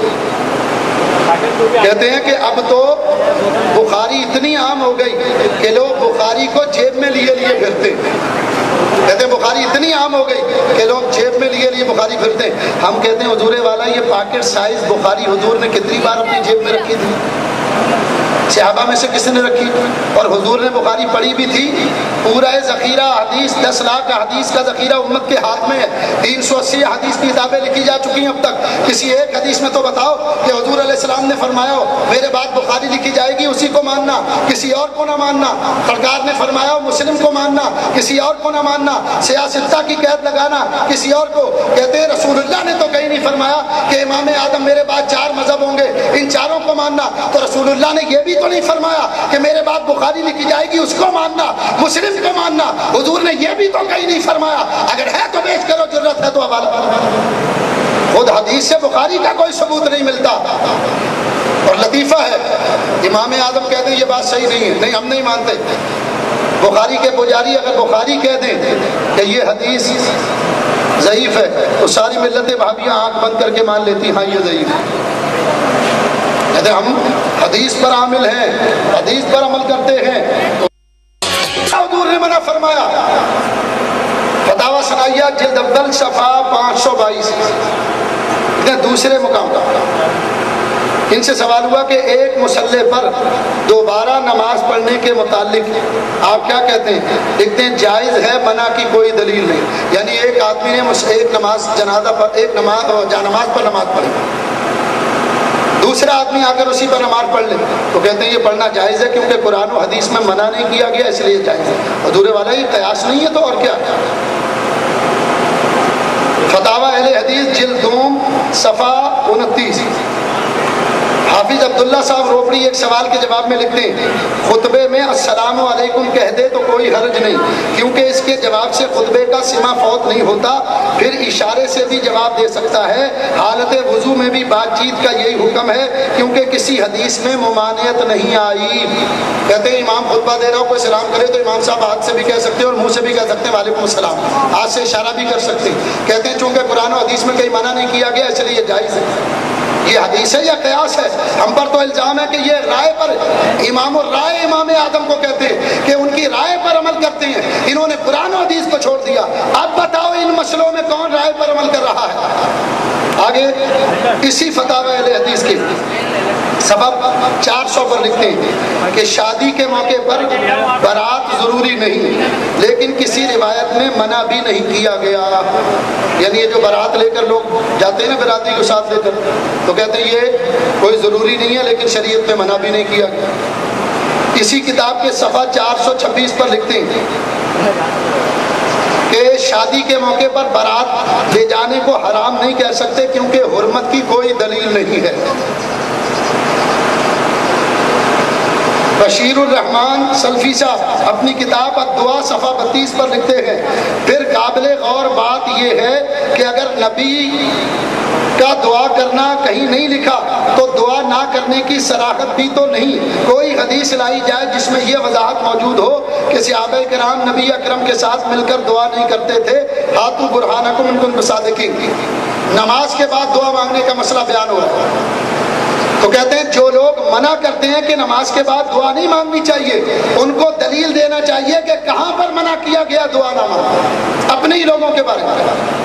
کہتے ہیں کہ اب تو بخاری اتنی عام ہو گئی کہ لوگ بخاری کو جیب میں لیے پھرتے ہیں۔ کہتے ہیں بخاری اتنی عام ہو گئی کہ لوگ جیب میں لیے بخاری پھرتے ہیں۔ ہم کہتے ہیں حضور والا یہ پاکٹ سائز بخاری حضور نے کتنی بار اپنی جیب میں رکھی تھی؟ صحابہ میں سے کس نے رکھی؟ اور حضور نے بخاری پڑھی بھی تھی، پورا ذخیرہ حدیث 10 لاکھ حدیث کا ذخیرہ امت کے ہاتھ میں ہے، 380 حدیث کی کتابیں لکھی جا چکی ہیں اب تک۔ کسی ایک حدیث میں تو بتاؤ کہ حضور علیہ السلام نے فرمایا ہو میرے بعد بخاری لکھی جائے گی اسی کو ماننا، کسی اور کو نہ ماننا۔ سرکار نے فرمایا ہو مسلم کو ماننا، کسی اور کو نہ ماننا، سیاستہ کی قید لگانا کسی اور کو۔ کہتے ہیں رسول اللہ نے تو کہیں نہیں فرمایا کہ امام اعظم میرے بعد 4 مذہب ہوں گے ان چاروں کو ماننا، تو رسول اللہ نے یہ بھی تو نہیں فرمایا کہ میرے بعد بخاری لکھی جائے گی اس کو ماننا، مسلم کو ماننا۔ حضور نے یہ بھی تو کہیں نہیں فرمایا۔ اگر ہے تو پیش کرو، ضرورت ہے تو حوالہ۔ خود حدیث سے بخاری کا کوئی ثبوت نہیں ملتا۔ اور لطیفہ ہے امام اعظم کہتے ہیں یہ بات صحیح نہیں ہے، نہیں ہم نہیں مانتے۔ بخاری کے پجاری اگر بخاری کہہ دیں کہ یہ حدیث ضعیف ہے تو ساری ملت وہابیاں آنکھ بند کر کے مان لیتی ہاں یہ ضعیف ہے۔ کہتے ہم حدیث پر عامل ہیں، حدیث پر عمل کرتے ہیں۔ حضور نے منع فرمایا۔ فتاوی ثنائیہ جلد اول صفحہ 522۔ دوسرے مقام کا ان سے سوال ہوا کہ ایک مصلی پر دوبارہ نماز پڑھنے کے متعلق آپ کیا کہتے ہیں؟ لکھتے ہیں جائز ہے، منع کی کوئی دلیل نہیں۔ یعنی ایک آدمی نے ایک نماز جنازہ پر، ایک نماز پر نماز پڑھی، دوسرا آدمی آ کر اسی پر نماز پڑھ لے تو کہتے ہیں یہ پڑھنا جائز ہے کیونکہ قرآن و حدیث میں منع نہیں کیا گیا اس لیے جائز ہے۔ حضور والا یہ قیاس نہیں ہے تو اور کیا؟ فتاوی اہل حدیث جلد 2 صفحہ 29۔ حافظ عبداللہ صاحب روپڑی ایک سوال کے جواب میں لکھتے ہیں خطبے میں السلام علیکم کہہ دے تو کوئی حرج نہیں کیونکہ اس کے جواب سے خطبے کا سما فوت نہیں ہوتا، پھر اشارے سے بھی جواب دے سکتا ہے۔ حالت وضو میں بھی بات چیت کا یہی حکم ہے کیونکہ کسی حدیث میں ممانعت نہیں آئی۔ کہتے ہیں امام خطبہ دے رہا ہو کوئی سلام کرے تو امام صاحب ہاتھ سے بھی کہہ سکتے ہیں اور منہ سے بھی کہہ سکتے ہیں وعلیکم السلام، ہاتھ سے اشارہ بھی کر سکتے ہیں۔ کہتے ہیں چونکہ قرآن و حدیث میں کہیں منع نہیں کیا گیا اس لیے یہ جائز ہے۔ یہ حدیث ہے یا قیاس ہے؟ ہم پر تو الزام ہے کہ یہ رائے پر امام الرائے امام اعظم کو کہتے ہیں کہ ان کی رائے پر عمل کرتے ہیں، انہوں نے قرآن و حدیث کو چھوڑ دیا۔ اب بتاؤ ان مسئلوں میں کون رائے پر عمل کر رہا ہے؟ آگے اسی فتاوی اہل حدیث کے سبب 400 پر لکھتے ہیں کہ شادی کے موقع پر برات ضروری نہیں، لیکن کسی روایت میں منع بھی نہیں کیا گیا۔ یعنی یہ جو برات لے کر لوگ جاتے ہیں نا براتی کو ساتھ لے کر، تو کہتے ہیں یہ کوئی ضروری نہیں ہے لیکن شریعت میں منع بھی نہیں کیا گیا۔ اسی کتاب کے صفحہ 426 پر لکھتے ہیں کہ شادی کے موقع پر بارات لے جانے کو حرام نہیں کہہ سکتے کیونکہ حرمت کی کوئی دلیل نہیں ہے۔ بشیر الرحمان سلفی صاحب اپنی کتاب الدعا صفحہ 32 پر لکھتے ہیں، پھر قابل غور بات یہ ہے کہ اگر نبی کا دعا کرنا کہیں نہیں لکھا تو دعا نہ کرنے کی صراحت بھی تو نہیں۔ کوئی حدیث لائی جائے جس میں یہ وضاحت موجود ہو کہ صحابہ کرام نبی اکرم کے ساتھ مل کر دعا نہیں کرتے تھے۔ ہاتھو برہانکم ان کنتم صادقین۔ نماز کے بعد دعا مانگنے کا مسئلہ بیان ہو رہا ہے، تو کہتے ہیں جو لوگ منع کرتے ہیں کہ نماز کے بعد دعا نہیں مانگنی چاہیے، ان کو دلیل دینا چاہیے کہ کہاں پر منع کیا گیا دعا نہ مانگنا، اپنے ہی لوگوں کے بارے میں۔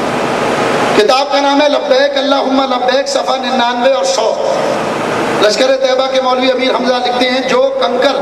کتاب کا نام ہے لبیک اللہم لبیک صفحہ 99 اور 100۔ لشکر طیبہ کے مولوی امیر حمزہ لکھتے ہیں جو کنکر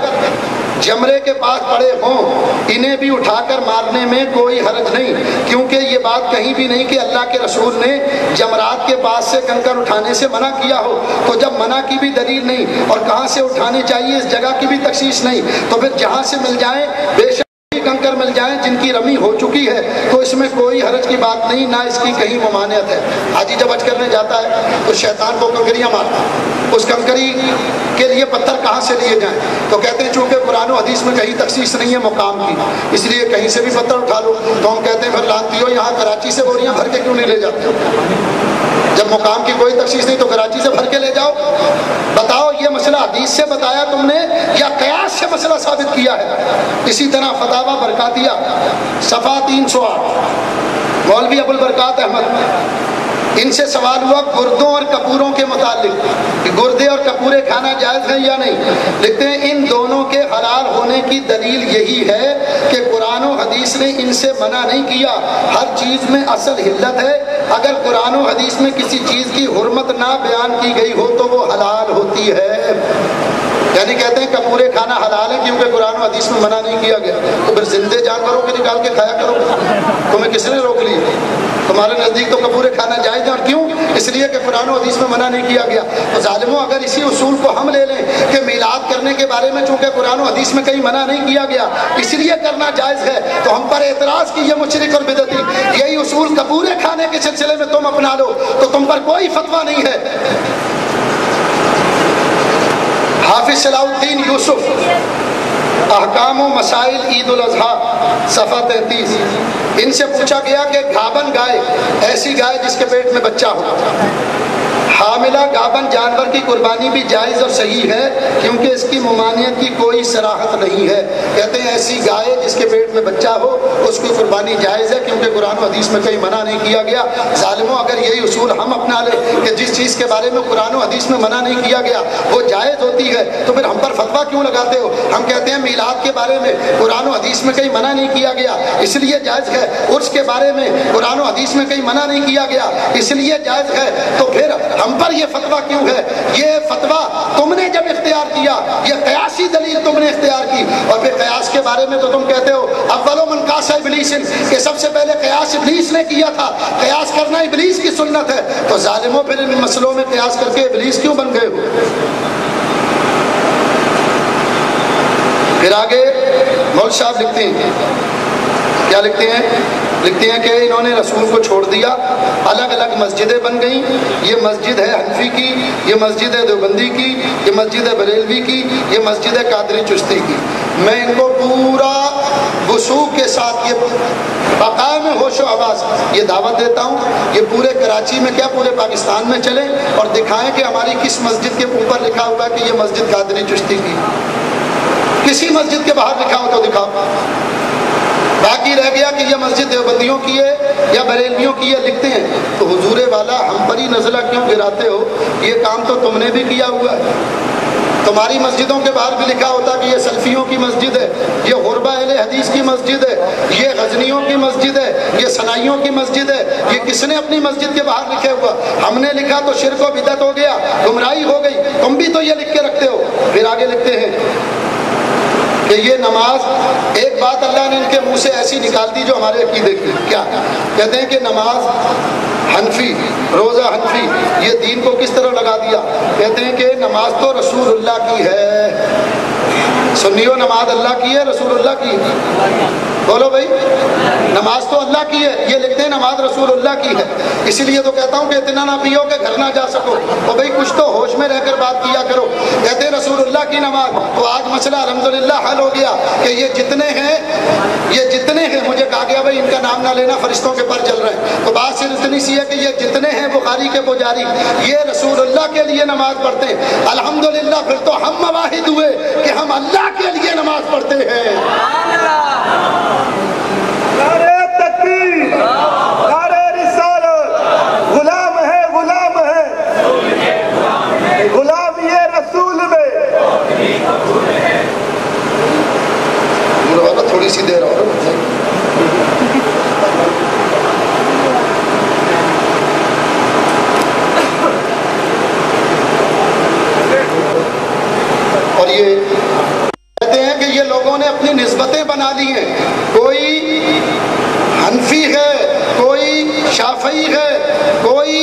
جمرے کے پاس پڑے ہوں انہیں بھی اٹھا کر مارنے میں کوئی حرج نہیں، کیونکہ یہ بات کہیں بھی نہیں کہ اللہ کے رسول نے جمرات کے پاس سے کنکر اٹھانے سے منع کیا ہو۔ تو جب منع کی بھی دلیل نہیں اور کہاں سے اٹھانے چاہیے اس جگہ کی بھی تخصیص نہیں، تو پھر جہاں سے مل جائیں بے شک کنکر مل جائیں جن کی رمی ہو چکی ہے تو اس میں کوئی حرج کی بات نہیں، نہ اس کی کہیں ممانعت ہے۔ حاجی جب حج کرنے جاتا ہے تو شیطان کو کنکریاں مارتا ہے، اس کنکری کے لیے پتھر کہاں سے لیے جائیں؟ تو کہتے ہیں چونکہ قرآن و حدیث میں کہیں تخصیص نہیں ہے مقام کی، اس لیے کہیں سے بھی پتھر اٹھا لو۔ تو ہم کہتے ہیں پھر لانتی ہو یہاں کراچی سے بوریاں بھر کے کیوں نہیں لے جاتے؟ جب مقام کی کوئی تخصیص نہیں تو کراچی سے بھر کے لے جاؤ۔ بتاؤ یہ مسئلہ حدیث سے بتایا تم نے یا قیاس سے مسئلہ ثابت کیا ہے؟ اسی طرح فتاوی برکاتیہ صفحہ 308 مولوی ابو البرکات احمد، ان سے سوال ہوا گردوں اور کپوروں کے متعلق کہ گردے اور کپورے کھانا جائز ہے یا نہیں۔ لکھتے ہیں ان دونوں کے حلال ہونے کی دلیل یہی ہے کہ قرآن و حدیث نے ان سے منع نہیں کیا، ہر چیز میں اصل حلت ہے۔ اگر قرآن و حدیث میں کسی چیز کی حرمت نہ بیان کی گئی ہو تو وہ حلال ہوتی ہے۔ یعنی کہتے ہیں کپورے کھانا حلال ہے کیونکہ قرآن و حدیث میں منع نہیں کیا گیا، تو پھر زندے جانوروں کے نکال کے کھایا کرو، تمہیں کس نے روک لی؟ تمہارے نزدیک تو کپورے کھانا جائز ہے، اور کیوں؟ اس لیے کہ قرآن و حدیث میں منع نہیں کیا گیا۔ تو ظالموں اگر اسی اصول کو ہم لے لیں کہ میلاد کرنے کے بارے میں چونکہ قرآن و حدیث میں کہیں منع نہیں کیا گیا اس لیے کرنا جائز ہے، تو ہم پر اعتراض کیجیے مشرک اور بدعتی، یہی اصول کپورے کھانے کے سلسلے میں تم اپنا لو تو تم پر کوئی فتویٰ نہیں ہے۔ حافظ صلاح الدین یوسف احکام و مسائل عید الاضحیٰ صفحہ 33، ان سے پوچھا گیا کہ گابن گائے، ایسی گائے جس کے پیٹ میں بچہ ہو، حاملہ گابن جانور کی قربانی بھی جائز اور صحیح ہے کیونکہ اس کی ممانعت کی کوئی صراحت نہیں ہے۔ کہتے ہیں ایسی گائے جس کے پیٹ میں بچہ ہو اس کی قربانی جائز ہے کیونکہ قرآن و حدیث میں کہیں منع نہیں کیا گیا۔ ظالموں اگر یہی اصول ہم اپنا لیں کہ جس چیز کے بارے میں قرآن و حدیث میں منع نہیں کیا گیا وہ جائز ہوتی ہے تو پھر ہم پر فتویٰ کیوں لگاتے ہو؟ ہم کہتے ہیں میلاد کے بارے میں قرآن و حدیث میں کہیں منع نہیں کیا گیا اس لیے جائز ہے، عرس کے بارے میں قرآن و حدیث میں کہیں منع نہیں کیا گیا اس لیے جائز ہے، تو پھر ہم پر یہ فتویٰ کیوں ہے؟ یہ فتویٰ تم نے جب اختیار کیا، یہ قیاسی دلیل تم نے اختیار کی، اور پھر قیاس کے بارے میں تو تم کہتے ہو اولو من قاس ابلیس، کہ سب سے پہلے قیاس ابلیس نے کیا تھا، قیاس کرنا ابلیس کی سنت ہے۔ تو ظالموں پھر ان مسئلوں میں قیاس کر کے ابلیس کیوں بن گئے ہو؟ پھر آگے مول صاحب لکھتے ہیں، کیا لکھتے ہیں؟ لکھتے ہیں کہ انہوں نے رسول کو چھوڑ دیا، الگ الگ مسجدیں بن گئیں، یہ مسجد ہے حنفی کی، یہ مسجد ہے دیوبندی کی، یہ مسجد ہے بریلوی کی، یہ مسجد ہے قادری چشتی کی۔ میں ان کو پورا وثوق کے ساتھ یہ بقائے میں ہوش و حواس یہ دعوت دیتا ہوں، یہ پورے کراچی میں کیا پورے پاکستان میں چلیں اور دکھائیں کہ ہماری کس مسجد کے اوپر لکھا ہوا ہے کہ یہ مسجد قادری چشتی کی، کسی مسجد کے باہر لکھا ہو تو دکھاؤ۔ باقی رہ گیا کہ یہ مسجد دیوبندیوں کی ہے یا بریلویوں کی ہے لکھتے ہیں، تو حضور والا ہم پر ہی نزلہ کیوں گراتے ہو؟ یہ کام تو تم نے بھی کیا ہوا ہے۔ تمہاری مسجدوں کے باہر بھی لکھا ہوتا کہ یہ سلفیوں کی مسجد ہے، یہ غربا اہل حدیث کی مسجد ہے، یہ غزنیوں کی مسجد ہے، یہ سنائیوں کی مسجد ہے۔ یہ کس نے اپنی مسجد کے باہر لکھے ہوا؟ ہم نے لکھا تو شرک و بدعت ہو گیا، گمراہی ہو گئی۔ تم بھی تو یہ لکھ کے رکھتے ہو۔ پھر آگے لکھتے ہیں کہ یہ نماز، ایک بات اللہ نے ان کے منہ سے ایسی نکال دی جو ہمارے عقیدے کی، کیا کہتے ہیں کہ نماز حنفی، روزہ حنفی، یہ دین کو کس طرح لگا دیا؟ کہتے ہیں کہ نماز تو رسول اللہ کی ہے۔ سنیو، نماز اللہ کی ہے رسول اللہ کی؟ بولو بھائی، نماز تو اللہ کی ہے، یہ لکھتے ہیں نماز رسول اللہ کی ہے۔ اسی لیے تو کہتا ہوں کہ اتنا نہ پیو کہ گھر نہ جا سکو، تو بھائی کچھ تو ہوش میں رہ کر بات کیا کرو۔ کہتے ہیں رسول اللہ کی نماز، تو آج مسئلہ الحمدللہ حل ہو گیا کہ یہ جتنے ہیں مجھے کہا گیا بھائی ان کا نام نہ لینا، فرشتوں کے پر چل رہے ہیں، تو بات صرف اتنی سی ہے کہ یہ جتنے ہیں بخاری کے پجاری، یہ رسول اللہ کے لیے نماز پڑھتے ہیں۔ الحمدللہ، پھر تو ہم مواحد ہوئے کہ ہم اللہ کے لیے نماز پڑھتے ہیں۔ نعرہ تکبیر، نعرہ رسالت، غلام ہے غلام یہ رسول میں۔ تھوڑی سی دیر اور یہ کہتے ہیں کہ یہ لوگوں نے اپنی نسبتیں بنا لی ہیں، کوئی حنفی ہے، کوئی شافعی ہے، کوئی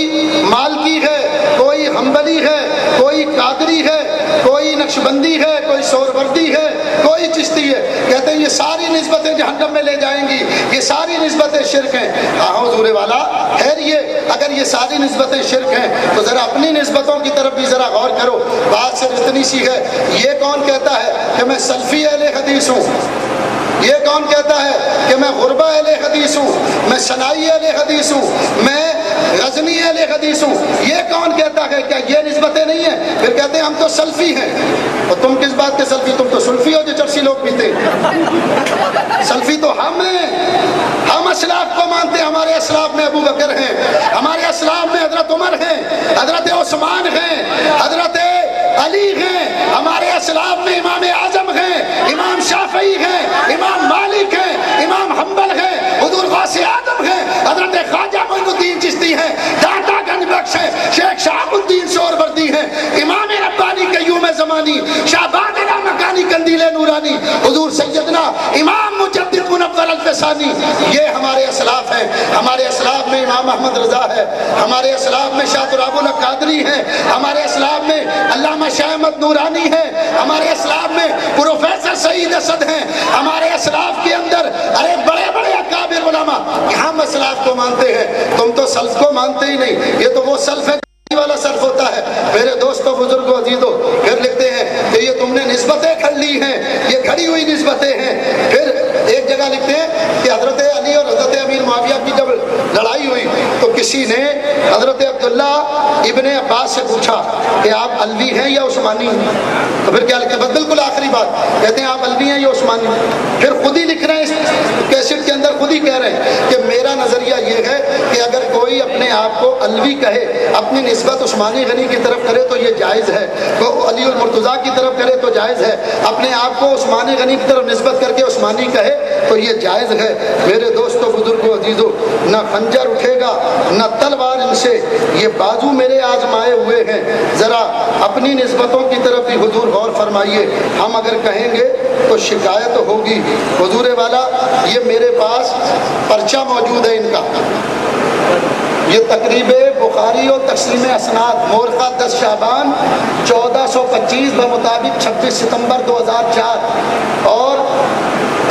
مالکی ہے، کوئی حنبلی ہے، کوئی قادری ہے، کوئی نقشبندی ہے، کوئی سہروردی ہے، کوئی چشتی ہے۔ کہتے ہیں یہ ساری نسبتیں جہنم میں لے جائیں گی، یہ ساری نسبتیں شرک ہیں۔ ہاں حضور والا، خیر یہ اگر یہ ساری نسبتیں شرک ہیں تو ذرا اپنی نسبتوں کی طرف بھی ذرا غور کرو۔ بات صرف اتنی سی ہے، یہ کون کہتا ہے کہ میں سلفی اہل حدیث ہوں؟ یہ کون کہتا ہے کہ میں غربا اہل حدیث ہوں، میں سنائی اہل حدیث ہوں، میں غزنی اہل حدیث ہوں؟ یہ کون کہتا ہے؟ کیا یہ نسبتیں نہیں ہیں؟ پھر کہتے ہیں ہم تو سلفی ہیں۔ اور تم کس بات کے سلفی؟ تم تو سلفی ہو جو چرسی لوگ پیتے۔ سلفی تو ہم ہیں، ہم اسلاف کو مانتے ہیں۔ ہمارے اسلاف میں ابو بکر ہیں، ہمارے اسلاف میں حضرت عمر ہیں، حضرت عثمان ہیں، حضرت علی ہیں، ہمارے اسلاف میں امام اعظم ہیں، امام شافعی ہیں، امام مالک ہیں، امام حنبل ہیں، حضور غوث اعظم ہیں، حضرت خواجہ معین الدین چشتی ہیں، داتا گنج بخش ہیں، شیخ شہاب الدین سہروردی ہیں، امام ربانی قیوم زمانی، شہباز مکانی قندیل نورانی، حضور سیدنا امام مجدد منور الفسانی، یہ ہمارے اسلاف ہیں۔ ہمارے اسلاف میں امام احمد رضا ہے، ہمارے اسلاف میں شاہ تراب اللہ قادری ہیں، ہمارے اسلاف میں علامہ شاہ احمد نورانی ہیں، ہمارے اسلاف میں پروفیسر سعید اسد ہیں، ہمارے اسلاف کے اندر ارے بڑے بڑے اکابر علماء، ہم اسلاف کو مانتے ہیں، تم تو سلف کو مانتے ہی نہیں۔ یہ تو وہ سلف ہے والا سلف ہوتا ہے۔ میرے دوستوں، بزرگوں، عزیزوں، پھر لکھتے ہیں کہ یہ تم نے نسبتیں کھڑ لی ہیں، یہ کھڑی ہوئی نسبتیں ہیں۔ پھر ایک جگہ لکھتے ہیں کہ حضرت علی اور حضرت امیر معاویہ کی جب لڑائی ہوئی تو کسی نے حضرت عبداللہ ابن عباس سے پوچھا کہ آپ علوی ہیں یا عثمانی ہیں؟ تو پھر کیا لکھتے ہیں؟ بالکل آخری بات کہتے ہیں آپ علوی ہیں یا عثمانی ہیں؟ پھر خود ہی لکھ رہے ہیں اس کیسٹ کے اندر، خود ہی کہہ رہے ہیں کہ میرا نظریہ یہ ہے کہ اگر کوئی اپنے آپ کو علوی کہے، اپنی نسبت عثمانی غنی کی طرف کرے تو یہ جائز ہے، وہ علی المرتضیٰ کی طرف کرے تو جائز ہے، اپنے آپ کو عثمانی غنی کی طرف نسبت کر کے عثمانی کہے تو یہ جائز ہے۔ میرے دوستوں، بزرگوں، عزیزوں، نہ خنجر اٹھے گا نہ تلوار ان سے، یہ بازو میرے آزمائے ہوئے ہیں۔ ذرا اپنی نسبتوں کی طرف بھی حضور غور فرمائیے، ہم اگر کہیں گے تو شکایت ہوگی۔ حضور والا، یہ میرے پاس پرچہ موجود ہے ان کا، یہ تقریب بخاری و تقسیم اسناد مورخہ 10 شعبان 1425 بمطابق 26 ستمبر 2004 اور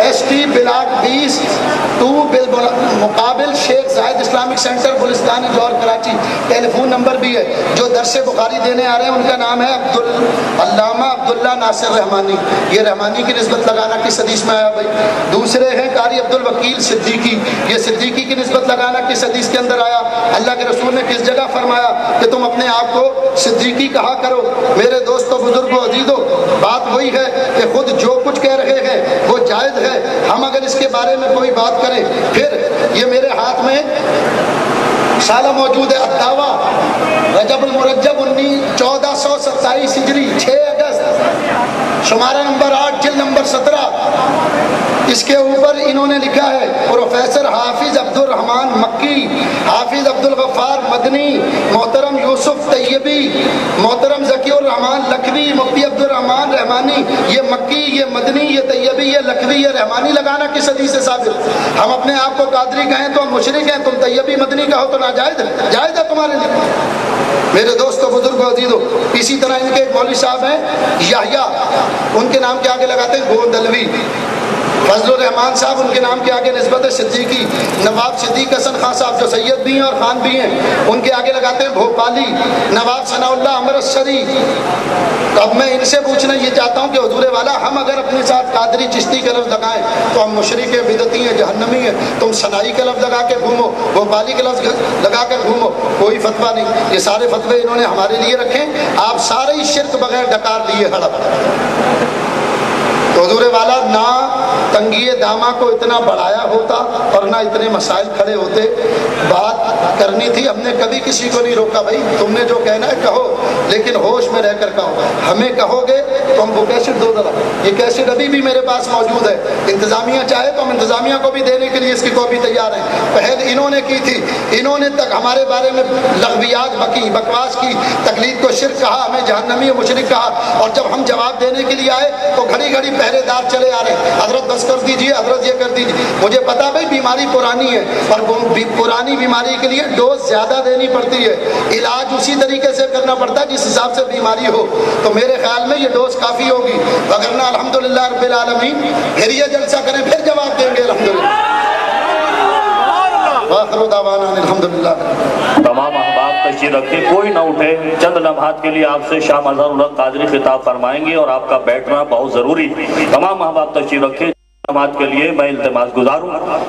ایس ٹی بلاک 20 2 بالمقابل شیخ زاہد اسلامک سینٹر گلستان جوہر کراچی۔ ٹیلی فون نمبر بھی ہے۔ جو درس بخاری دینے آ رہے ہیں ان کا نام ہے علامہ عبداللہ ناصر رحمانی۔ یہ رحمانی کی نسبت لگانا کس حدیث میں آیا بھائی؟ دوسرے ہیں قاری عبد الوکیل صدیقی، یہ صدیقی کی نسبت لگانا کس حدیث کے اندر آیا؟ اللہ کے رسول نے کس جگہ فرمایا کہ تم اپنے آپ کو صدیقی کہا کرو؟ میرے دوستوں، بزرگوں، عزیزوں، بات وہی ہے کہ خود جو کچھ کہہ رہے ہیں وہ جائز ہے۔ ہم اگر اگر اس کے بارے میں کوئی بات کریں. پھر یہ میرے ہاتھ میں رسالہ موجود ہے، الدعویٰ رجب المرجب 1427 ہجری 6 اگست، شمارہ نمبر 8 جلد نمبر 17. اس کے اوپر انہوں نے لکھا ہے پروفیسر حافظ عبد الرحمن مکی، حافظ عبد الغفار مدنی، محترم یوسف طیبی، محترم ذکی الرحمن لکھوی، مفتی عبد الرحمن رحمانی. یہ مکی، یہ مدنی، یہ طیبی، یہ لکھوی، یہ رحمانی لگانا کس حدیث سے ثابت؟ ہم اپنے آپ کو قادری کہیں تو ہم مشرک ہیں، تم طیبی مدنی کہو تو ناجائز ہے؟ جائز ہے تمہارے لیے؟ میرے دوستو، بزرگو، عزیزو، اسی طرح ان کے ایک مولوی صاحب ہیں یحییٰ، ان کے نام کے آگے لگاتے ہیں گوندلوی. فضل الرحمان صاحب ان کے نام کے آگے نسبت ہے صدیقی. نواب صدیق حسن خان صاحب جو سید بھی ہیں اور خان بھی ہیں، ان کے آگے لگاتے ہیں بھوپالی. نواب ثناء اللہ امرتسری. تو اب میں ان سے پوچھنا یہ چاہتا ہوں کہ حضور والا، ہم اگر اپنے ساتھ قادری چشتی کا لفظ لگائیں تو ہم مشرک ہیں، بدعتی ہیں، جہنمی ہیں. تم ثنائی کا لفظ لگا کے گھومو، بھوپالی کا لفظ لگا کر گھومو، کوئی فتویٰ نہیں. یہ سارے فتوے انہوں نے ہمارے لیے رکھے. آپ سارے ہی شرک بغیر ڈکار لیے ہڑپ. تو حضور والا، نہ تنگی دامہ کو اتنا بڑھایا ہوتا اور نہ اتنے مسائل کھڑے ہوتے. بات کرنی تھی، ہم نے کبھی کسی کو نہیں روکا. بھائی تم نے جو کہنا ہے کہو، لیکن ہوش میں رہ کر کہو. ہمیں کہو گے تو ہم وہ کیسٹ دو ذرا. یہ کیسٹ ابھی بھی میرے پاس موجود ہے. انتظامیہ چاہے تو ہم انتظامیہ کو بھی دینے کے لیے اس کی کاپی تیار ہیں. پہل انہوں نے کی تھی، انہوں نے تک ہمارے بارے میں لغویات بکی، بکواس کی، تقلید کو شرک کہا، ہمیں جہنمی و مشرک کہا. اور جب ہم جواب دینے کے لیے آئے تو گھڑی گھڑی پہرے دار چلے آ رہے ہیں، حضرت بس کر دیجئے، حضرت یہ کر دیجئے. مجھے پتا بھائی بیماری پرانی ہے، پر پرانی بیماری کے لیے ڈوز زیادہ دینی پڑتی ہے، علاج اسی طریقے سے کرنا پڑتا ہے جس حساب سے بیماری ہو. تو میرے خیال میں یہ ڈوز کافی ہوگی، وگرنہ الحمدللہ رب العالمین پھر یہ جلسہ کریں، پھر جواب دیں گے الحمدللہ. وآخر دعوانا الحمدللہ. تمام احباب تشریف رکھیں، کوئی نہ اٹھے. چند لمحات کے لیے آپ سے شاہ مظہر الحق قادری خطاب فرمائیں گے اور آپ کا بیٹھنا بہت ضروری. تمام احباب تشریف رکھیں. لمحات کے لیے میں التماس گزار ہوں.